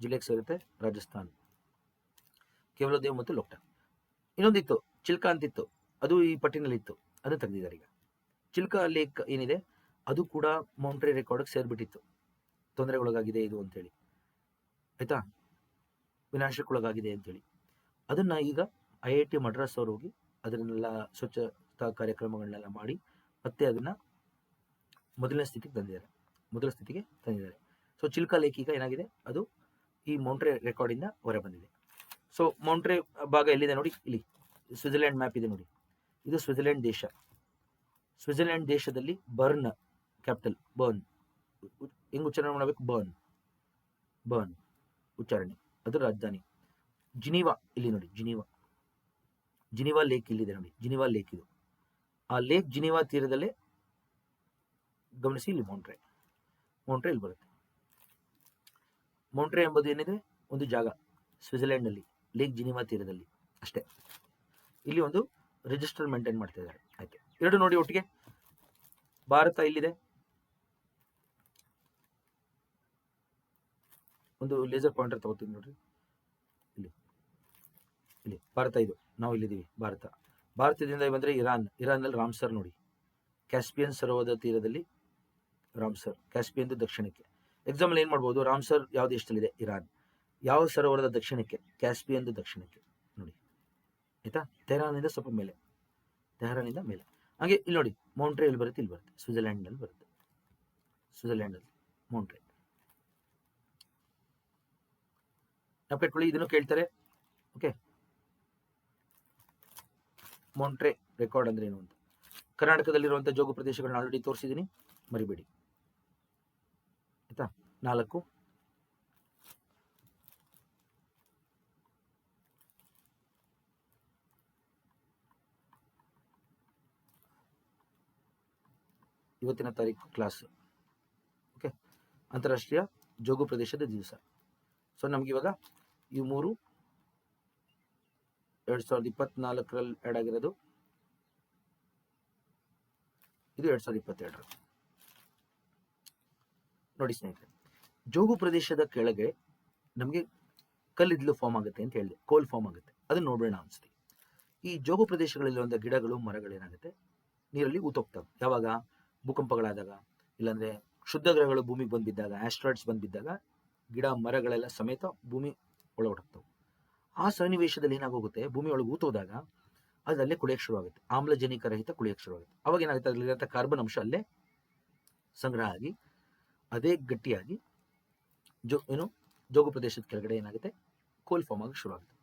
ಜಿಲ್ಲೆಗೆ ಸೇರುತ್ತೆ ರಾಜಸ್ಥಾನ್. ಕೇವ್ಲೋದಿಯೋ ಮತ್ತು ಲೋಕ್ಟಾಕ್. ಇನ್ನೊಂದಿತ್ತು ಚಿಲ್ಕಾ ಅಂತಿತ್ತು, ಅದು ಈ ಪಟ್ಟಿನಲ್ಲಿ ಇತ್ತು, ಅದು ತೆಗೆದಿದ್ದಾರೆ ಈಗ. ಚಿಲ್ಕಾ ಲೇಕ್ ಏನಿದೆ ಅದು ಕೂಡ ಮೌಂಟ್ರೆ ರೆಕಾರ್ಡ್ಗೆ ಸೇರ್ಬಿಟ್ಟಿತ್ತು, ತೊಂದರೆಗೊಳಗಾಗಿದೆ ಇದು ಅಂತೇಳಿ, ಆಯ್ತಾ, ವಿನಾಶಕ್ಕೊಳಗಾಗಿದೆ ಅಂತೇಳಿ. ಅದನ್ನ ಈಗ IIT ಮಡ್ರಾಸ್ ಅವರು ಹೋಗಿ ಅದನ್ನೆಲ್ಲ ಸ್ವಚ್ಛತಾ ಕಾರ್ಯಕ್ರಮಗಳನ್ನೆಲ್ಲ ಮಾಡಿ ಮತ್ತೆ ಅದನ್ನ ಮೊದಲ ಸ್ಥಿತಿಗೆ ತಂದಿದ್ದಾರೆ. ಸೊ ಚಿಲ್ಕಾ ಲೇಕ್ ಈಗ ಏನಾಗಿದೆ, ಅದು ಈ ಮೌಂಟ್ರೆ ರೆಕಾರ್ಡಿಂದ ಹೊರ ಬಂದಿದೆ. ಸೊ ಮೌಂಟ್ರೆ ಭಾಗ ಎಲ್ಲಿದೆ ನೋಡಿ, ಇಲ್ಲಿ ಸ್ವಿಟ್ಜರ್ಲೆಂಡ್ ಮ್ಯಾಪ್ ಇದೆ ನೋಡಿ, ಇದು ಸ್ವಿಟ್ಜರ್ಲೆಂಡ್ ದೇಶ. ಸ್ವಿಟ್ಜರ್ಲೆಂಡ್ ದೇಶದಲ್ಲಿ ಬರ್ನ್ ಕ್ಯಾಪಿಟಲ್, ಬರ್ನ್ ಹೆಂಗ್ ಉಚ್ಚಾರಣೆ ಮಾಡಬೇಕು, ಬರ್ನ್ ಉಚ್ಚಾರಣೆ, ಅದು ರಾಜಧಾನಿ. ಜಿನೀವಾ ಇಲ್ಲಿ ನೋಡಿ, ಜಿನೀವಾ ಲೇಕ್ ಇಲ್ಲಿದೆ ನೋಡಿ, ಜಿನೀವಾ ಲೇಕ್ ಇದು. ಆ ಲೇಕ್ ಜಿನೀವಾ ತೀರದಲ್ಲೇ ಗಮನಿಸಿ, ಇಲ್ಲಿ ಮೌಂಟ್ರೆ ಇಲ್ಲಿ ಬರುತ್ತೆ. ಮೌಂಟ್ರೆ ಎಂಬುದು ಏನಿದೆ, ಒಂದು ಜಾಗ ಸ್ವಿಟ್ಜರ್ಲೆಂಡ್ ನಲ್ಲಿ, ಲೇಕ್ ಜಿನೀವಾ ತೀರದಲ್ಲಿ ಅಷ್ಟೇ. ಇಲ್ಲಿ ಒಂದು ರಿಜಿಸ್ಟರ್ ಮೇಂಟೈನ್ ಮಾಡ್ತಾ ಇದ್ದಾರೆ. ಆಯ್ತು, 2 ನೋಡಿ ಒಟ್ಟಿಗೆ. ಭಾರತ ಇಲ್ಲಿದೆ, ಒಂದು ಲೇಸರ್ ಪಾಯಿಂಟರ್ ತಗೋತೀನಿ ನೋಡ್ರಿ, ಇಲ್ಲಿ ಭಾರತ, ಇದು ನಾವು ಇಲ್ಲಿದ್ದೀವಿ ಭಾರತದಿಂದ ಬಂದರೆ ಇರಾನ್ನಲ್ಲಿ ರಾಮ್ಸರ್ ನೋಡಿ, ಕ್ಯಾಸ್ಪಿಯನ್ ಸರೋವರದ ತೀರದಲ್ಲಿ ರಾಮ್ಸರ್, ಕ್ಯಾಸ್ಪಿಯನ್ ದಕ್ಷಿಣಕ್ಕೆ. ಎಕ್ಸಾಂಪಲ್ ಏನು ಮಾಡ್ಬೋದು, ರಾಮ್ಸರ್ ಯಾವ ದೇಶದಲ್ಲಿದೆ, ಇರಾನ್. ಯಾವ ಸರೋವರದ ದಕ್ಷಿಣಕ್ಕೆ, ಕ್ಯಾಸ್ಪಿಯನ್ ದಕ್ಷಿಣಕ್ಕೆ ನೋಡಿ, ಆಯ್ತಾ, ತೆಹರಾನಿಂದ ಸ್ವಲ್ಪ ಮೇಲೆ, ಹಾಗೆ ಇಲ್ಲಿ ನೋಡಿ ಮೌಂಟ್ರೆ ಇಲ್ಲಿ ಬರುತ್ತೆ, ಸ್ವಿಟ್ಜರ್ಲೆಂಡ್ನಲ್ಲಿ ಬರುತ್ತೆ, ಸ್ವಿಟ್ಜರ್ಲೆಂಡ್ನಲ್ಲಿ ಮೌಂಟ್ರೆ. ನಾವು ಕಟ್ಕೊಳ್ಳಿ, ಇದನ್ನು ಕೇಳ್ತಾರೆ. ಓಕೆ, ಮೌಂಟ್ರೆ ರೆಕಾರ್ಡ್ ಅಂದ್ರೆ ಏನು ಅಂತ. ಕರ್ನಾಟಕದಲ್ಲಿರುವಂಥ ಜೋಗು ಪ್ರದೇಶಗಳನ್ನ ಆಲ್ರೆಡಿ ತೋರಿಸಿದ್ದೀನಿ, ಮರಿಬೇಡಿ ಆಯ್ತಾ. 4 ಇವತ್ತಿನ ತಾರೀಕು ಕ್ಲಾಸ್. ಓಕೆ, ಅಂತಾರಾಷ್ಟ್ರೀಯ ಜೋಗು ಪ್ರದೇಶದ ದಿವಸ. ಸೊ ನಮ್ಗೆ ಇವಾಗ ಈ 3 2024ರಲ್ಲಿ ಆ್ಯಡ್ ಆಗಿರೋದು, ಇದು 2022 ನೋಡಿ ಸ್ನೇಹಿತರೆ. ಜೋಗು ಪ್ರದೇಶದ ಕೆಳಗೆ ನಮಗೆ ಕಲ್ಲಿದ್ದಲು ಫಾರ್ಮ್ ಆಗುತ್ತೆ ಅಂತ ಹೇಳಿದೆ, ಕೋಲ್ ಫಾರ್ಮ್ ಆಗುತ್ತೆ, ಅದನ್ನ ನೋಡೋಣ ಅನ್ಸ್ತಿ. ಈ ಜೋಗು ಪ್ರದೇಶಗಳಲ್ಲಿರುವಂಥ ಗಿಡಗಳು ಮರಗಳೇನಾಗುತ್ತೆ, ನೀರಲ್ಲಿ ಊತೋಗ್ತವೆ. ಯಾವಾಗ ಭೂಕಂಪಗಳಾದಾಗ, ಇಲ್ಲಾಂದ್ರೆ ಕ್ಷುದ್ರ ಗ್ರಹಗಳು ಭೂಮಿಗೆ ಬಂದ್ಬಿದ್ದಾಗ, ಆಸ್ಟ್ರಾಯ್ಡ್ಸ್ ಬಂದ್ಬಿದ್ದಾಗ ಗಿಡ ಮರಗಳೆಲ್ಲ ಸಮೇತ ಭೂಮಿ ಒಳಗೊಡಗ್ತವೆ. ಆ ಸನ್ನಿವೇಶದಲ್ಲಿ ಏನಾಗೋಗುತ್ತೆ, ಭೂಮಿ ಒಳಗೆ ಊತೋದಾಗ ಅದಲ್ಲೇ ಕುಳಿಯಕ್ಕೆ ಶುರುವಾಗುತ್ತೆ, ಆಮ್ಲಜನಕ ರಹಿತ ಕುಳಿಯಕ್ಕೆ ಶುರುವಾಗುತ್ತೆ. ಅವಾಗ ಏನಾಗುತ್ತೆ, ಅದರಲ್ಲಿರೋ ಕಾರ್ಬನ್ ಅಂಶ ಅಲ್ಲೇ ಸಂಗ್ರಹ ಆಗಿ ಅದೇ ಗಟ್ಟಿಯಾಗಿ ಜೋಗು ಪ್ರದೇಶದ ಕೆಳಗಡೆ ಏನಾಗುತ್ತೆ, ಕೋಲ್ ಫಾರ್ಮ್ ಆಗಿ ಶುರುವಾಗುತ್ತೆ.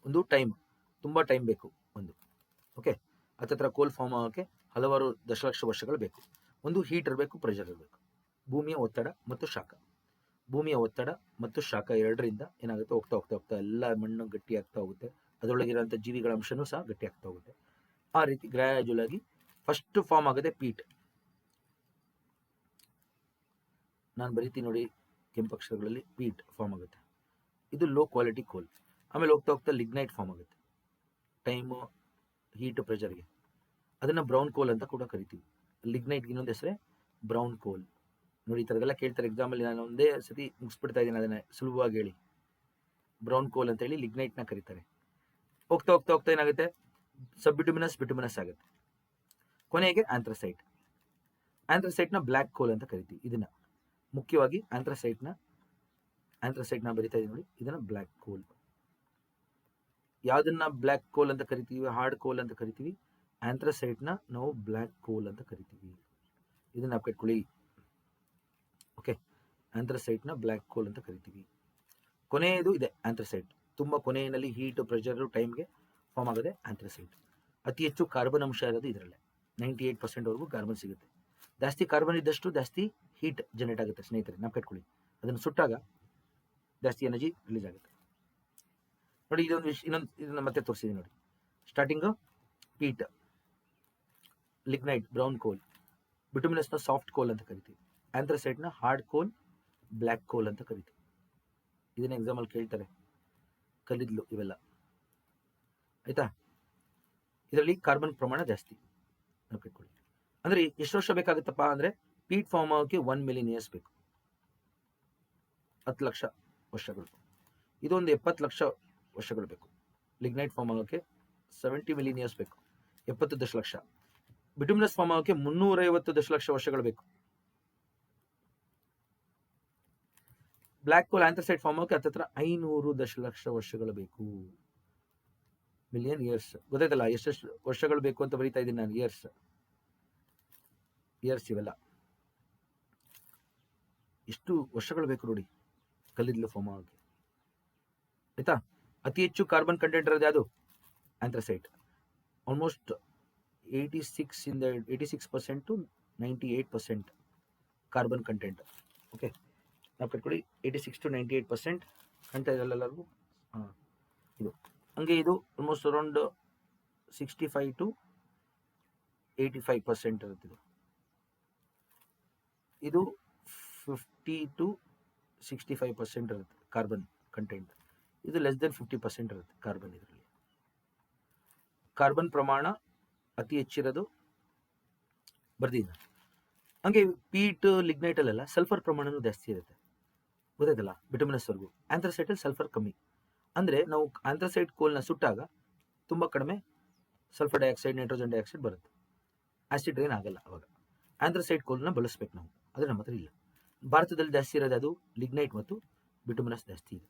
ಒಂದು ತುಂಬಾ ಟೈಮ್ ಬೇಕು ಒಂದು. ಓಕೆ, ಹತ್ತತ್ರ ಕೋಲ್ ಫಾರ್ಮ್ ಆಗೋಕ್ಕೆ ಹಲವಾರು ದಶಲಕ್ಷ ವರ್ಷಗಳು ಬೇಕು. ಒಂದು ಹೀಟ್ ಇರಬೇಕು, ಪ್ರೆಷರ್ ಇರಬೇಕು, ಭೂಮಿಯ ಒತ್ತಡ ಮತ್ತು ಶಾಖ ಎರಡರಿಂದ ಏನಾಗುತ್ತೆ, ಹೋಗ್ತಾ ಎಲ್ಲ ಮಣ್ಣು ಗಟ್ಟಿ ಆಗ್ತಾ ಹೋಗುತ್ತೆ, ಅದರೊಳಗಿರುವಂಥ ಜೀವಿಗಳ ಅಂಶನೂ ಸಹ ಗಟ್ಟಿ ಆಗ್ತಾ ಹೋಗುತ್ತೆ. ಆ ರೀತಿ ಗ್ರ್ಯಾಜುಯಲ್ ಆಗಿ ಫಸ್ಟ್ ಫಾರ್ಮ್ ಆಗುತ್ತೆ ಪೀಟ್. ನಾನು ಬರೀತೀನಿ ನೋಡಿ ಕೆಂಪಕ್ಷರಗಳಲ್ಲಿ, ಪೀಟ್ ಫಾರ್ಮ್ ಆಗುತ್ತೆ, ಇದು ಲೋ ಕ್ವಾಲಿಟಿ ಕೋಲ್. ಆಮೇಲೆ ಹೋಗ್ತಾ ಲಿಗ್ನೈಟ್ ಫಾರ್ಮ್ ಆಗುತ್ತೆ, ಟೈಮು ಹೀಟ್ ಪ್ರೆಷರ್ಗೆ, ಅದನ್ನು ಬ್ರೌನ್ ಕೋಲ್ ಅಂತ ಕೂಡ ಕರಿತೀವಿ. ಲಿಗ್ನೈಟ್ಗೆ ಇನ್ನೊಂದು ಹೆಸರೇ ಬ್ರೌನ್ ಕೋಲ್. ನೋಡಿ, ಈ ಥರದೆಲ್ಲ ಕೇಳ್ತಾರೆ ಎಕ್ಸಾಮಲ್ಲಿ, ನಾನು ಒಂದೇ ಸತಿ ಮುಗಿಸ್ಬಿಡ್ತಾ ಇದ್ದೀನಿ, ಅದನ್ನು ಸುಲಭವಾಗಿ ಹೇಳಿ. ಬ್ರೌನ್ ಕೋಲ್ ಅಂತ ಹೇಳಿ ಲಿಗ್ನೈಟ್ನ ಕರೀತಾರೆ. ಹೋಗ್ತಾ ಏನಾಗುತ್ತೆ, ಬಿಟುಮಿನಸ್ ಆಗುತ್ತೆ. ಕೊನೆಗೆ ಆಂಥ್ರಸೈಟ್ನ ಬ್ಲ್ಯಾಕ್ ಕೋಲ್ ಅಂತ ಕರಿತೀವಿ. ಇದನ್ನ ಮುಖ್ಯವಾಗಿ ಆಂಥ್ರಸೈಟ್ನ ಬರಿತಾ ಇದೀನಿ ನೋಡಿ, ಇದನ್ನ ಬ್ಲ್ಯಾಕ್ ಕೋಲ್. ಯಾವುದನ್ನ ಬ್ಲ್ಯಾಕ್ ಕೋಲ್ ಅಂತ ಕರಿತೀವಿ, ಹಾರ್ಡ್ ಕೋಲ್ ಅಂತ ಕರಿತೀವಿ. ಆಂಥ್ರಸೈಟ್ನ ನಾವು ಬ್ಲ್ಯಾಕ್ ಕೋಲ್ ಅಂತ ಕರಿತೀವಿ. ಇದನ್ನ ಕಟ್ಕೊಳ್ಳಿ. ಓಕೆ, ಆಂಥ್ರಸೈಟ್ನ ಬ್ಲ್ಯಾಕ್ ಕೋಲ್ ಅಂತ ಕರಿತೀವಿ. ಕೊನೆಯದು ಇದೆ ಆಂಥ್ರಸೈಟ್, ತುಂಬ ಕೊನೆಯಲ್ಲಿ ಹೀಟ್ ಪ್ರೆಷರ್ ಟೈಮ್ಗೆ ಫಾರ್ಮ್ ಆಗೋದೆ ಆಂಥ್ರಸೈಟ್. ಅತಿ ಹೆಚ್ಚು ಕಾರ್ಬನ್ ಅಂಶ ಇರೋದು ಇದರಲ್ಲೇ, 98% ಕಾರ್ಬನ್ ಸಿಗುತ್ತೆ. ಜಾಸ್ತಿ ಕಾರ್ಬನ್ ಇದ್ದಷ್ಟು ಜಾಸ್ತಿ ಹೀಟ್ ಜನರೇಟ್ ಆಗುತ್ತೆ ಸ್ನೇಹಿತರೆ, ನಾವು ಕಟ್ಕೊಳ್ಳಿ. ಅದನ್ನು ಸುಟ್ಟಾಗ ಜಾಸ್ತಿ ಎನರ್ಜಿ ರಿಲೀಸ್ ಆಗುತ್ತೆ ನೋಡಿ. ಇದನ್ನು ಮತ್ತೆ ತೋರಿಸಿದ್ದೀನಿ ನೋಡಿ. ಸ್ಟಾರ್ಟಿಂಗು ಪೀಟ್, ಲಿಗ್ನೈಟ್, ಬ್ರೌನ್ ಕೋಲ್, ಬಿಟುಮಿನಸ್ನ ಸಾಫ್ಟ್ ಕೋಲ್ ಅಂತ ಕರಿತೀವಿ, ಆಂಥ್ರಸೈಟ್ನ ಹಾರ್ಡ್ ಕೋಲ್, ಬ್ಲ್ಯಾಕ್ ಕೋಲ್ ಅಂತ ಕರಿತೀವಿ. ಇದನ್ನ ಎಕ್ಸಾಮಲ್ ಕೇಳ್ತಾರೆ, ಕಲ್ಲಿದ್ಲು ಇವೆಲ್ಲ, ಆಯ್ತಾ. ಇದರಲ್ಲಿ ಕಾರ್ಬನ್ ಪ್ರಮಾಣ ಜಾಸ್ತಿ ನೆನಪಿಟ್ಕೊಳ್ಳಿ. ಅಂದ್ರೆ ಎಷ್ಟು ವರ್ಷ ಬೇಕಾಗುತ್ತಪ್ಪ ಅಂದ್ರೆ ಪೀಟ್ ಫಾರ್ಮ್ ಆಗೋಕ್ಕೆ 1 ಮಿಲಿಯನ್ ಇಯರ್ಸ್ ಬೇಕು, 10 ಲಕ್ಷ ವರ್ಷಗಳು. ಇದೊಂದು 70 ಲಕ್ಷ ವರ್ಷಗಳು ಬೇಕು. ಲಿಗ್ನೈಟ್ ಫಾರ್ಮ್ ಆಗೋಕ್ಕೆ 70 ಮಿಲಿಯನ್ ಇಯರ್ಸ್ ಬೇಕು, 70 ದಶಲಕ್ಷ. ಬಿಟುಮಿನಸ್ ಫಾರ್ಮ್ ಆಗೋಕ್ಕೆ 350 ದಶಲಕ್ಷ ವರ್ಷಗಳು ಬೇಕು. ಬ್ಲ್ಯಾಕ್ ಕೋಲ್ ಆಂಥ್ರಸೈಟ್ ಫಾರ್ಮ್ ಆಗೋಕ್ಕೆ ಹತ್ತತ್ರ 500 ದಶಲಕ್ಷ ವರ್ಷಗಳು ಬೇಕು, ಮಿಲಿಯನ್ ಇಯರ್ಸ್. ಗೊತ್ತಾಯ್ತಲ್ಲ ಎಷ್ಟೆಷ್ಟು ವರ್ಷಗಳು ಬೇಕು ಅಂತ ಬರೀತಾ ಇದ್ದೀನಿ ನಾನು, ಇಯರ್ಸ್ ಇವೆಲ್ಲ ಎಷ್ಟು ವರ್ಷಗಳು ಬೇಕು ನೋಡಿ ಕಲ್ಲಿದ್ದಲು ಫಾರ್ಮ್ ಆಗೋಕ್ಕೆ, ಆಯ್ತಾ. ಅತಿ ಹೆಚ್ಚು ಕಾರ್ಬನ್ ಕಂಟೆಂಟ್ ಇರೋದು ಯಾವುದು? Anthracite. Almost 86% to 98% carbon content. Okay, ನಾವು ಕಟ್ಕೊಡಿ 86 to 98% ಅಂತ ಇದೆಲ್ಲರಿಗೂ. ಇದು ಹಂಗೆ ಇದು ಆಲ್ಮೋಸ್ಟ್ ಅರೌಂಡ್ 65 to 85% ಇರುತ್ತೆ. ಇದು 50 to 65% ಇರುತ್ತೆ ಕಾರ್ಬನ್ ಕಂಟೆಂಟ್. ಇದು ಲೆಸ್ ದೆನ್ 50% ಇರುತ್ತೆ ಕಾರ್ಬನ್. ಇದರಲ್ಲಿ ಕಾರ್ಬನ್ ಪ್ರಮಾಣ ಅತಿ ಹೆಚ್ಚಿರೋದು ಬರ್ದಿದ್ದ. ಹಂಗೆ ಪೀಟ್ ಲಿಗ್ನೈಟ್ ಅಲ್ಲೆಲ್ಲ ಸಲ್ಫರ್ ಪ್ರಮಾಣನೂ ಜಾಸ್ತಿ ಇರುತ್ತೆ, ಗೊತ್ತಾಯ್ತಲ್ಲ. ಬಿಟುಮಿನಸ್ ವರ್ಗು, ಆಂಥ್ರಸೈಟ್ ಅಲ್ಲಿ ಸಲ್ಫರ್ ಕಮ್ಮಿ. ಅಂದ್ರೆ ನಾವು ಆಂಥ್ರಸೈಟ್ ಕೋಲ್ನ ಸುಟ್ಟಾಗ ತುಂಬಾ ಕಡಿಮೆ ಸಲ್ಫರ್ ಡೈಆಕ್ಸೈಡ್, ನೈಟ್ರೋಜನ್ ಡೈಆಕ್ಸೈಡ್ ಬರುತ್ತೆ, ಆಸಿಡ್ ರೈನ್ ಆಗಲ್ಲ. ಅವಾಗ ಆಂಥ್ರಸೈಟ್ ಕೋಲ್ನ ಬಳಸ್ಬೇಕು ನಾವು, ಅದು ನಮ್ಮ ಹತ್ರ ಇಲ್ಲ. ಭಾರತದಲ್ಲಿ ಜಾಸ್ತಿ ಇರೋದು ಅದು ಲಿಗ್ನೈಟ್ ಮತ್ತು ಬಿಟುಮಿನಸ್ ಜಾಸ್ತಿ ಇದೆ.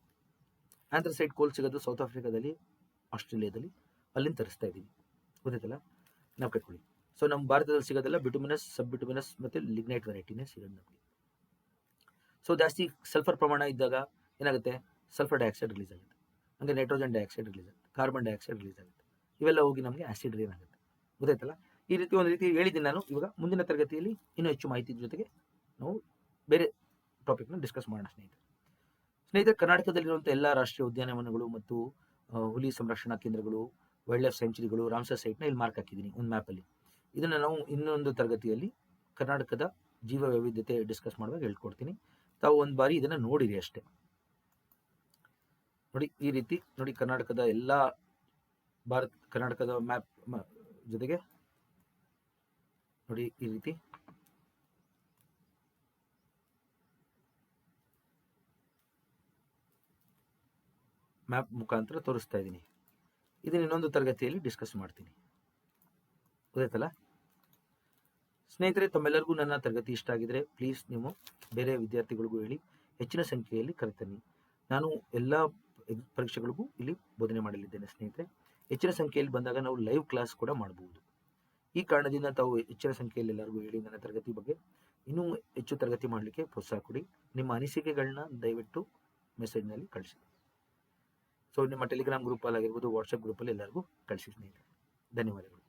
ಆಂಥ್ರಸೈಟ್ ಕೋಲ್ ಸಿಗೋದು ಸೌತ್ ಆಫ್ರಿಕಾದಲ್ಲಿ, ಆಸ್ಟ್ರೇಲಿಯಾದಲ್ಲಿ, ಅಲ್ಲಿಂದ ತರಿಸ್ತಾ ಇದ್ದೀವಿ, ಗೊತ್ತಾಯ್ತಲ್ಲ. ನಾವು ಕಟ್ಕೊಳ್ಳಿ. ಸೊ ನಮ್ಮ ಭಾರತದಲ್ಲಿ ಸಿಗೋದೆಲ್ಲ ಬಿಟುಮಿನಸ್, ಸಬ್ ಬಿಟುಮಿನಸ್ ಮತ್ತು ಲಿಗ್ನೈಟ್ ವೆರೈಟಿನೇ ಸಿಗೋದು ನಮಗೆ. ಸೊ ಜಾಸ್ತಿ ಸಲ್ಫರ್ ಪ್ರಮಾಣ ಇದ್ದಾಗ ಏನಾಗುತ್ತೆ? ಸಲ್ಫರ್ ಡೈಆಕ್ಸೈಡ್ ರಿಲೀಸ್ ಆಗುತ್ತೆ, ಹಂಗೆ ನೈಟ್ರೋಜನ್ ಡೈಆಕ್ಸೈಡ್ ರಿಲೀಸ್ ಆಗುತ್ತೆ, ಕಾರ್ಬನ್ ಡೈಆಕ್ಸೈಡ್ ರಿಲೀಸ್ ಆಗುತ್ತೆ. ಇವೆಲ್ಲ ಹೋಗಿ ನಮಗೆ ಆಸಿಡ್ ರೈನ್ ಆಗುತ್ತೆ, ಗೊತ್ತಾಯ್ತಲ್ಲ. ಈ ರೀತಿ ಒಂದು ರೀತಿ ಹೇಳಿದ್ದೀನಿ ನಾನು. ಇವಾಗ ಮುಂದಿನ ತರಗತಿಯಲ್ಲಿ ಇನ್ನೂ ಹೆಚ್ಚು ಮಾಹಿತಿ ಜೊತೆಗೆ ನಾವು ಬೇರೆ ಟಾಪಿಕ್ನ ಡಿಸ್ಕಸ್ ಮಾಡೋಣ ಸ್ನೇಹಿತರೆ. ಕರ್ನಾಟಕದಲ್ಲಿರುವಂಥ ಎಲ್ಲ ರಾಷ್ಟ್ರೀಯ ಉದ್ಯಾನವನಗಳು ಮತ್ತು ಹುಲಿ ಸಂರಕ್ಷಣಾ ಕೇಂದ್ರಗಳು, ವೈಲ್ಡ್ ಲೈಫ್ ಸೆಂಚುರಿಗಳು, ರಾಮ್ಸರ್ ಸೈಟ್ನ ಇಲ್ಲಿ ಮಾರ್ಕ್ ಹಾಕಿದ್ದೀನಿ ಒಂದು ಮ್ಯಾಪಲ್ಲಿ. ಇದನ್ನು ನಾವು ಇನ್ನೊಂದು ತರಗತಿಯಲ್ಲಿ ಕರ್ನಾಟಕದ ಜೀವ ವೈವಿಧ್ಯತೆ ಡಿಸ್ಕಸ್ ಮಾಡುವಾಗ ಹೇಳ್ಕೊಡ್ತೀನಿ. ತಾವು ಒಂದು ಬಾರಿ ಇದನ್ನು ನೋಡಿರಿ ಅಷ್ಟೇ. ನೋಡಿ ಈ ರೀತಿ ನೋಡಿ, ಕರ್ನಾಟಕದ ಎಲ್ಲ ಕರ್ನಾಟಕದ ಮ್ಯಾಪ್ ಜೊತೆಗೆ ನೋಡಿ ಈ ರೀತಿ ಮ್ಯಾಪ್ ಮುಖಾಂತರ ತೋರಿಸ್ತಾ ಇದ್ದೀನಿ. ಇದನ್ನ ಇನ್ನೊಂದು ತರಗತಿಯಲ್ಲಿ ಡಿಸ್ಕಸ್ ಮಾಡ್ತೀನಿ, ಗೊತ್ತಾಯ್ತಲ್ಲ ಸ್ನೇಹಿತರೆ. ತಮ್ಮೆಲ್ಲರಿಗೂ ನನ್ನ ತರಗತಿ ಇಷ್ಟ ಆಗಿದ್ರೆ ಪ್ಲೀಸ್ ನೀವು ಬೇರೆ ವಿದ್ಯಾರ್ಥಿಗಳಿಗೂ ಹೇಳಿ, ಹೆಚ್ಚಿನ ಸಂಖ್ಯೆಯಲ್ಲಿ ಕರೆತನ್ನಿ. ನಾನು ಎಲ್ಲ ಪರೀಕ್ಷೆಗಳಿಗೂ ಇಲ್ಲಿ ಬೋಧನೆ ಮಾಡಲಿದ್ದೇನೆ ಸ್ನೇಹಿತರೆ. ಹೆಚ್ಚಿನ ಸಂಖ್ಯೆಯಲ್ಲಿ ಬಂದಾಗ ನಾವು ಲೈವ್ ಕ್ಲಾಸ್ ಕೂಡ ಮಾಡಬಹುದು. ಈ ಕಾರಣದಿಂದ ತಾವು ಹೆಚ್ಚಿನ ಸಂಖ್ಯೆಯಲ್ಲಿ ಎಲ್ಲರಿಗೂ ಹೇಳಿ ನನ್ನ ತರಗತಿ ಬಗ್ಗೆ ಇನ್ನೂ ಹೆಚ್ಚು ತರಗತಿ ಮಾಡಲಿಕ್ಕೆ ಪ್ರೋತ್ಸಾಹ ಕೊಡಿ. ನಿಮ್ಮ ಅನಿಸಿಕೆಗಳನ್ನ ದಯವಿಟ್ಟು ಮೆಸೇಜ್ನಲ್ಲಿ ಕಳಿಸಿ. ಸೊ ನಿಮ್ಮ ಟೆಲಿಗ್ರಾಮ್ ಗ್ರೂಪಲ್ಲಿ ಆಗಿರ್ಬೋದು, ವಾಟ್ಸಪ್ ಗ್ರೂಪಲ್ಲಿ ಎಲ್ಲರಿಗೂ ಕಳಿಸಿ ಸ್ನೇಹಿತರೆ. ಧನ್ಯವಾದಗಳು.